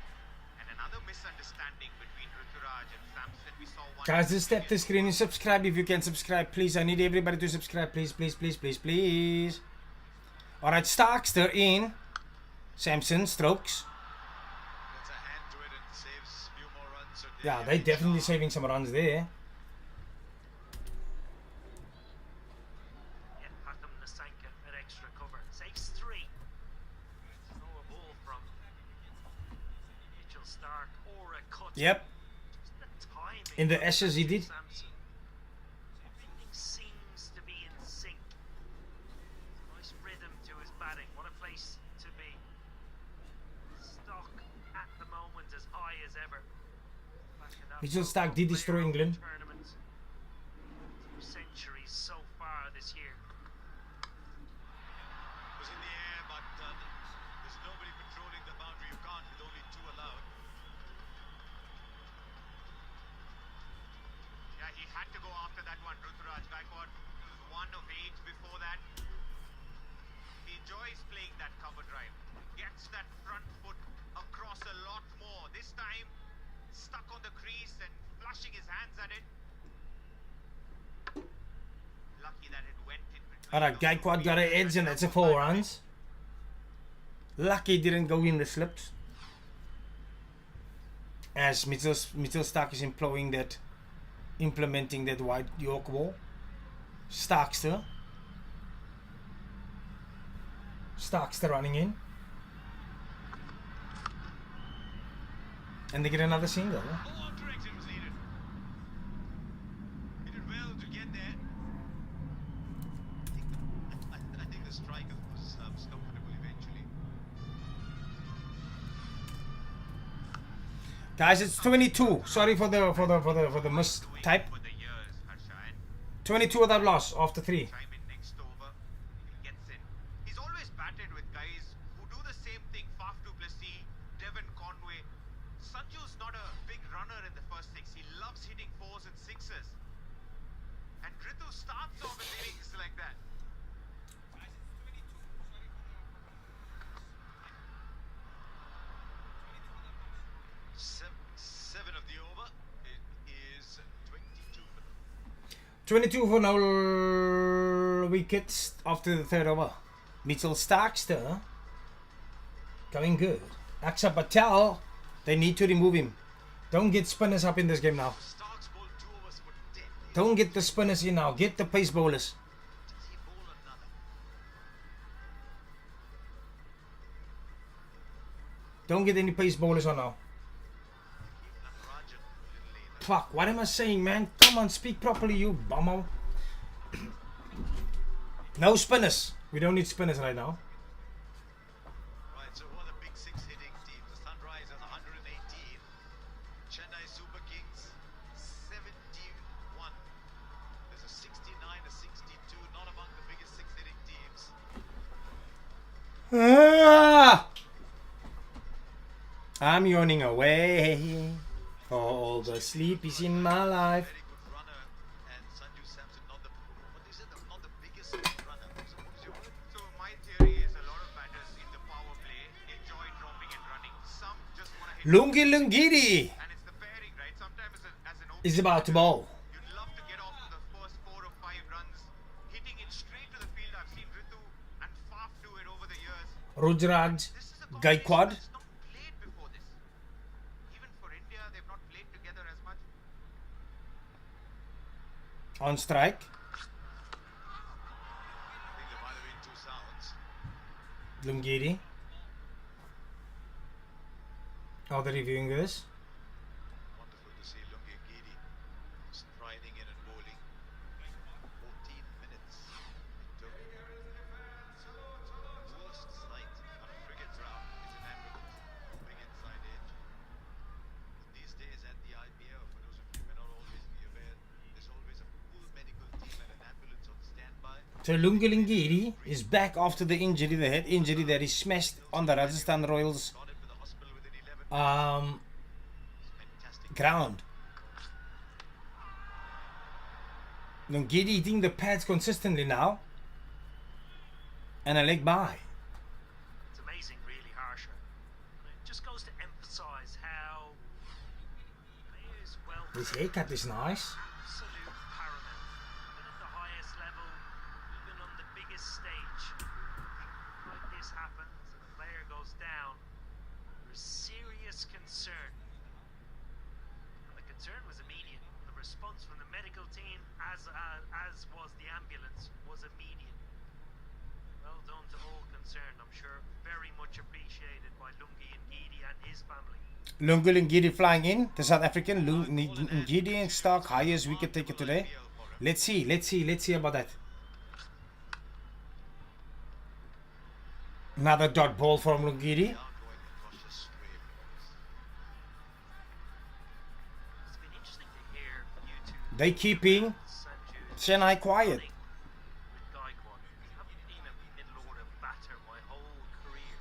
And another misunderstanding between Ruturaj and Samson. We saw one. Guys, just tap the screen and subscribe if you can subscribe, please. I need everybody to subscribe, please. Alright, Starkster in. Samson strokes. Gets a hand to it and saves a few more runs. So Yeah, they definitely saving some runs there. Yeah, Hakam Nasanka at extra cover. Saves 3. No a ball from Mitchell Stark or a cut. Yep. Just the timing In the of Ashes he did. Samson. Everything seems to be in sync. Nice rhythm to his batting. What a place to be. Stock at the moment as high as ever. Back in that Mitchell Stark did destroy player England. tournament. 2 centuries so far this year. was in the air, but there's nobody patrolling the boundary. You can't with only 2 allowed. Yeah, he had to go after that one. Ruturaj Gaikwad was 1 of 8 before that. He enjoys playing that cover drive. Gets that front foot across a lot more. This time, stuck on the crease and flushing his hands at it. Lucky that it went in between. Alright, those Gaikwad two got an wickets edge and that's a number 4 5. runs. Lucky didn't go in the slips. As Mitchell Stark is implementing that wide York ball. Starkster running in. And they get another single. Oh, correction was needed. He did well to get there. I think the striker was comfortable eventually. Guys, it's 22. Sorry for the mistype. For the years, Harsha, and 22 without loss after 3. time in next over, he gets in. He's always batted with guys who do the same thing. Faf du Plessis, Devon Conway. Sanju's not a big runner in the first 6. He loves hitting 4s and 6s. And Ritu starts off his innings like that. Seven of the over. It is 22 for them. 22 for no wickets after the 3rd over. Mitchell Starkster going good. Akshar Patel, they need to remove him. Don't get spinners up in this game now. Stark's Don't get the spinners in now. Get the pace bowlers. Does he bowl another? Don't get any pace bowlers on now. Natarajan, little later. Fuck, what am I saying, man? Come on, speak properly, you bummer. No spinners. We don't need spinners right now. Right, so who are the big six hitting teams? The Sunrisers 118, Chennai Super Kings 71. There's a 69, a 62, not among the biggest six hitting teams. Ah! I'm yawning away for all the sleepies in my life. Very good runner, and Sanju Samson not the what is it? Not the biggest runner. So what is your word? So my theory is a lot of batters in the power play enjoy dropping and running. Some just want to hit. Lungi Lungiri And it's the pairing, right? Sometimes as an is about to bowl. you'd love to get off to the first 4 or 5 runs, hitting it straight to the field. I've seen Ritu and Faf do it over the years. Rudraj This is a combination Gaikwad that's not played before this. Even for India, they've not played together as much. on strike. I think there might have been two sounds. Lungiri. Are they reviewing this? Wonderful to see Lungi Giri striding in and bowling. 14 minutes it took. Worst sight on a cricket ground is an ambulance, big inside edge. These days at the IPL, for those of you who may not always be aware, there's always a full medical team and an ambulance on standby. So Lungi Lungiri is back after the injury, the head injury that he smashed on the Rajasthan Royals Got him to the hospital within 11 fantastic. ground. Lungiri hitting the pads consistently now. And a leg by. It's amazing, really, Harsha. It just goes to emphasise how players well His haircut is nice. absolute paramount. Even at the highest level, even on the biggest stage, like this happens and a player goes down, there's serious concern. And the concern was immediate. The response from the medical team, as was the ambulance, was immediate. Well done to all concerned. I'm sure very much appreciated by Lungi and Gidi and his family. Lungi Lungiri flying in. The South African Lungiri and Stark highest wicket taker today. Let's see about that. Another dot ball from Lungiri. Outgoing across the stray balls. It's been interesting to hear you two. They keeping Sanju Chennai quiet. with Gaikwad. I haven't been a middle order batter my whole career.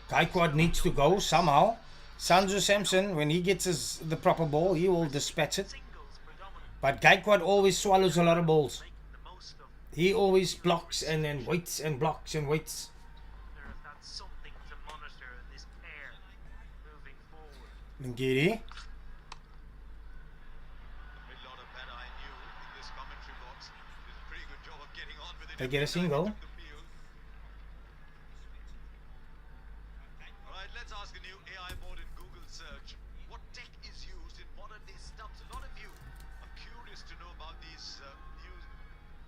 Gaikwad needs to go somehow. Sanju Samson, when he gets the proper ball, he will dispatch it. Singles predominant, But Gaikwad always swallows a lot of balls. making the most of He always blocks and then waits and blocks and waits. wonder if that's something to monitor in this pair moving forward. Lungiri. Middle order batter I knew in this commentary box did a pretty good job of getting on with it. They get a single. Took the field. Alright, let's ask a new AI board in Google search. What tech is used in modern day stumps? A lot of you are curious to know about these new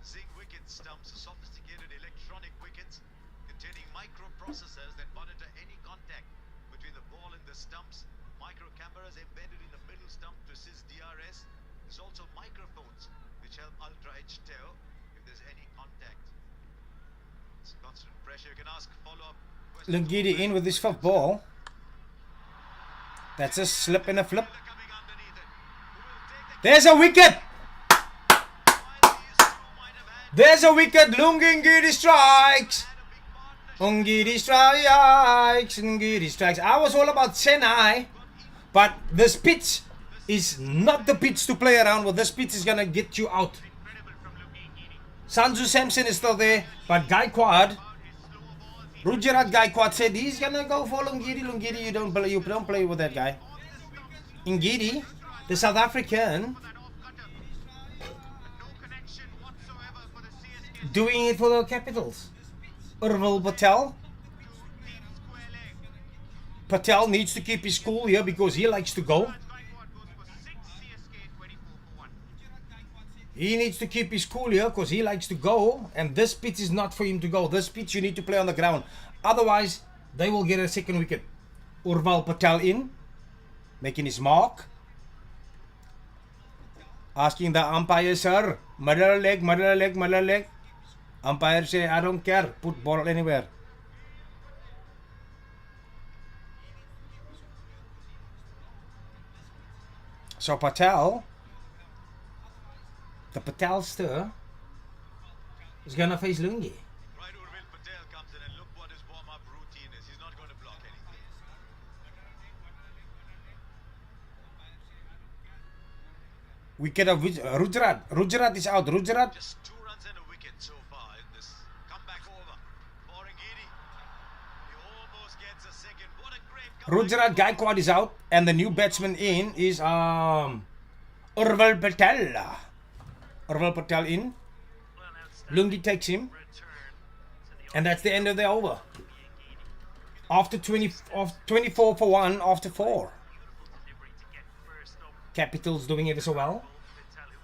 Zig wicket stumps, sophisticated electronic wickets containing microprocessors that monitor any contact between the ball and the stumps. Micro cameras embedded in the middle stump to assist DRS. There's also microphones which help ultra edge tell if there's any contact. It's constant pressure. You can ask follow-up questions. Lungiri in with his fifth ball. That's a slip and a flip. Coming underneath it. Who will take the There's a wicket. while these two might have had There's a wicket. Lungiri strikes. a big partnership. Lungiri strikes. Lungiri strikes. I was all about Chennai. But this pitch is not the pitch to play around with. This pitch is going to get you out. Incredible from Lungi Giri. Sanju Samson is still there. But Gaikwad, Rudraj Gaikwad said he's going to go for Lungiri. Lungiri, you don't play with that guy. Ngidi, the South African, That off cutter. No connection whatsoever for the CSK. doing it for the Capitals. Urval Patel. Deep square leg. Patel needs to keep his cool here because he likes to go. Gaikwad goes for 6, CSK 24 for 1. He needs to keep his cool here because he likes to go, and this pitch is not for him to go. This pitch you need to play on the ground. Otherwise, they will get a second wicket. Urval Patel in, making his mark. Asking the umpire, sir, middle leg, middle leg, middle leg. Umpire say, I don't care, put ball anywhere. So Patel, the Patel stir, is gonna face Lungi. Right, Urval Patel comes in and look what his warm-up routine is. He's not going to block anything. Wicket of Rujarat. Rujarat is out. Rujarat. Just 2 runs and a wicket so far in this comeback over. Morangiri, he almost gets a second. What a great Rujarat Gaikwad is out, and the new batsman in is Urval Patel. Urval Patel in. Lungi takes him, and that's the end of the over. After 24 for 1 after 4. Capitals doing it as well.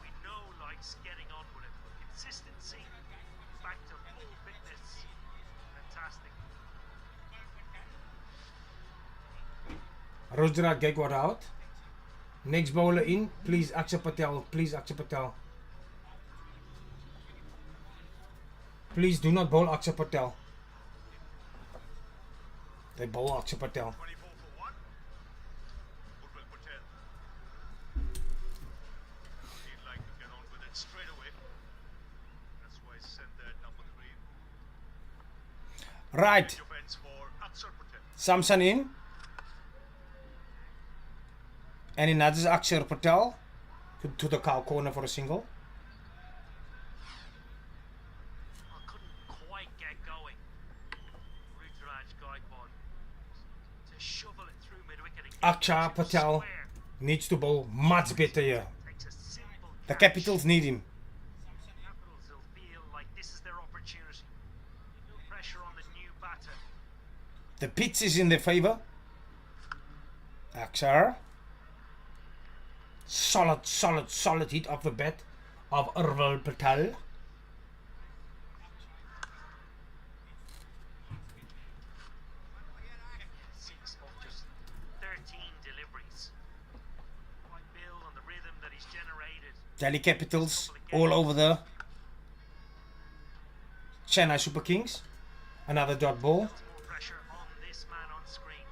We know likes getting on with it. Consistency, back to full fitness. Fantastic. Rujarat Gaikwad out. Next bowler in. Please Akshay Patel. Please Akshay Patel. Please do not bowl Akshay Patel. They bowl Akshay Patel. 24 for 1. Urval Patel. He'd like to get on with it straight away. That's why he sent that number 3. Right. Defense for Akshar Patel. Samson in. And he nudges Akshar Patel to the cow corner for a single. I couldn't quite get going. Rudraj Gaikwad to shovel it through mid-wicket and get Akshar it to Patel square. needs to bowl much better here. Takes a simple The catch. Capitals need him. Capitals will feel like this is their opportunity. No pressure on the new batter. The pitch is in their favour. Akshar. Solid hit off the bat of Urval Patel. 6 of just 13 deliveries. Quite build on the rhythm that he's generated. Delhi Capitals all over the Chennai Super Kings. Another dot ball. More pressure on this man on screen,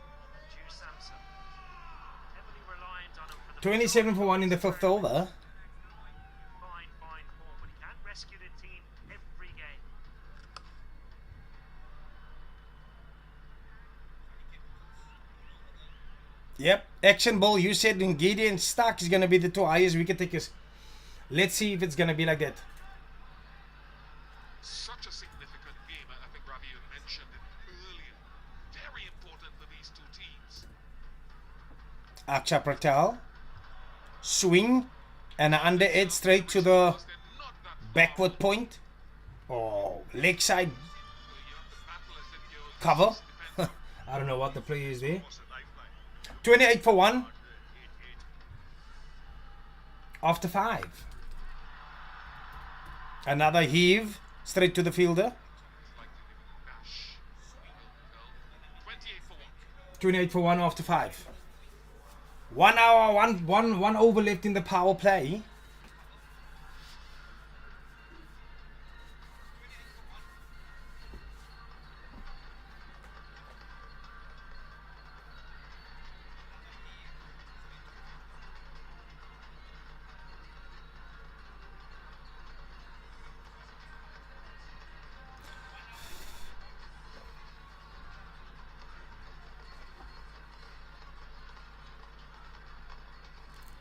Ju Samson. Heavily reliant on him for the 27 for 1 in the 5th over. fine form, but he can't rescue the team every game. Yep, action ball. You said Ngidi and Stark is going to be the 2 highest wicket takers. Let's see if it's going to be like that. Such a significant game. I think Ravi, you mentioned it earlier. Very important for these two teams. Akshar Patel. Swing. And an under edge straight to the They're not that far. backward point. Oh, leg side So you have to battle as if you're cover. defender. I don't know what the play is there. Was a lifeline. 28 for 1 8-8. after 5. Another heave straight to the fielder. Like to give it a dash. 28 for 1. 28 for 1 after 5. 1 hour, one over left in the power play.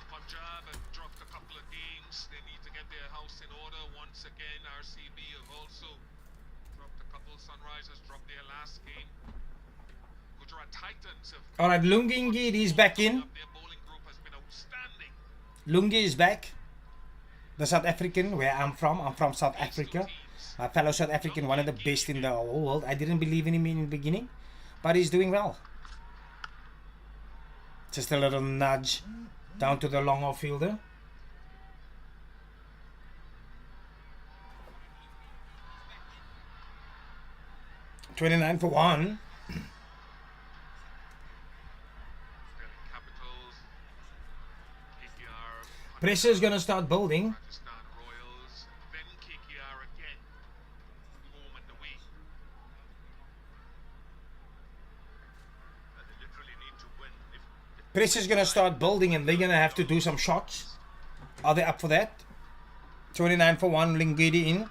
Punjab have dropped a couple of games. They need to get their house in order once again. RCB have also dropped a couple. Sunrisers dropped their last game. Gujarat Titans have Alright, Lungi Ngidi is back in. their bowling group has been outstanding. Lungi is back. The South African, where I'm from. I'm from South Africa. My fellow South African, one of the best in the whole world. I didn't believe in him in the beginning, but he's doing well. Just a little nudge down to the long off fielder. 29 for 1. Delhi Capitals, KKR, Pressure is gonna start building. Rajasthan Royals, then KKR again, home and away. They literally need to win. If Pressure is gonna start building, and they're gonna have to do some shots. Are they up for that? 29 for 1. Lingidi in.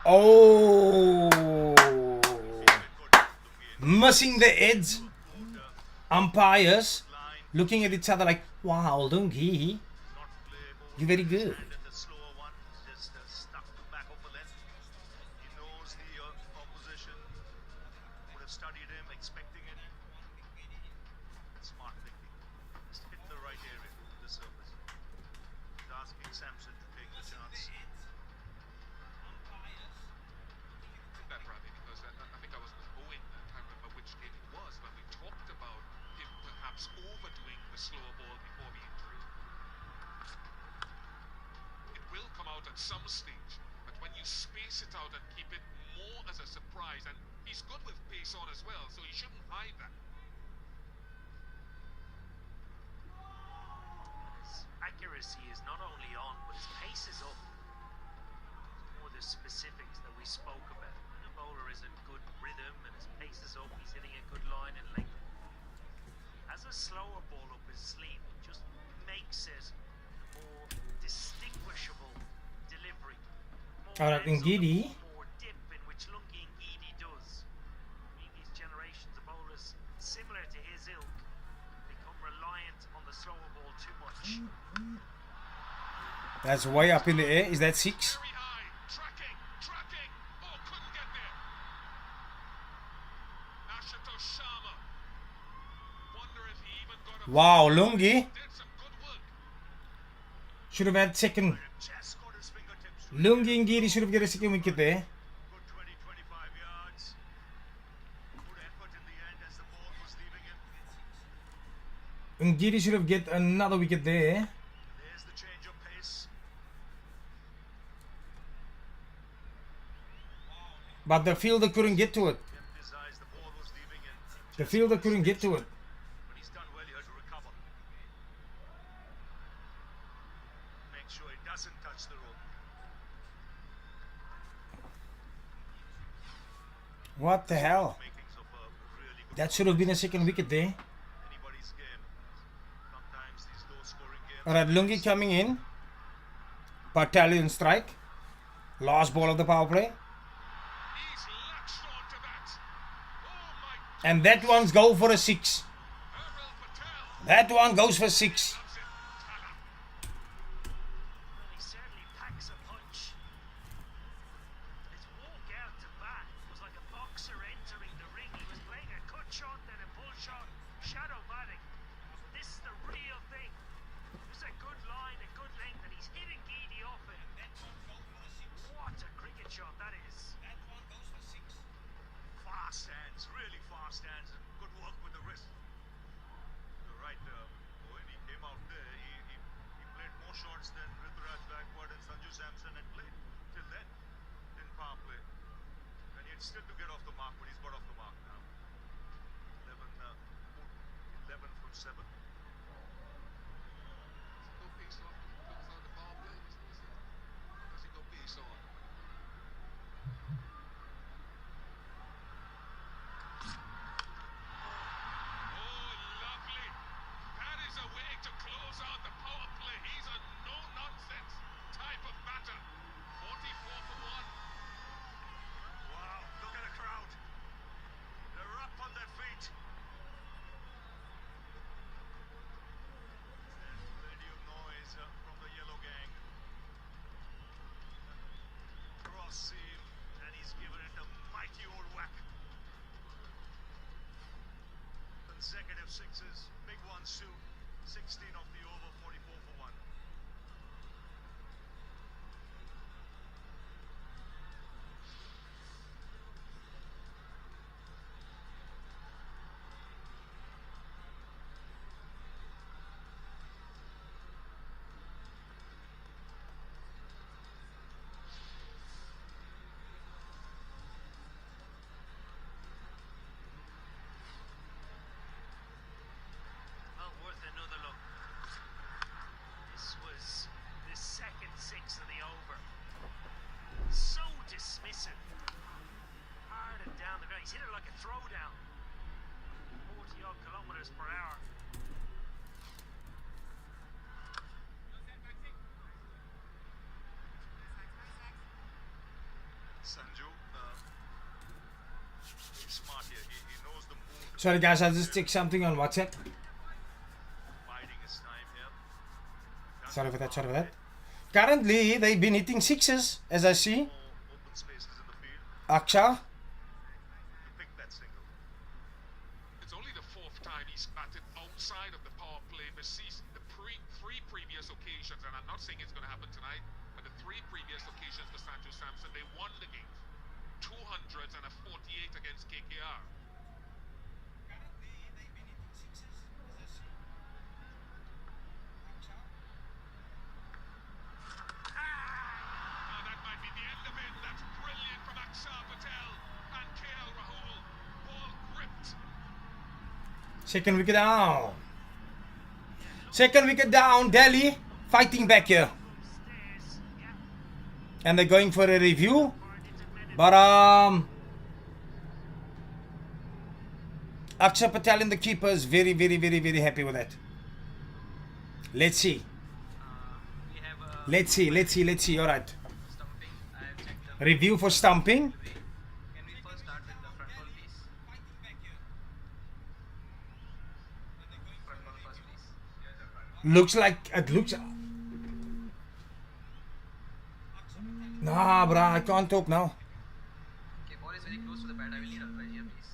Oh, missing the edge. Umpires looking at each other like, wow, Lungi, not play more you're very good. and the slower one just stuck to back of the length. He knows the opposition would have studied him, expecting it. Smart thinking. Just hit the right area, the surface. He's asking Samson to take the chance. That Ravi, because I think I was with Owen, I can't remember which game it was, when we talked about him perhaps overdoing the slower ball before the injury. It will come out at some stage, but when you space it out and keep it more as a surprise, and he's good with pace on as well, so he shouldn't hide that. His accuracy is not only on, but his pace is up. More the specifics that we spoke about. The bowler is in good rhythm and his pace is up. He's hitting a good line and length. As a slower ball up his sleeve, it just makes it a more distinguishable delivery. More Alright, bounce on the Ngidi. ball, more dip in which Lungi Ngidi does. I mean, these generations of bowlers similar to his ilk become reliant on the slower ball too much. That's way up in the air. Is that 6? Very high, tracking, oh, couldn't get there. Ashutosh Sharma. Wonder if he even got a Wow, Lungi did some good work. should have had second. Just got his fingertips. Lungi and Giri should have got a second wicket there. Good 20-25 yards. Good effort in the end as the ball was leaving him. And Giri should have get another wicket there. There's the change of pace. But the fielder couldn't get to it. Kept his eyes, the ball was leaving him. The fielder couldn't get to it. But he's done well here to recover. Make sure it doesn't touch the rope. What the hell? Makings of a really good That should have been a second wicket there. anybody's game. Sometimes these low-scoring games. Alright, Lungi coming in. Battalion strike. Last ball of the power play. He's latched onto that. Oh my, And that one's go for a 6. Harrell Patel. That one goes for 6. Loves it. Tala. He certainly packs a punch. His walk out to bat was like a boxer entering the ring. He was playing a cut shot, then a pull shot, shadow batting. This is the real thing. There's a good line, a good length, and he's hitting Geedy off it. What a cricket shot that is. Fast hands, really fast hands, and good work with the wrist. You're right, when he came out there, he played more shots than Rituraj Gaikwad and Sanju Samson had played till then in power play. And he had still to get off the mark, but he's got off the mark now. 11 from 7. Go piece on. Comes out the power play. Does he go piece on? Oh, lovely. That is a way to close out the power play. He's a no-nonsense type of batter. 44 for 1. Wow, look at the crowd. They're up on their feet. And plenty of noise from the yellow gang. Cross seam, and he's given it a mighty old whack. Consecutive sixes, big ones too. 16 off the over, 44 for 1. Sorry guys, I'll just check something on WhatsApp. Biding his time here. Sorry for that, sorry for that. Currently, they've been hitting sixes, as I see. More open spaces in the field Aksha. to pick that single. It's only the fourth time he's batted outside of the power play this season. The three previous occasions, and I'm not saying it's going to happen tonight, but the three previous occasions for Sanju Samson, they won the game. 200s and a 48 against KKR. Now that might be the end of it. That's brilliant from Akshar Patel and KL Rahul. Ball gripped. Second wicket down. Second wicket down. Delhi fighting back here. And they're going for a review. But Akshar Patel and the keeper is very, very, very, very happy with that. Let's see. We have Let's see. All right. stumping. I have checked the Review for stumping. Can we first start with the front ball, please? Front ball first, please. Looks like it looks. Nah, bruh, I can't talk now. Okay, ball is very close to the bat. I will need umpire here, please.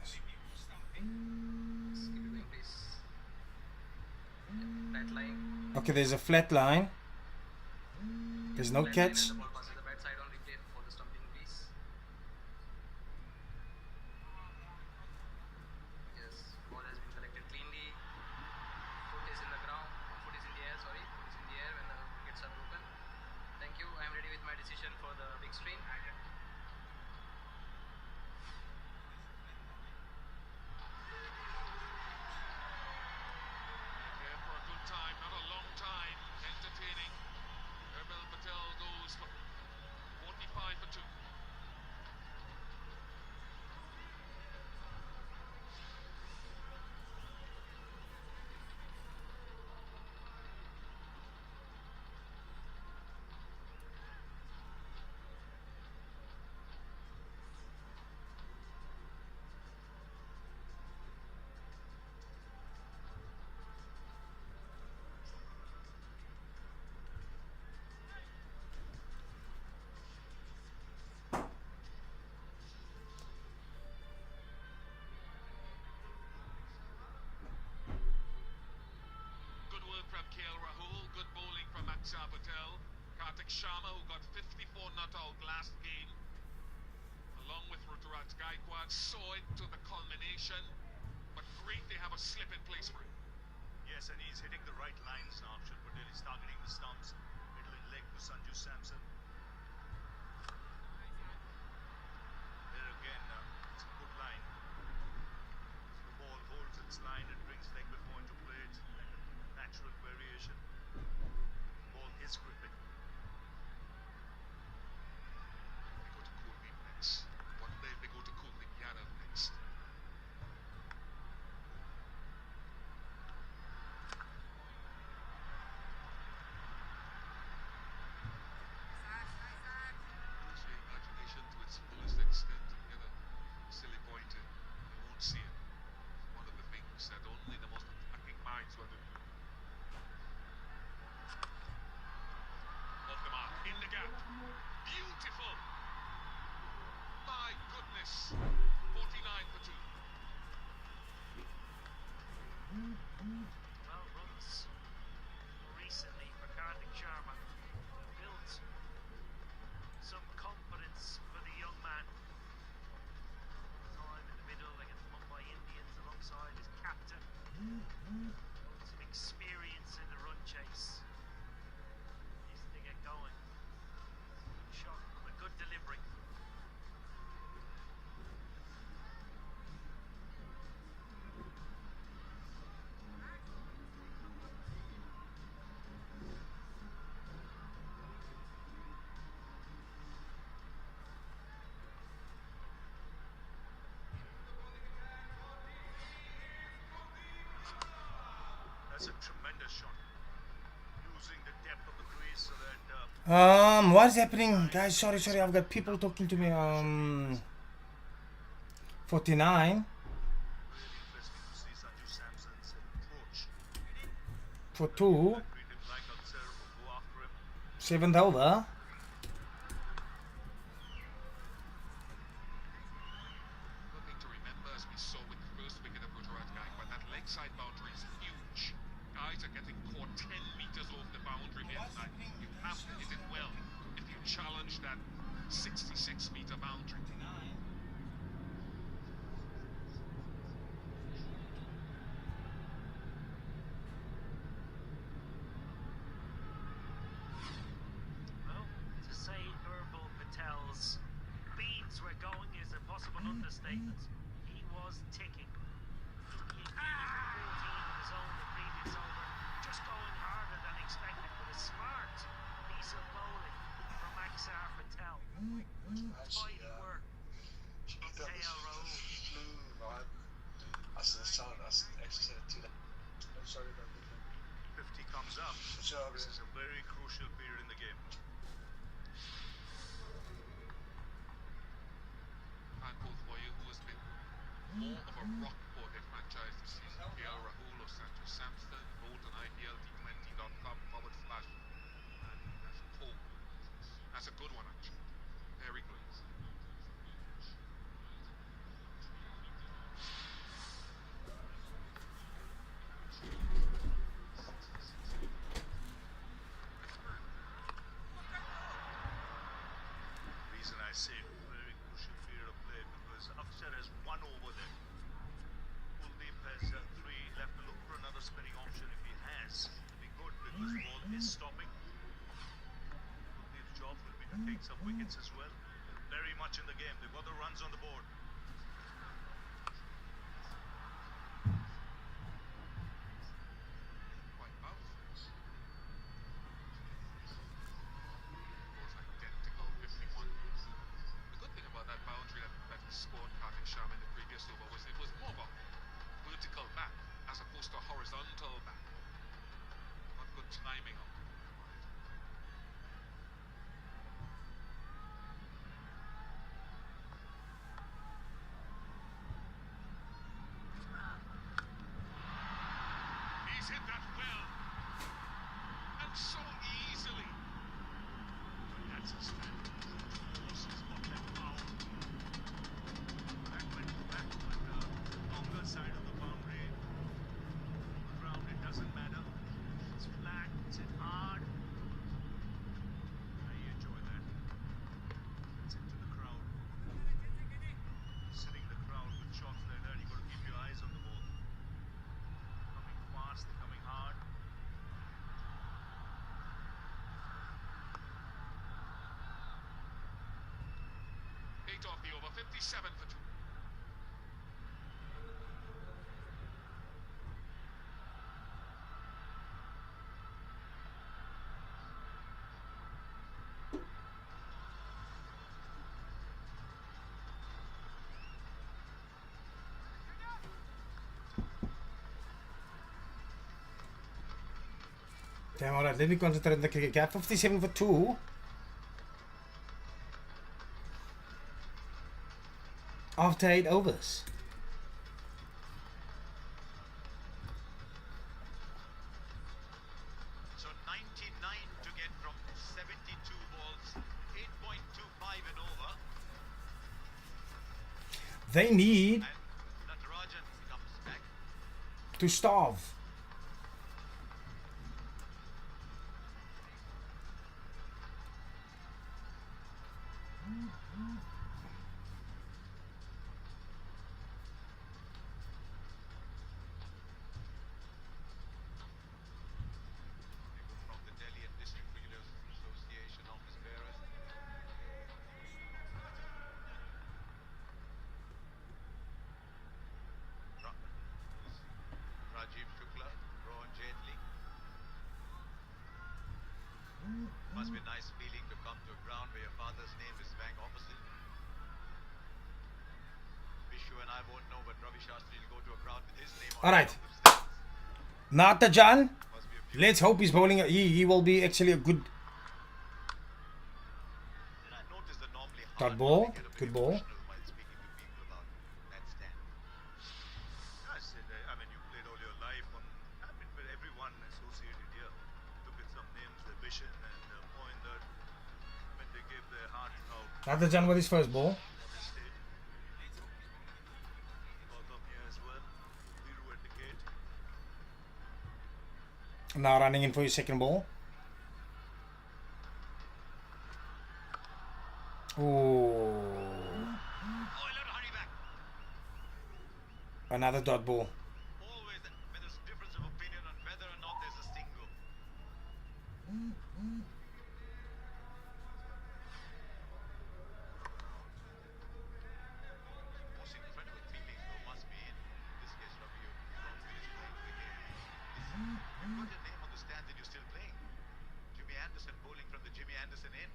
Just keep it going, please. Flat line. Okay, there's a flat line. There's no Flat line catch. and the ball passes the bat side on replay for the stumping, please. Yes, ball has been collected cleanly. Foot is in the ground. Foot is in the air, sorry. Foot is in the air when the wickets are broken. Thank you. I am ready with my decision for the big screen. There for a good time, not a long time. Entertaining. Herbal Patel goes for 45 for 2. Good work from KL Rahul. Good bowling from Akshar Patel. Kartik Sharma, who got 54 not out last game, along with Ruturaj Gaikwad, saw it to the culmination. But great, they have a slip in place for him. Yes, and he's hitting the right lines now. Akshar Patel is targeting the stumps. Middle and leg to Sanju Samson. There again, it's a good line. The ball holds its line and brings leg before into play. It's like a natural variation. Ball is gripping. They go to Kuldeep next. One day they go to Kuldeep Yadav next. Use your imagination to its fullest extent and get a silly point in. You won't see it. One of the things that only the most attacking minds will do. Off the mark, in the gap. Beautiful! My goodness! 49 for 2. Well, runs recently for Kartik Sharma built some confidence for the young man. Time in the middle against the Mumbai Indians alongside his captain. Some experience in the run chase. Needs to get going. Shot with good delivery. What is happening, guys? Sorry, I've got people talking to me. 49 Really interesting to see Sanju Samson's approach. for 2. Treat him like a serve, go after him. 7th over. One thing to remember, as we saw with the first wicket of Gujarat Gaikwad, that leg side boundary is huge. Guys are getting caught 10 meters off the boundary here tonight. You have to hit it well if you challenge that 66-meter boundary. Well, to say Urbil Patel's beans were going is a possible understatement. He was ticking. He had given 14 in his own the previous over, just going harder than expected, but a smart piece of bowling from Axar Patel. Mighty work from KL Rahul. I'm sorry about that. 50 comes up. Job, This is a very crucial period in the game. And both for you, who has been more of a rock for hit franchise this season, KL Rahul or Sanju Samson, Golden IPL T20.com / and that's Cole. That's a good one actually. Very good. Reason I say very crucial period of play because Akshar has 1 over there. Kuldeep has 3 left to look for another spinning option if he has. It'll be good because the ball is stopping. Kuldeep's job will be to take some wickets as well. They're very much in the game. They've got the runs on the board. Quite powerful. Goals identical, 51. The good thing about that boundary that he scored Karthik Sharma in the previous over was it was more of a vertical back as opposed to a horizontal back. Not good timing on it. He's hit that well. And so easily. That's a stand. Force has got that power. That went back on the longer side of the boundary. Around it doesn't matter. It's flat, it's hit hard. I enjoy that. It's into the crowd. Sitting in the crowd with shots like that, you got to keep your eyes on the ball. Coming fast, coming hard. 8 off the over, 57 for 2. Damn, alright, let me concentrate on the cricket gap. 57 for 2. After 8 overs. So 99 to get from 72 balls, 8.25 and over. They need And Natarajan comes back. to starve. From the Delhi and District Cricketers Association office bearers. Rajiv Shukla, Rohan Jaitley. Must be a nice feeling to come to a ground where your father's name is bang opposite. Vishu and I won't know, but Ravi Shastri will go to a ground with his name on Alright. top of the stands. Natajan. Must be a Let's hope he's bowling. He will be actually a good Dot hard ball. to get a bit Good ball. emotional while speaking to people about that stand. I said, I mean, you played all your life on, I mean, with everyone associated here. Look at some names, the Vision and Mohinder, when they gave their heart out Nathan with his first ball. on the stage. Gautam here as well. Viru at the gate. Now running in for his second ball. Ooh. Oh, let hurry back. Another dot ball. Always when there's a difference of opinion on whether or not there's a single. Most incredible feeling though must be in this case of you from playing the game. You've got your name on the stand and you're still playing. Jimmy Anderson bowling from the Jimmy Anderson end.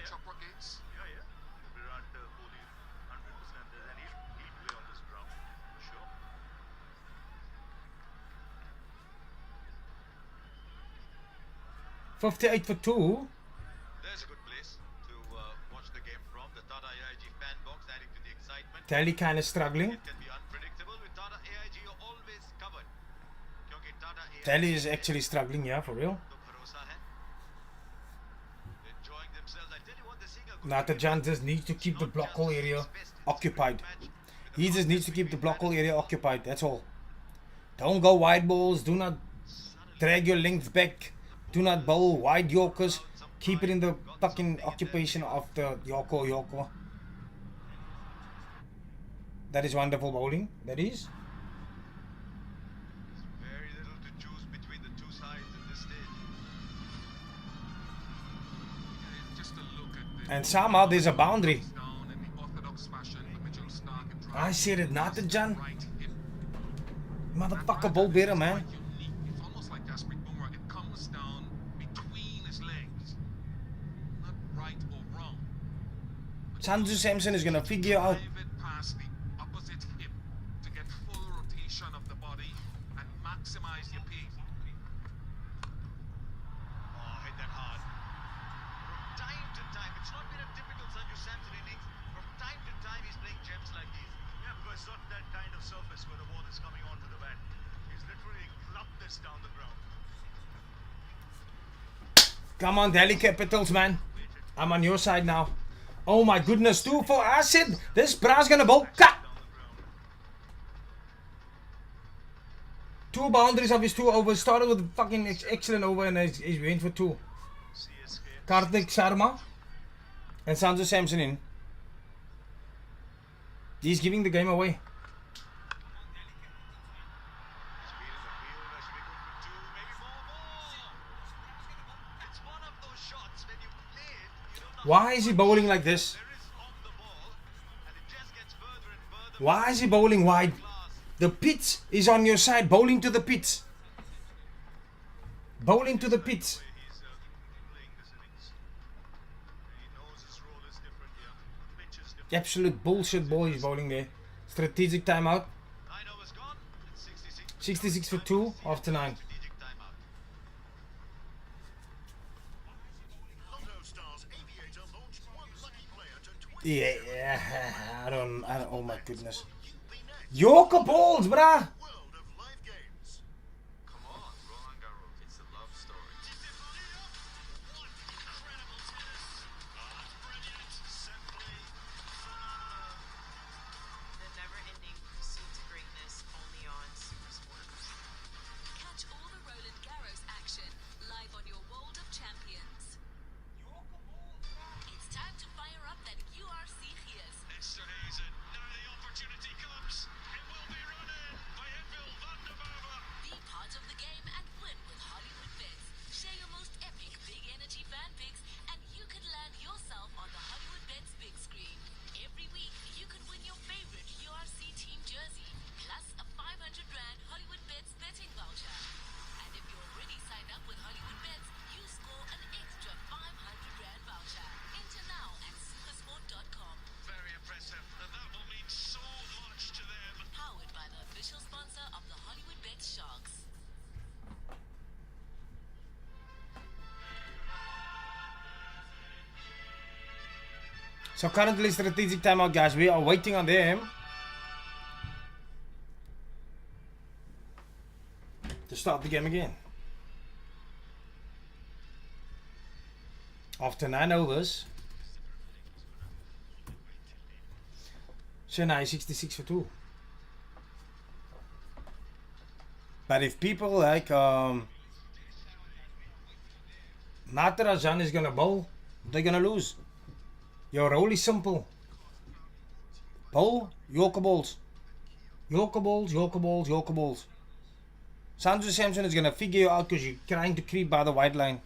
Chopra Gates. Yeah. Virat Kohli, 100%, and he'll play on this ground, for sure. $58 for 2. There's a good place to watch the game from. The Tata AIG fan box adding to the excitement. Tally kind of struggling. It can be unpredictable. With Tata AIG, you're always covered. क्योंकि Tata AIG Tally is actually struggling, yeah, for real. तो भरोसा है. Enjoying themselves. I tell you what, they're seeing a good Nathan just needs to keep the block hole area occupied. He just needs to keep the block hole area occupied. That's all. Don't go wide balls. Do not drag your length back. Do not bowl wide Yorkers. Keep it in the fucking occupation of the Yorker. That is wonderful bowling. That is. very little to choose between the two sides at this stage. Just a look at the And somehow there's a boundary. down in the orthodox fashion, the Mitchell Stark and I said it, Nathan. right hip. Motherfucker, bowl better, man. Unique. It's almost like Jasprit Bumrah. It comes down between his legs, not right or wrong. Sanju Samson is gonna figure out. Drive it past the opposite hip to get full rotation of the body and maximize your peak. Oh, hit that hard. From time to time, it's not been a typical Sanju Samson innings. From time to time, he's playing gems like these. Yeah, because it's not that kind of surface where the ball is coming onto the bat. He's literally clubbed this down the ground. Come on, Delhi Capitals, man. I'm on your side now. Oh my goodness, 2 for Acid. This bra's gonna bowl. Cut. 2 boundaries of his 2 overs. Started with a fucking excellent over and he's went for 2. CSK. Karthik Sharma and Sanju Samson in. He's giving the game away. Speed in the field, that should be good for 2, maybe more ball. It's one of those shots when you play it, you don't know Why is he bowling like this? there is on the ball, and it just gets further and further. Why is he bowling wide? The pitch is on your side. Bowling to the pitch. Bowling to the pitch. He's playing this innings. He knows his role is different here. Pitch is different. Absolute bullshit ball he's bowling there. Strategic timeout. 9 overs gone. It's 66. 66 for 2 after 9. Strategic timeout. Lotto Stars Aviator launched one lucky player to 20 Yeah, I don't, oh my goodness. Yorker balls, bruh. world of live games. Come on, Roland Garros. It's a love story. What incredible tennis! Brilliant, simply phenomenal. The never-ending pursuit to greatness only on Supersport. Catch all the Roland Garros action live on your World of Champions. It's time to fire up that URC Gears. Extra Hazen. Now the opportunity comes. It will be run in by So currently strategic timeout, guys. We are waiting on them to start the game again. After 9 overs, Chennai 66 for 2. But if people like Natarajan is gonna bowl, they're gonna lose. Your role is simple. Bowl, Yorker balls. Yorker balls, Yorker balls, Yorker balls. Sanju Samson is gonna figure you out because you're trying to creep by the white line.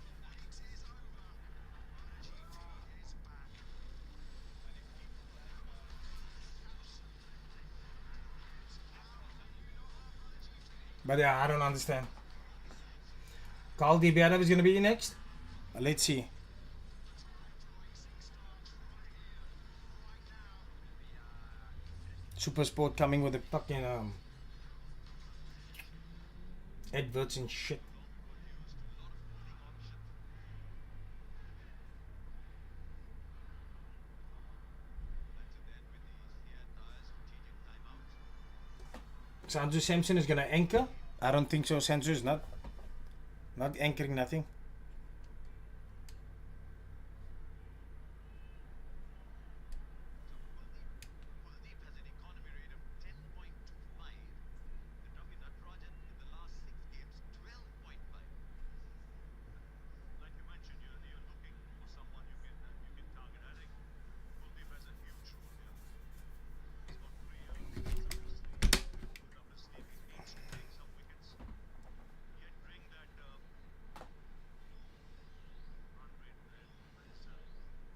But yeah, I don't understand. Kaldi Biadav is going to be next. Let's see. Super Sport coming with the fucking adverts and shit. Sanju Samson is gonna anchor. I don't think so. Sanju is not anchoring nothing.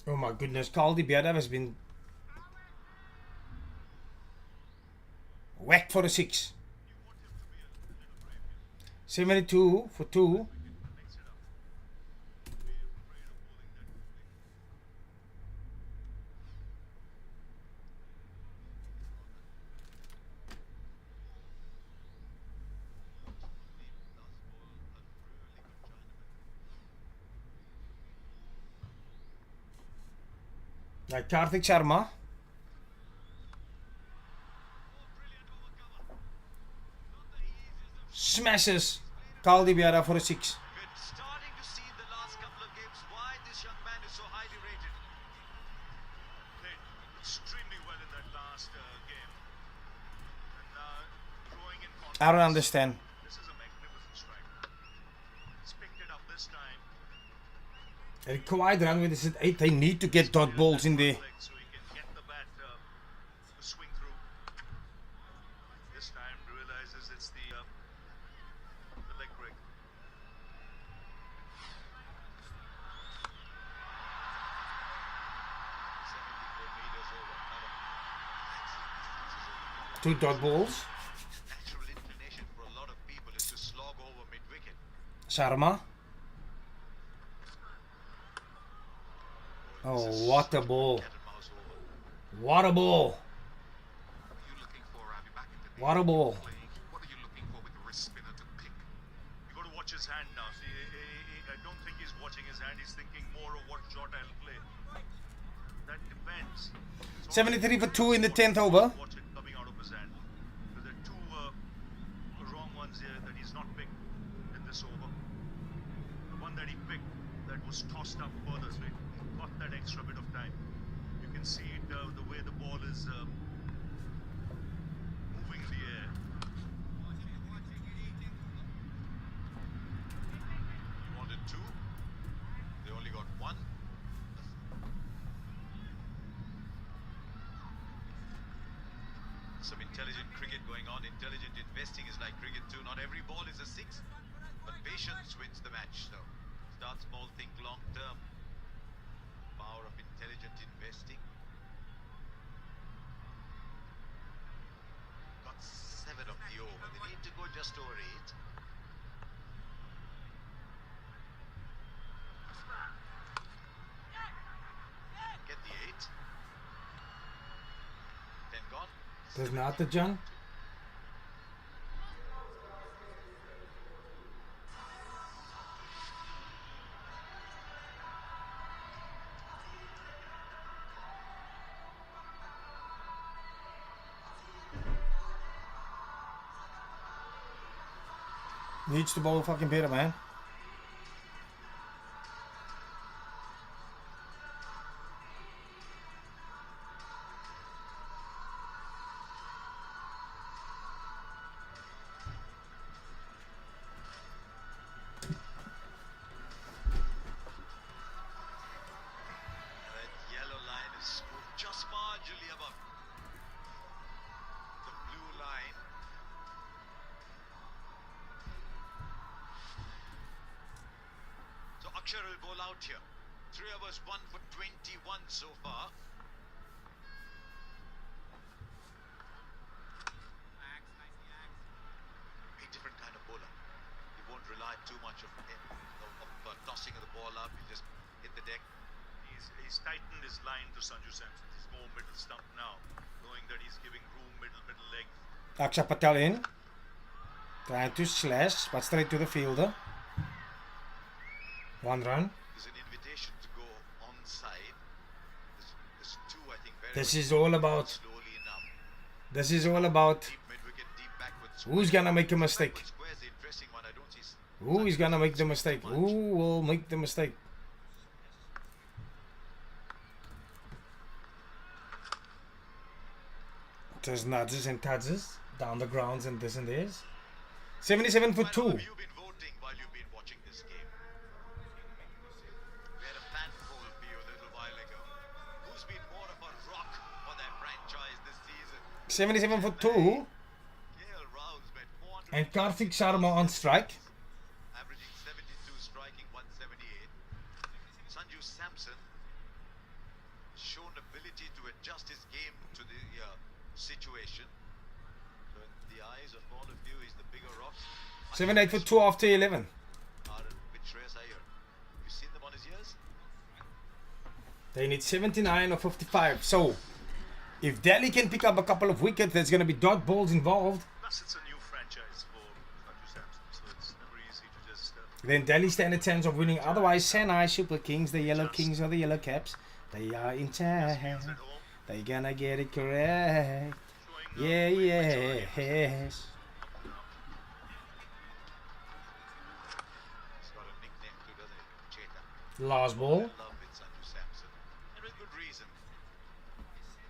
Oh my goodness, Kaldi Biadav has been whacked for a 6. 72 for 2. Like Karthik Sharma. Smashes Kaldi Biadav for a 6. We're starting to see in the last couple of games why this young man is so highly rated. Played extremely well in that last game. And growing in confidence. I don't understand. This is a magnificent strike. He's picked it up this time. Required run with this at 8. They need to get dot balls in there. So he can get the bat to swing through. This time realizes it's the leg break. Two dot balls. Natural inclination for a lot of people is to slog over mid-wicket. Sharma. Oh, what a ball. What a ball. What a ball. What are you looking for with the wrist spinner to pick? You got to watch his hand now. See, I don't think he's watching his hand. He's thinking more of what shot I'll play. That depends. 73 for 2 in the 10th over. Watch it coming out of his hand. There are two wrong ones here that he's not picked in this over. The one that he picked that was tossed up further, so it got that extra bit of time. You can see it the way the ball is moving in the air. You wanted 2. They only got 1. Some intelligent cricket going on. Intelligent investing is like cricket too. Not every ball is a 6, but patience wins the match. So start small, think long term. Power of intelligent investing. Got 7 of the over. They need to go just over 8. Get the 8. 10 gone. There's not the John. Needs to bowl fucking better, man. That yellow line is just marginally above the blue line. So Akshar will bowl out here. 3 overs, 1 for 21 so far. A different kind of bowler. He won't rely too much of tossing the ball up. He'll just hit the deck. He's tightened his line to Sanju Samson. He's more middle stump now, knowing that he's giving room middle leg. Akshar Patel in. Trying to slash, but straight to the fielder. 1 run. There's an invitation to go onside. There's 2, I think. This is all about. Slowly enough. This is all about. Deep mid-wicket, deep backwards. Who's gonna make a mistake? Square's the interesting one. I don't see. Who is gonna make the mistake? Who will make the mistake? There's nudges and tudges down the grounds and this and this. 77 for 2. Have you been voting while you've been watching this game? We had a fan poll for you a little while ago. Who's been more of a rock for their franchise this season? 77 for 2. KL Rahul's made 400. And Karthik Sharma on strike. Averaging 72, striking 178. Sanju Samson shown ability to adjust his game to the situation. So in the eyes of all of you, he's the bigger rock. 78 for 2 after 11. With Shreyas Iyer. You seen them on his ears? They need 79 or 55. So, if Delhi can pick up a couple of wickets, there's going to be dot balls involved. Plus, it's a new franchise for Sanju Samson, so it's never easy to just. Then Delhi stand a chance of winning. Otherwise, Chennai Super Kings, the Yellow Kings or the Yellow Caps, they are in charge. They gonna get it correct. Yeah, yes. He's got a nickname too, doesn't he? Cheta. Last ball. Love with Sanju Samson. And with good reason.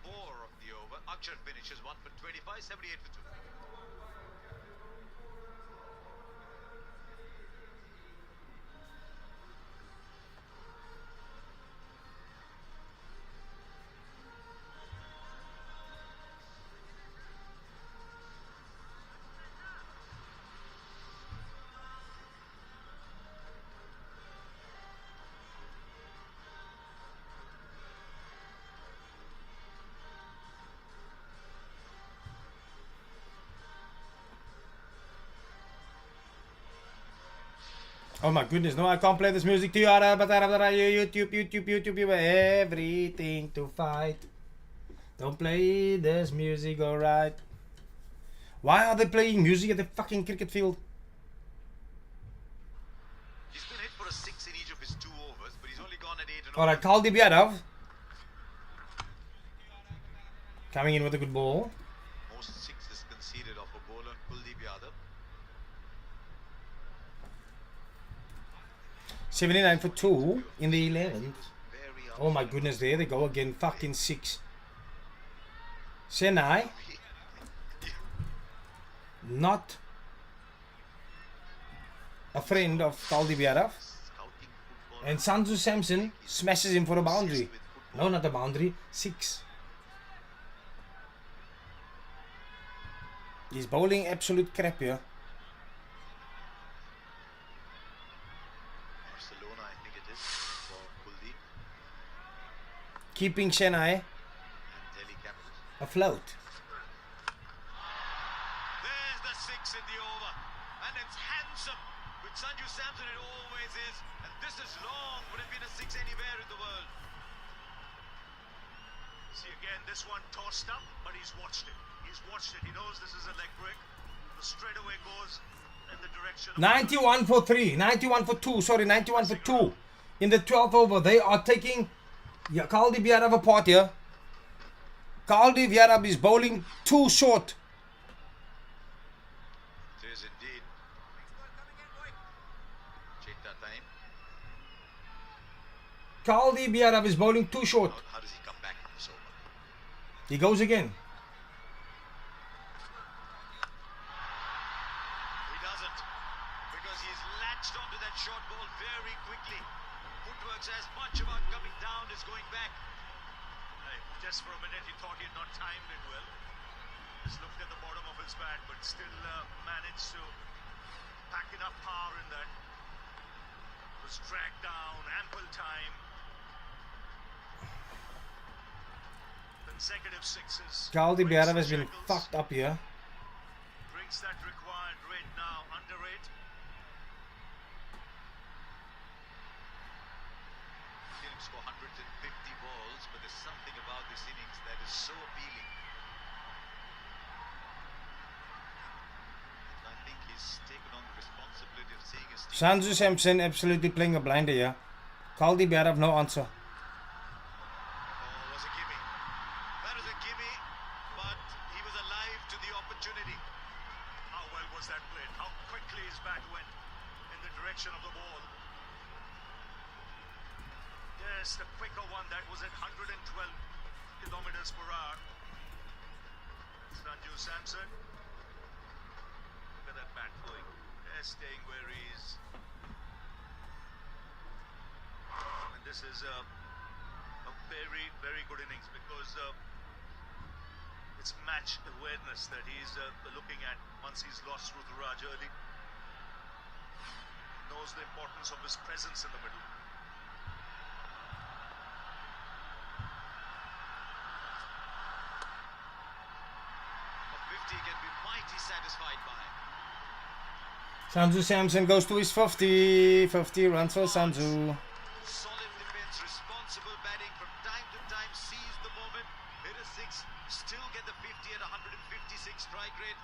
4 of the over. Akshar finishes 1 for 25, 78 for 2. Oh my goodness, no, I can't play this music to you. YouTube, everything to fight. Don't play this music, alright. Why are they playing music at the fucking cricket field? He's been hit for a 6 in each of his 2 overs, but he's only gone at 8 and Alright, Kuldeep Yadav. Coming in with a good ball. most 6s conceded off a bowler, Kuldeep Yadav. 79 for 2 in the 11th. Very Oh my goodness, there they go again. Fucking 6. Chennai. Not a friend of Kuldeep Yadav. Scouting football. And Sanju Samson smashes him for a boundary. No, not a boundary. 6. He's bowling absolute crap here. Barcelona, I think it is, for Kuldeep Keeping Chennai and Delhi Capitals. afloat. There's the 6 in the over, and it's handsome. With Sanju Samson, it always is, and this is long. Would have been a 6 anywhere in the world. See again, this one tossed up, but he's watched it. He's watched it. He knows this is a leg break. The straightaway goes in the direction of 91 for 3. 91 for 2. Sorry, 91 for 2. In the 12th over, they are taking Kuldeep Yadav apart here. Kuldeep Yadav is bowling too short. It is indeed. Kaldi Biarab is bowling too short. How does he come back from this over? He goes again. He doesn't, because he's latched onto that short ball very quickly. Footwork's as much about coming down as going back. Just for a minute, he thought he had not timed it well. Just looked at the bottom of his bat, but still managed to pack enough power in that. Was dragged down, ample time. Consecutive sixes. Kaldi Brings Biarab the has been shackles, fucked up here. brings that required rate now, under it. Seen him score 150 balls, but there's something about this innings that is so appealing. I think he's taken on the responsibility of seeing his team. Sanju Samson absolutely playing a blinder here. Kaldi Biarab no answer. Oh, was a gimme. That was a gimme, but he was alive to the opportunity. How well was that played? How quickly his bat went in the direction of the ball. Yes, the quicker one that was at 112 kilometers per hour. Sanju Samson. Look at that bat going. They're staying where he is. And this is a very, very good innings because it's match awareness that he's looking at once he's lost Ruturaj early. Knows the importance of his presence in the middle. A 50 can be mighty satisfied by. Sanju Samson goes to his 50. 50 runs for Sanju. Solid defense, responsible batting from time to time, seize the moment, hit a six, still get the 50 at 156 strike rate.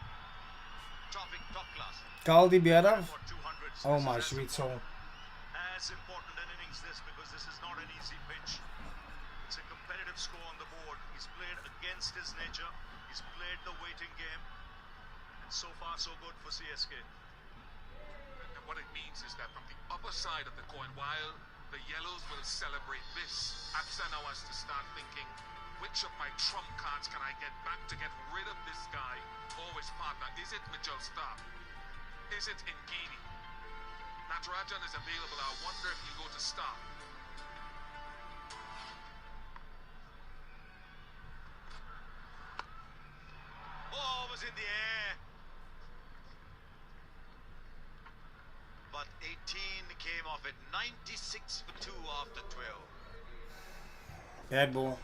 Top class. Kaldi Biarab. For 200s. Oh This my is sweet soul. as important an innings this because this is not an easy pitch. It's a competitive score on the board. He's played against his nature. He's played the waiting game. And so far so good for CSK. And what it means is that from the upper side of the coin, while the yellows will celebrate this, Afsa now has to start thinking, which of my trump cards can I get back to get rid of this guy or his partner? Is it Mitchell Stark? Is it Ngidi? Natarajan is available. I wonder if you go to Stark. Oh, was in the air. But 18 came off at 96 for 2 after 12. Bad ball.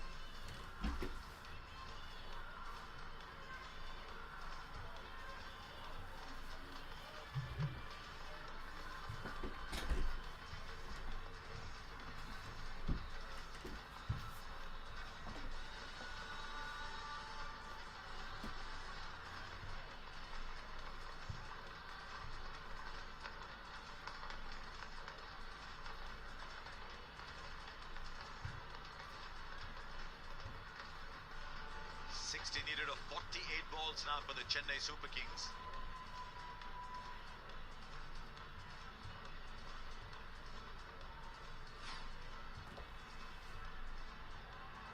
Needed of 48 balls now for the Chennai Super Kings.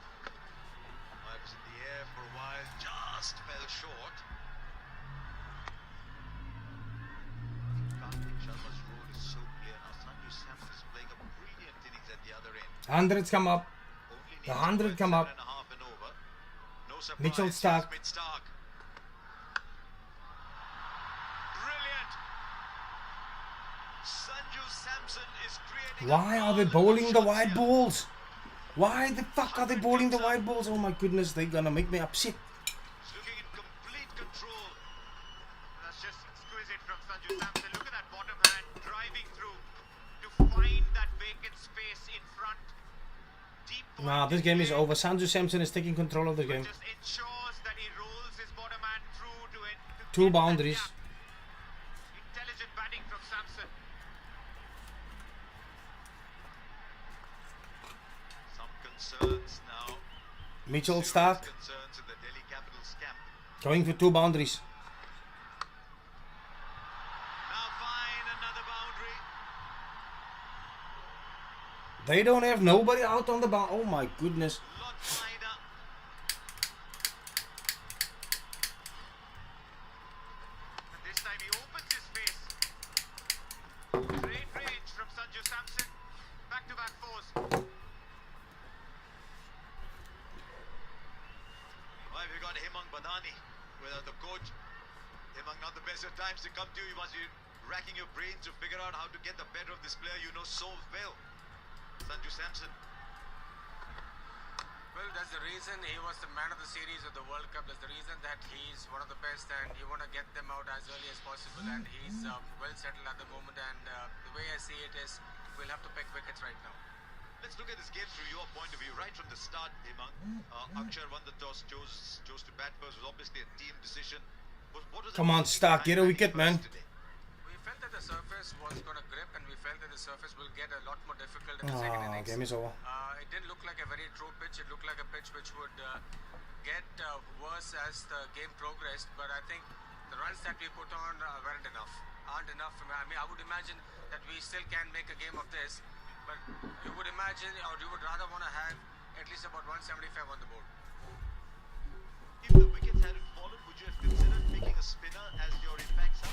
I was in the air for a while, just fell short. Karthik Sharma's role is so clear now. Sanju Samson is playing a brilliant innings at the other end. Hundreds come up. Only The needs 100 come up. 7.5 and over. No surprise. Mitchell Stark. Smith Stark. Brilliant. Sanju Samson is creating. Why are they bowling the wide balls? Why the fuck are they bowling the wide balls? Oh my goodness, they're gonna make me upset. He's looking in complete control. That's just exquisite from Sanju Samson. Look at that bottom hand driving through to find that vacant space in front. Deep Nah, this game is over. Sanju Samson is taking control of the game. just ensures that he rolls his bottom hand through to it. To Two get that boundaries. gap. Intelligent batting from Samson. Some concerns now. Mitchell Serious Stark concerns in the Delhi Capitals camp. going for 2 boundaries. Now fine, another boundary. They don't have nobody out on the bound. Oh my goodness. Lot wider. And this time he opens his face. Great range from Sanju Samson. Back-to-back fours. Well, we got Hemang Badani with the coach. Hemang, not the best of times to come to you. You must be racking your brains to figure out how to get the better of this player you know so well, Sanju Samson. Well, that's the reason he was the man of the series of the World Cup. That's the reason that he's one of the best, and you want to get them out as early as possible. And he's well settled at the moment. And the way I see it is, we'll have to pick wickets right now. Let's look at this game through your point of view. Right from the start, Hemang, Akshar won the toss, chose to bat first. It was obviously a team decision. What was Come on, Stark, get a wicket, man. We felt that the surface was going to grip, and we felt that the surface will get a lot more difficult in the second Ah, innings. game is over. It didn't look like a very true pitch. It looked like a pitch which would get worse as the game progressed. But I think the runs that we put on aren't enough. I mean, I would imagine that we still can make a game of this. But you would imagine, or you would rather want to have at least about 175 on the board. If the wickets hadn't fallen, would you have considered picking a spinner as your impact sub?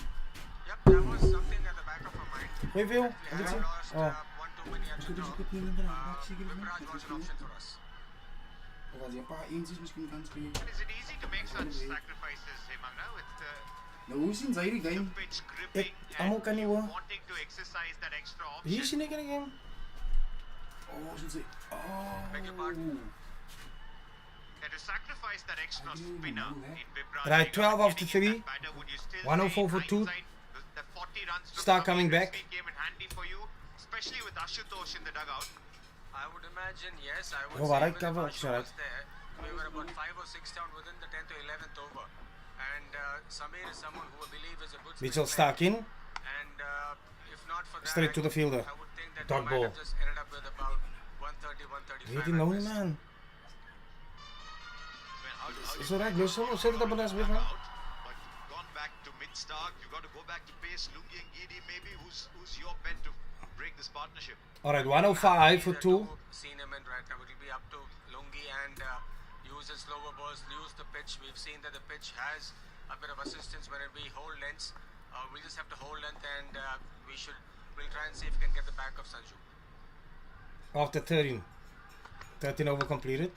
Yep, that was something at the back of our mind. Review. We had lost one too many at the top. Vipraj was an option for us. Als je een paar eens is, misschien kan spelen. And is it easy to make such sacrifices, Hemang, now with Nou, hoe zien zij die the game? pitch gripping Amo and kan nie hoor. wanting to exercise that extra option? Hier sien ek in die game. Oh, zien zij. Beg your Oh. pardon? And to sacrifice that extra spinner in Vipraj, Right, 12 after 3. 104 for 2. The 40 runs look Start like coming this back. week came in handy for you, especially with Ashutosh in the dugout. I would imagine, yes. I would Oh, say right, even if cover, Ashu sorry. was there, we were about 5 or 6 down within the 10th or 11th over. And Samir is someone who I believe is a good spin Mitchell player. Stark in. And if not for that, Straight to the fielder. I would think that Dot we ball. might have just ended up with about 130, 135. Weet jy nou nie, man. Is it right? Los hom, sit dit op ons weer man. But gone back to mid-Stark. You've got to go back to pace. Lungi and Gidi, maybe. Who's your bet to break this partnership? Alright, 105 for 2. Seen him in right now. It will be up to Lungi and use his slower balls, use the pitch. We've seen that the pitch has a bit of assistance when we hold lengths. We'll just have to hold length, and we'll try and see if we can get the back of Sanju. After 13. 13 over completed.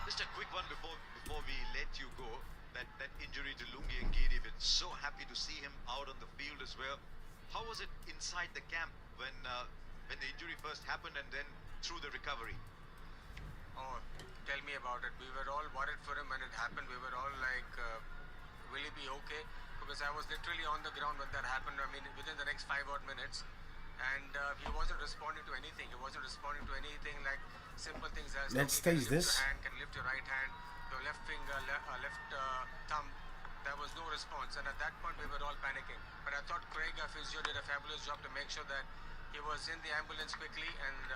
Just a quick one before we let you go. That injury to Lungi and Gidi, been so happy to see him out on the field as well. How was it inside the camp when the injury first happened and then through the recovery? Oh, tell me about it. We were all worried for him when it happened. We were all like, will he be okay? Because I was literally on the ground when that happened. I mean, within the next 5 odd minutes. And he wasn't responding to anything. He wasn't responding to anything like simple things as Let's okay, taste can lift this. your hand, can lift your right hand, your left finger, left thumb. There was no response, and at that point we were all panicking. But I thought Craig, our physio, did a fabulous job to make sure that he was in the ambulance quickly. And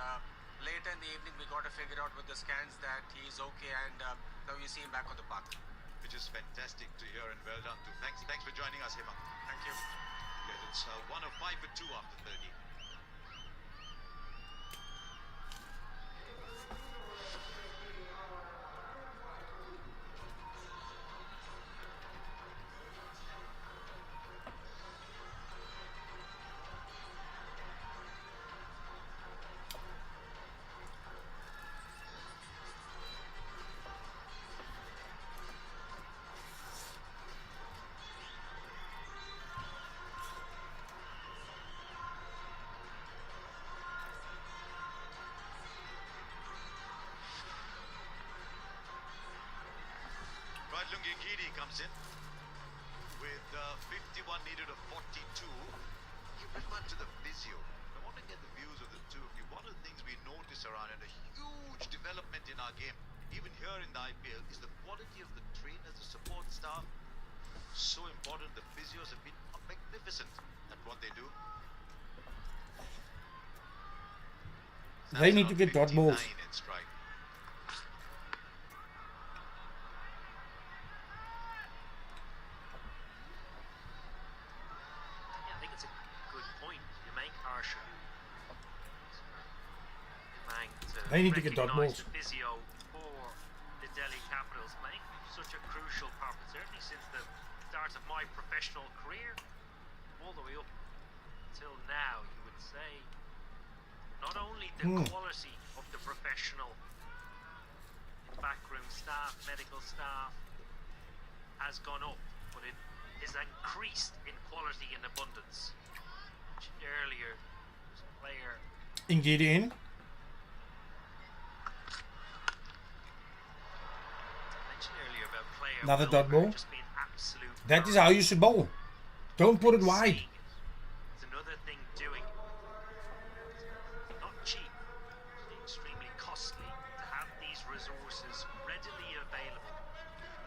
later in the evening, we got to figure out with the scans that he's okay, and now you see him back on the park. Which is fantastic to hear and well done too. Thanks for joining us, Hemang. Thank you. Yeah, it's 105 for 2 after 30. Right, Lungi Gidi comes in with 51 needed of 42. You bring one to the physio. I want to get the views of the two of you. One of the things we notice around and a huge development in our game, even here in the IPL, is the quality of the trainers, the support staff. So important. The physios have been magnificent at what they do. They need to get dot balls. 59 in strike. Yeah, I think it's a good point you make, Harsha. They need to get dot recognise balls. the physio for the Delhi Capitals playing such a crucial part, certainly since the start of my professional career, all the way up till now, you would say. Not only the quality of the professional backroom staff, medical staff has gone up, but it is increased in quality and abundance. Mentioned earlier, there's a player Ngidi in. mentioned earlier about player Another dot ball. just being absolute. That is how you should bowl. Don't put it wide. It's another thing doing it. It's not cheap, it's extremely costly to have these resources readily available.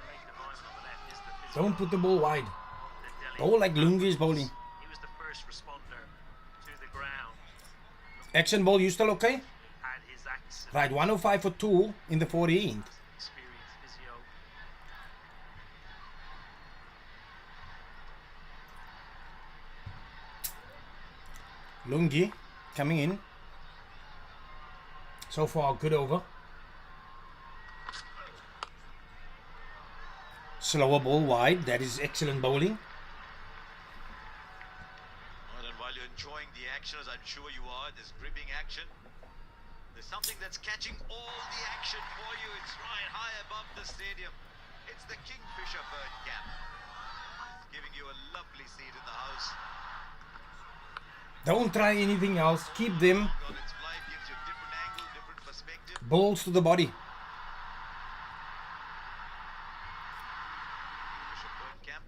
Right, the line on the left is the physio. Don't put the ball wide. The Delhi Bowl like Lungi is bowling. He was the first responder to the ground. Action ball, you still okay? Had his accent. Right, 105 for 2 in the 14th. Experienced physio. Lungi coming in. So far, good over. Slower ball wide. That is excellent bowling. Well, and while you're enjoying the action, as I'm sure you are, this gripping action, there's something that's catching all the action for you. It's right high above the stadium. It's the Kingfisher bird cap. It's giving you a lovely seat in the house. Don't try anything else. Keep them On its flight gives you a different angle, different perspective. balls to the body. Kingfisher bird cap.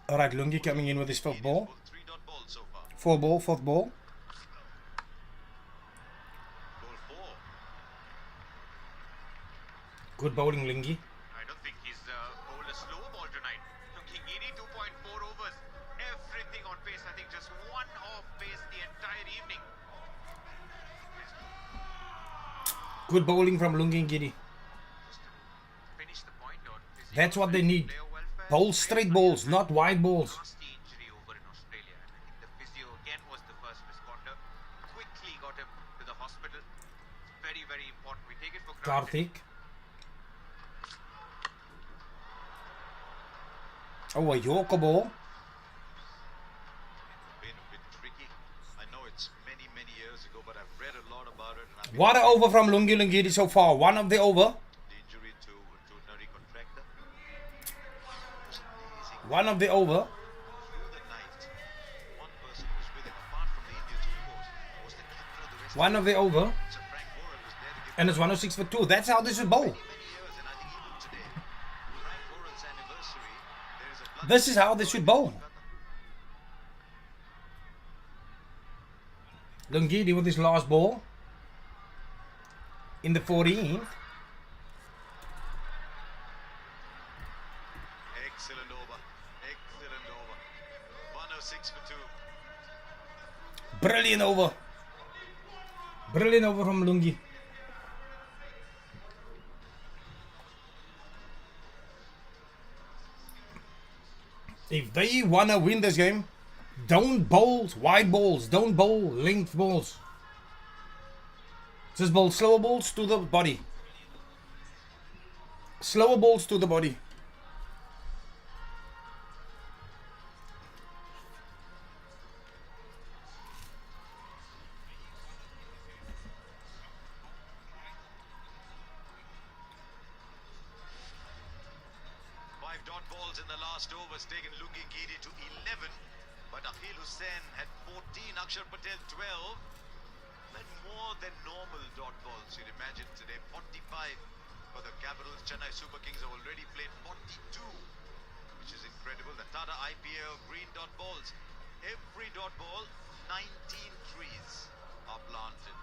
Alright, Lungi coming in with his fifth ball. 3 dot ball so far. Fourth ball. Ball 4. Good bowling, Lungi. I don't think he's bowled a slow ball tonight. Looking 82.4 overs. Everything on pace. I think just one off pace the entire evening. Good bowling from Lungi Ngidi. Finish the point on physio. That's what they need. Player welfare. Bowl straight balls, not wide balls. Nasty injury over in Australia. And I think the physio again was the first responder. Quickly got him to the hospital. Very, very important. We take it for granted. Karthik. Oh, a Yorker ball. Been a bit tricky. I know it's many, many years ago, but I've read a lot about it. And I've been What an over from Lungi Ngidi so far. One of the over. the injury to Nari contractor. It was amazing. One of the over. Through the night, one person was with him, apart from the Indians, of course, was the captain of the West One of the over. Indies. Sir Frank Worrell was there to give And it's 106 for 2. That's how they should bowl. many years, and I think even today, Frank Worrell's anniversary, there is a blood This is how they should bowl. Lungidi with his last ball. In the 14th. excellent over. Excellent over. 106 for 2. Brilliant over. Brilliant over from Lungi. If they want to win this game, don't bowl wide balls. Don't bowl length balls. Just bowl slower balls to the body. Slower balls to the body. 5 dot balls in the last overs, taken Lungi Ngidi to 11. But Akhil Hussain had 14, Akshar Patel 12. But more than normal dot balls, you'd imagine today. 45 for the Capitals. Chennai Super Kings have already played 42, which is incredible. The Tata IPL green dot balls. Every dot ball, 19 trees are planted.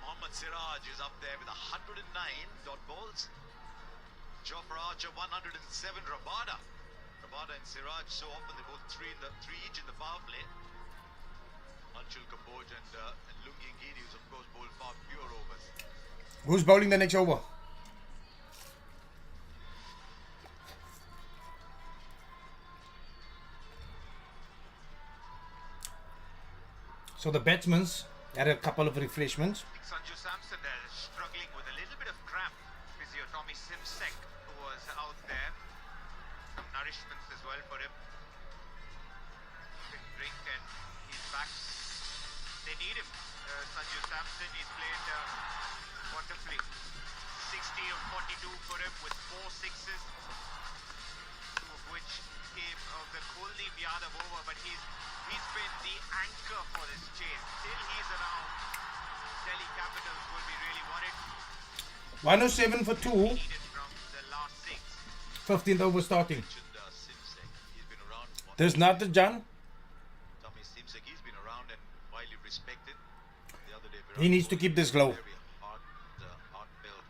Mohammad Siraj is up there with 109 dot balls. Jofra Archer 107. Rabada and Siraj, so often they both three each in the power play. Anshul Kamboj and Lungi Ngidi, who's of course bowled far fewer overs. Who's bowling the next over? So the batsmen had a couple of refreshments. Sanju Samson there struggling with a little bit of cramp. Physio Tommy Simsek who was out there. Some nourishments as well for him. Quick drink and he's back. They need him. Sanju Samson, he's played wonderfully. 60 of 42 for him with 4 sixes. 2 of which came of the Kuldeep Yadav over, but he's been the anchor for this chase. Till he's around, Delhi Capitals will be really worried. 107 for 2. Needed from the last 6. 15th over starting. Simsek, he's been around. There's not the John. Tommy Simsek, he's been around and widely respected. The other day, He needs to keep this glow. Very heartfelt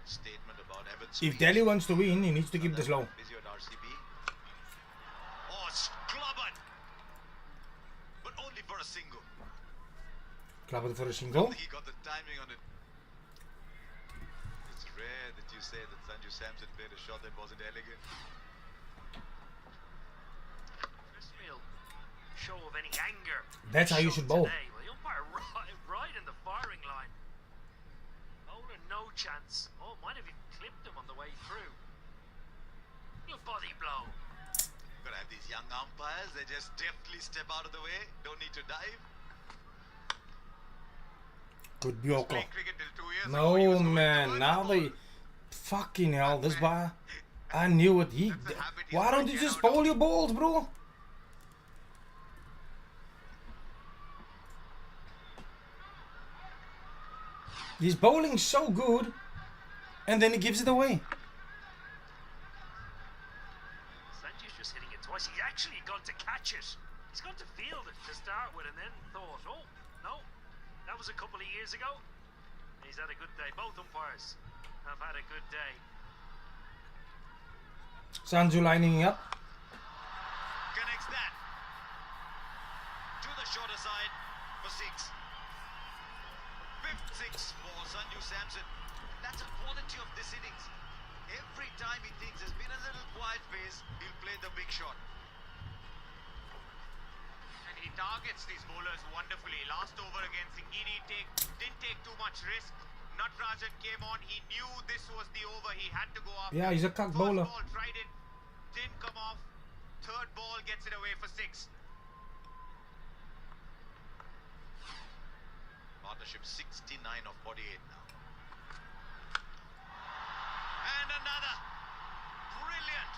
statement about Evans. If Delhi wants to win, he needs to keep this low. Physio at RCB. Oh, it's clobbered. But only for a single. Club for a single. He got the timing on it. It's rare that you say that Sanju Samson played a shot that wasn't elegant. First real show of any anger. That's how you should bowl. Today. Well, the umpire right in the firing line. Bowler no chance. Oh, might have even clipped him on the way through. Little body blow. Gotta have these young umpires. They just deftly step out of the way. Don't need to dive. Good Bioko. Playing cricket till 2 years ago, he was No going man, towards now the they ball. fucking hell. This bar, I knew what he. That's the habit he's Why gonna don't you get just out bowl of. your balls, bro? He's bowling so good, and then he gives it away. Sanju's just hitting it twice. He's actually gone to catch it. He's gone to field it to start with and then thought, oh, no, that was a couple of years ago. He's had a good day. Both umpires have had a good day. Sanju lining up. Connects that. To the shorter side for 6. 5th 6 for Sanju Samson. That's a quality of this innings. Every time he thinks there's been a little quiet phase, he'll play the big shot. And he targets these bowlers wonderfully. Last over against Singiri didn't take too much risk. Natarajan came on. He knew this was the over. He had to go after. Yeah, he's a cock First bowler. ball tried it, didn't come off. Third ball gets it away for 6. Partnership 69 of 48 now. And another. Brilliant.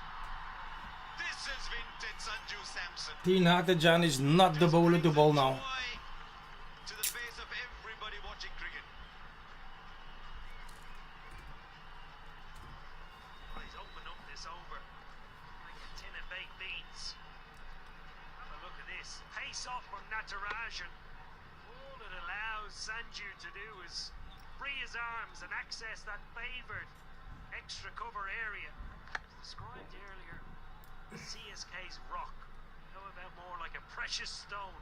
This is vintage Sanju Samson. Tina Tejan is not the bowler to bowl now. Joy to the face of everybody watching cricket. Oh, he's opened up this over like a tin of baked beans. Have a look at this. Pace off from Natarajan. All it allows Sanju to do is free his arms and access that favoured extra cover area. As described earlier, CSK's rock. How about more like a precious stone?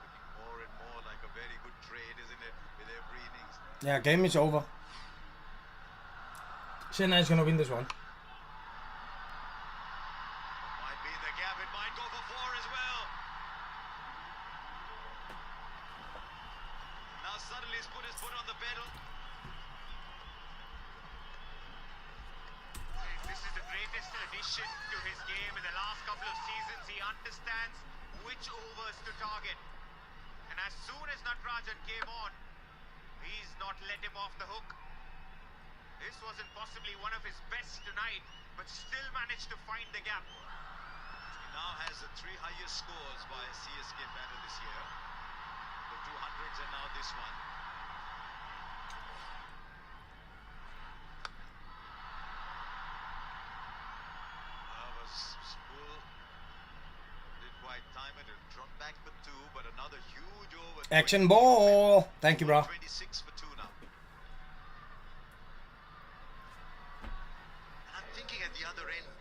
Looking more and more like a very good trade, isn't it? With every innings. Yeah, game is over. Chennai is gonna win this one. Might be in the gap. It might go for 4 as well. Now suddenly he's put his foot on the pedal. This is the greatest addition to his game in the last couple of seasons. He understands which overs to target. And as soon as Natarajan came on, he's not let him off the hook. This wasn't possibly one of his best tonight, but still managed to find the gap. He now has the 3 highest scores by a CSK batter this year. The 200s and now this one. Spool didn't quite time it. It dropped back for 2, but another huge over. Action ball. Thank you, bro. 26 for 2 now. And I'm thinking at the other end,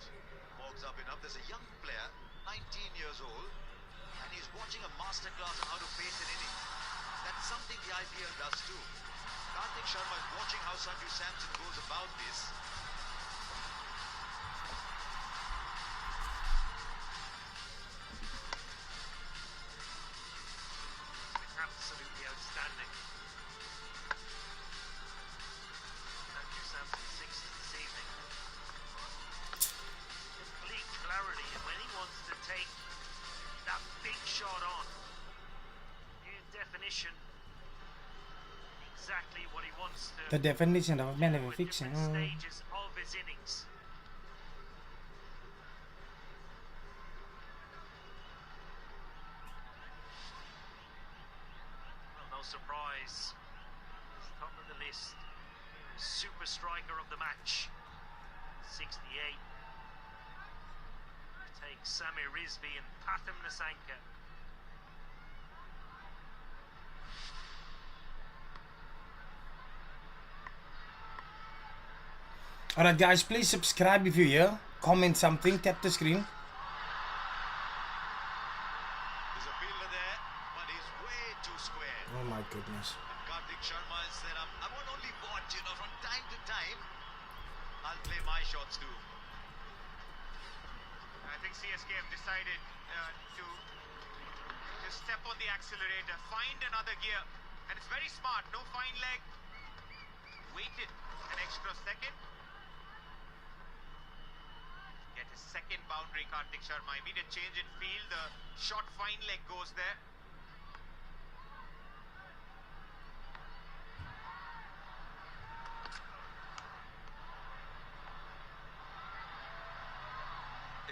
Morgs up enough. There's a young player, 19 years old, and he's watching a masterclass on how to pace an innings. That's something the IPL does too. Karthik Sharma is watching how Sanju Samson goes about this. shot on. In definition, exactly what he wants to The definition of do man of at fiction. different stages of his innings. Well, no surprise. He's top of the list. Super striker of the match. 68. Take Sami Rizvi and Patham Nissanka. Alright guys, please subscribe if you're here. Comment something, tap the screen. There's a fielder there, but he's way too square. Oh my goodness. And Karthik Sharma has said, I won't only watch, from time to time, I'll play my shots too. I think CSK have decided to step on the accelerator, find another gear, and it's very smart. No fine leg. Waited an extra second. Get a second boundary, Karthik Sharma. Immediate change in field. The short fine leg goes there.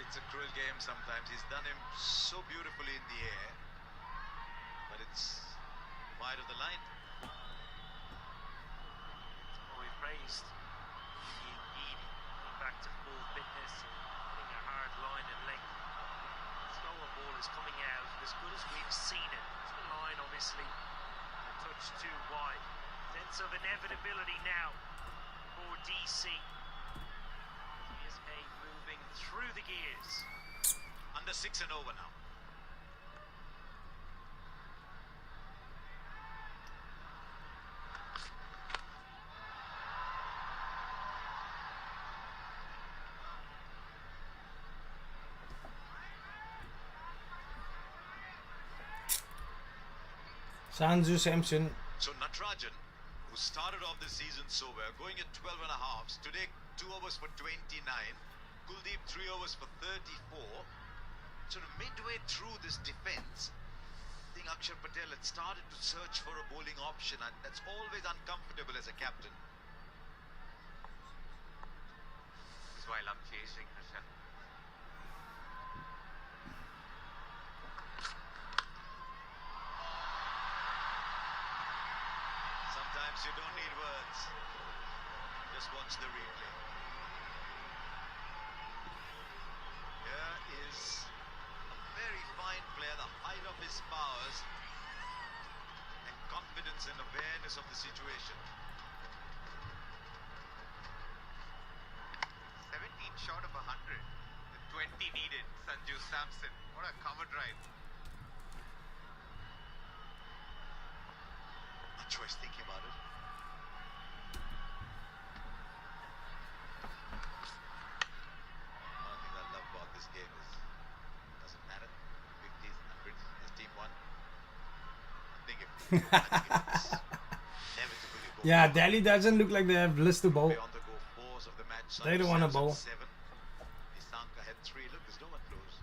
It's a cruel game sometimes. He's done him so beautifully in the air, but it's wide of the line. Well, we praised Indeed back to full fitness and hitting a hard line and length. Slower ball is coming out as good as we've seen it. The line obviously a touch too wide. Sense of inevitability now for DC. CSK moving through the gears. Under 6 and over now. Sanju Samson. So Natarajan, who started off the season so well, going at 12 and a halves, today 2 overs for 29, Kuldeep 3 overs for 34. So midway through this defense, I think Akshar Patel had started to search for a bowling option, and that's always uncomfortable as a captain. This is why I'm chasing Harsha. Sometimes you don't need words. Just watch the replay. Here is a very fine player, the height of his powers and confidence and awareness of the situation. 17 short of 100. The 20 needed. Sanju Samson. What a cover drive. Not sure he's thinking about it. One thing I love about this game is it doesn't matter. 50s, 100s, his team won. I think if it's inevitably go Yeah, Delhi doesn't look like they have list to bowl. beyond the go fours of the match. They don't want to bowl. 7. Nissanka had 3. Look, there's no one close.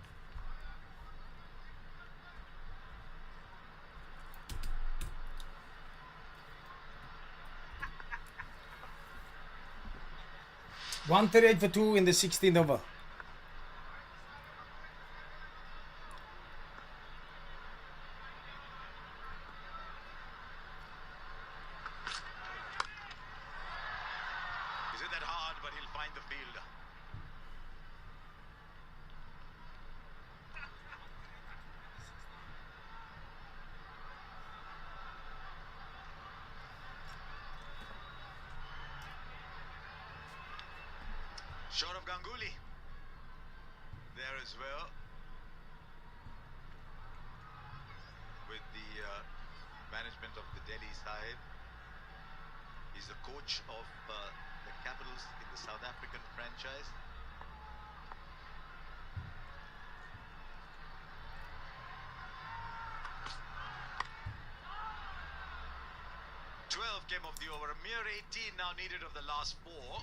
One 38 for 2 in the 16th over. Isn't that hard? But he'll find the fielder. Shot of Ganguly there as well, with the management of the Delhi side. He's the coach of the Capitals in the South African franchise. Came of the over, a mere 18 now needed of the last 4.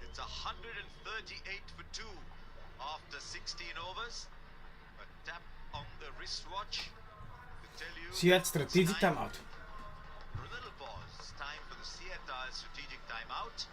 It's 138 for 2 after 16 overs. A tap on the wrist. wristwatch to tell you Seat strategic it's time timeout. for a little pause. It's time for the Seat Tires strategic timeout.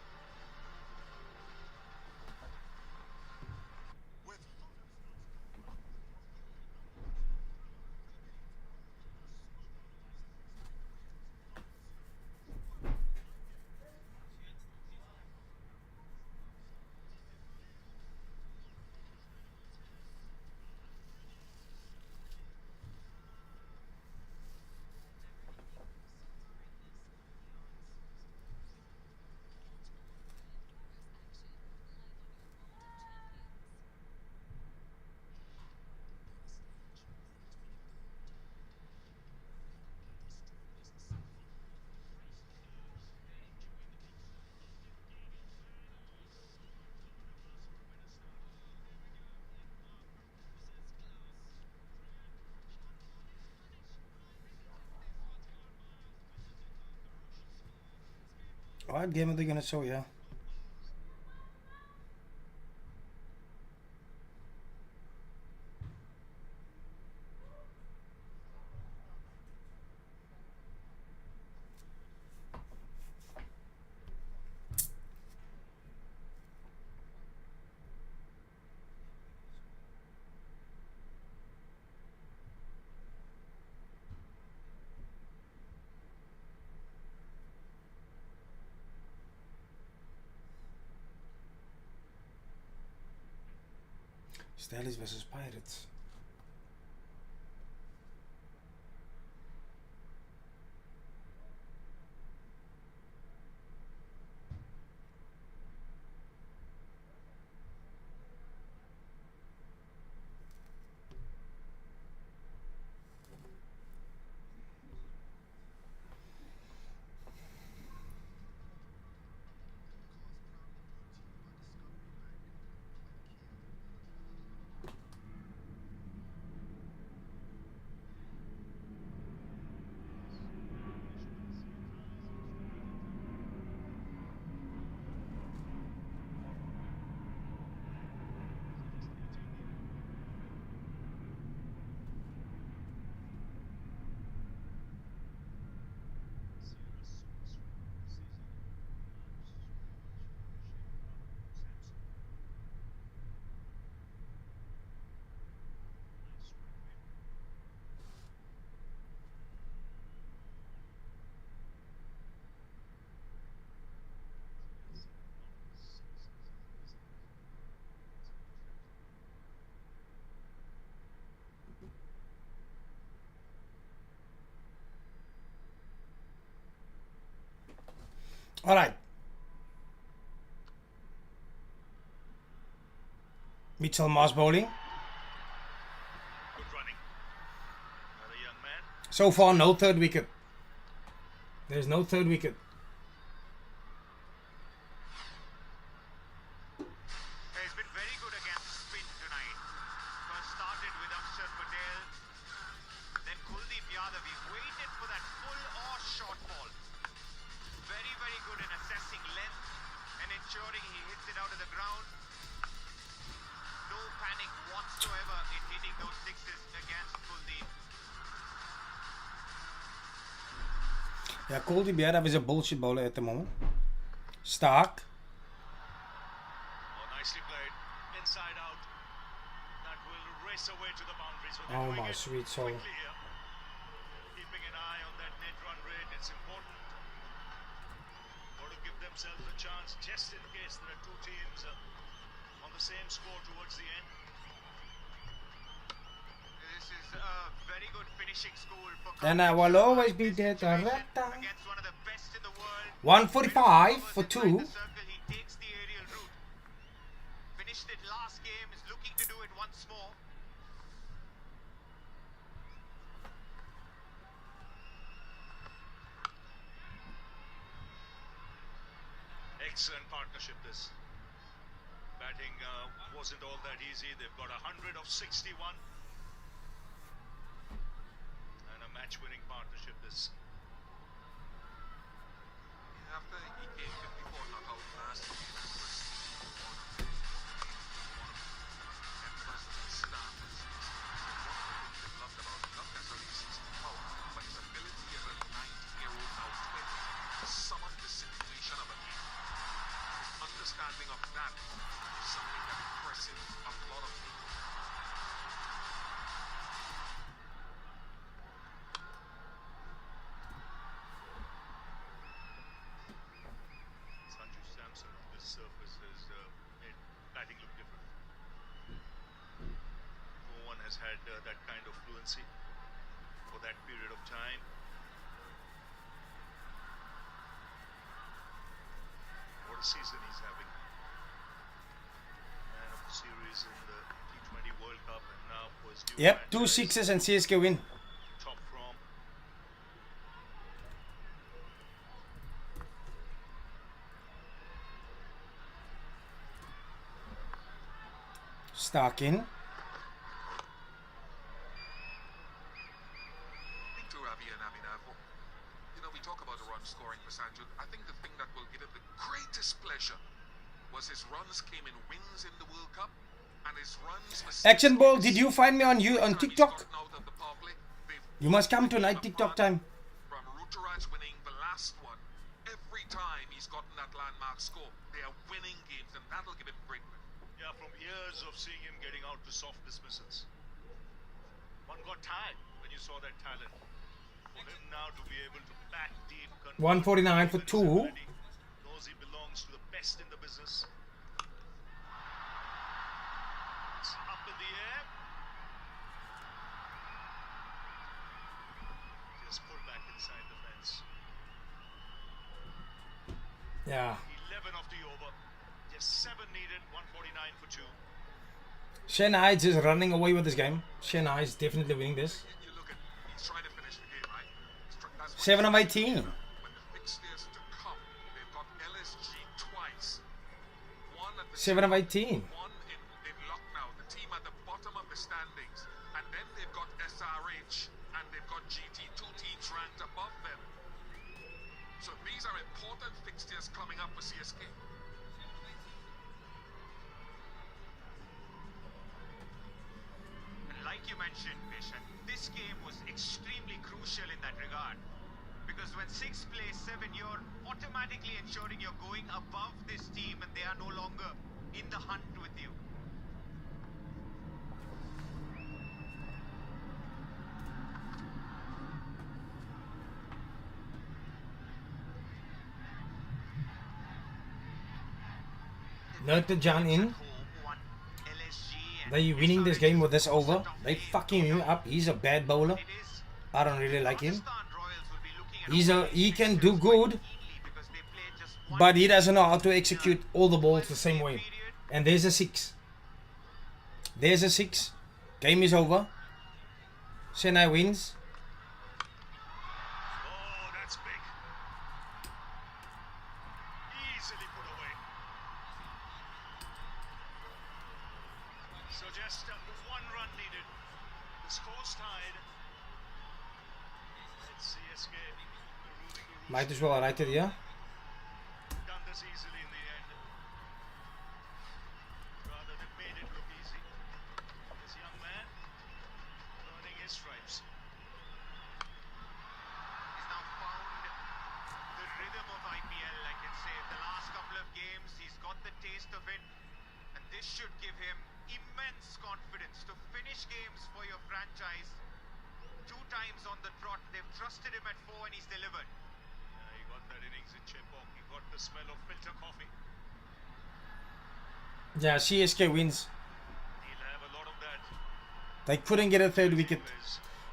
What game are they gonna show you? Steelers versus Pirates. All right. Mitchell Moss bowling. Good running. Another young man. So far, no third wicket. There's no third wicket. He's been very good against spin tonight. First started with Akshar Patel, then Kuldeep Yadav. He waited for that full or short ball. Very, very good in assessing length and ensuring he hits it out of the ground. No panic whatsoever in hitting those sixes against Kuldeep. Yeah, Kuldeep Yadav is a bullshit bowler at the moment. Stark. Oh, nicely played. Inside out. That will race away to the boundary. So they're Oh doing my it sweet soul. quickly here. Keeping an eye on that net run rate. It's important. Got to give themselves a chance just in case there are two teams on the same score towards the end. This is a very good finishing school for And I will always be there. against one of the best in the world. 145 for Inside 2. the circle, he takes the aerial route. Finished it last game, is looking to do it once more. Excellent partnership this. Batting wasn't all that easy. They've got 100 of 61. And a match-winning partnership this. After he came 54 not out last year, one of the staff is what they've loved about has had that kind of fluency for that period of time. What a season he's having. Man of the series in the T20 World Cup, and now for his new Yep, 2 franchise, sixes and CSK win. top form. Starkin. To Ravi and Aminav, we talk about the run scoring for Sanju. I think the thing that will give him the greatest pleasure was his runs came in wins in the World Cup, and his runs were Action Ball, did you find me on TikTok? out of the power play. You must come tonight, TikTok time. From Ruturaj winning the last one, every time he's gotten that landmark score, they are winning games, and that'll give him great. Yeah, from years of seeing him getting out to soft dismissals, one got tired when you saw that talent. For him now to be able to bat deep, 149 for 2. knows he belongs to the best in the business. It's up in the air. Just pull back inside the fence. Yeah. 11 of the over. Just 7 needed. 149 for 2. Shane Hydes is running away with this game. Shane Hydes definitely winning this. You look at, he's trying to finish the game, right? That's what 7 of 18. when the fixtures to come, they've got LSG twice. One at the 7 of 18. one in Lucknow, the team at the bottom of the standings, and then they've got SRH and they've got GT, 2 teams ranked above them. So these are important fixtures coming up for CSK. And like you mentioned, Bishan, this game was extremely crucial in that regard. Because when 6 plays 7, you're automatically ensuring you're going above this team and they are no longer in the hunt with you. Nurtajan in. They winning this game with this over. They fucking him up. He's a bad bowler. I don't really like him. He can do good, but he doesn't know how to execute all the balls the same way. And there's a 6. There's a 6. Game is over. Chennai wins. Oh, that's big. Easily put away. So just 1 run needed. The score's tied. It's CSK. Might as well write it here. Done this easily in the end. Rather than made it look easy. This young man earning his stripes. He's now found the rhythm of IPL, I can say. The last couple of games, he's got the taste of it. And this should give him immense confidence to finish games for your franchise. 2 times on the trot. They've trusted him at 4 and he's delivered. He got that innings in Chepauk. He got the smell of filter coffee. Yeah, CSK wins. He'll have a lot of that. They couldn't get a 3rd wicket.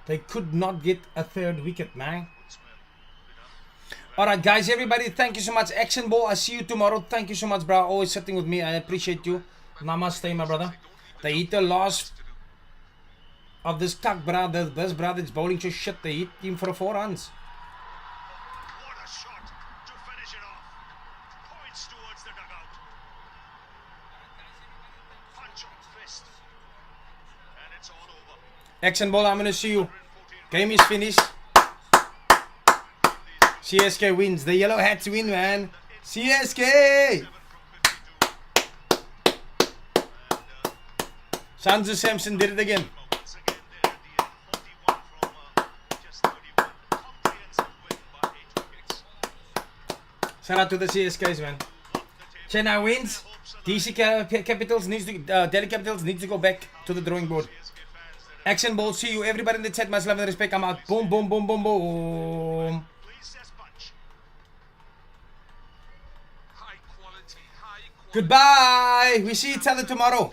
They could not get a 3rd wicket, man. Alright guys, everybody, thank you so much. Action Ball, I see you tomorrow. Thank you so much, bro. Always sitting with me. I appreciate you. Namaste, my brother. They hit the last of this cuck, brother. This brother is bowling to shit. They hit him for 4 runs. What a shot to finish it off. Points towards the dugout. Punch on fist. And it's all over. Action Ball, I'm gonna see you. Game is finished. CSK wins. The yellow hats win, man. CSK! Sanju Samson did it again. Once again there at the end. 41 from just 31. Comprehensive win by 8 wickets. Shout out to the CSKs, man. Chennai wins. DC Capitals needs to, Delhi Capitals needs to go back to the drawing board. Action Ball, see you. Everybody in the chat, much love and respect. I'm out. Boom, boom, boom, boom, boom. High quality. Goodbye. We see each other tomorrow.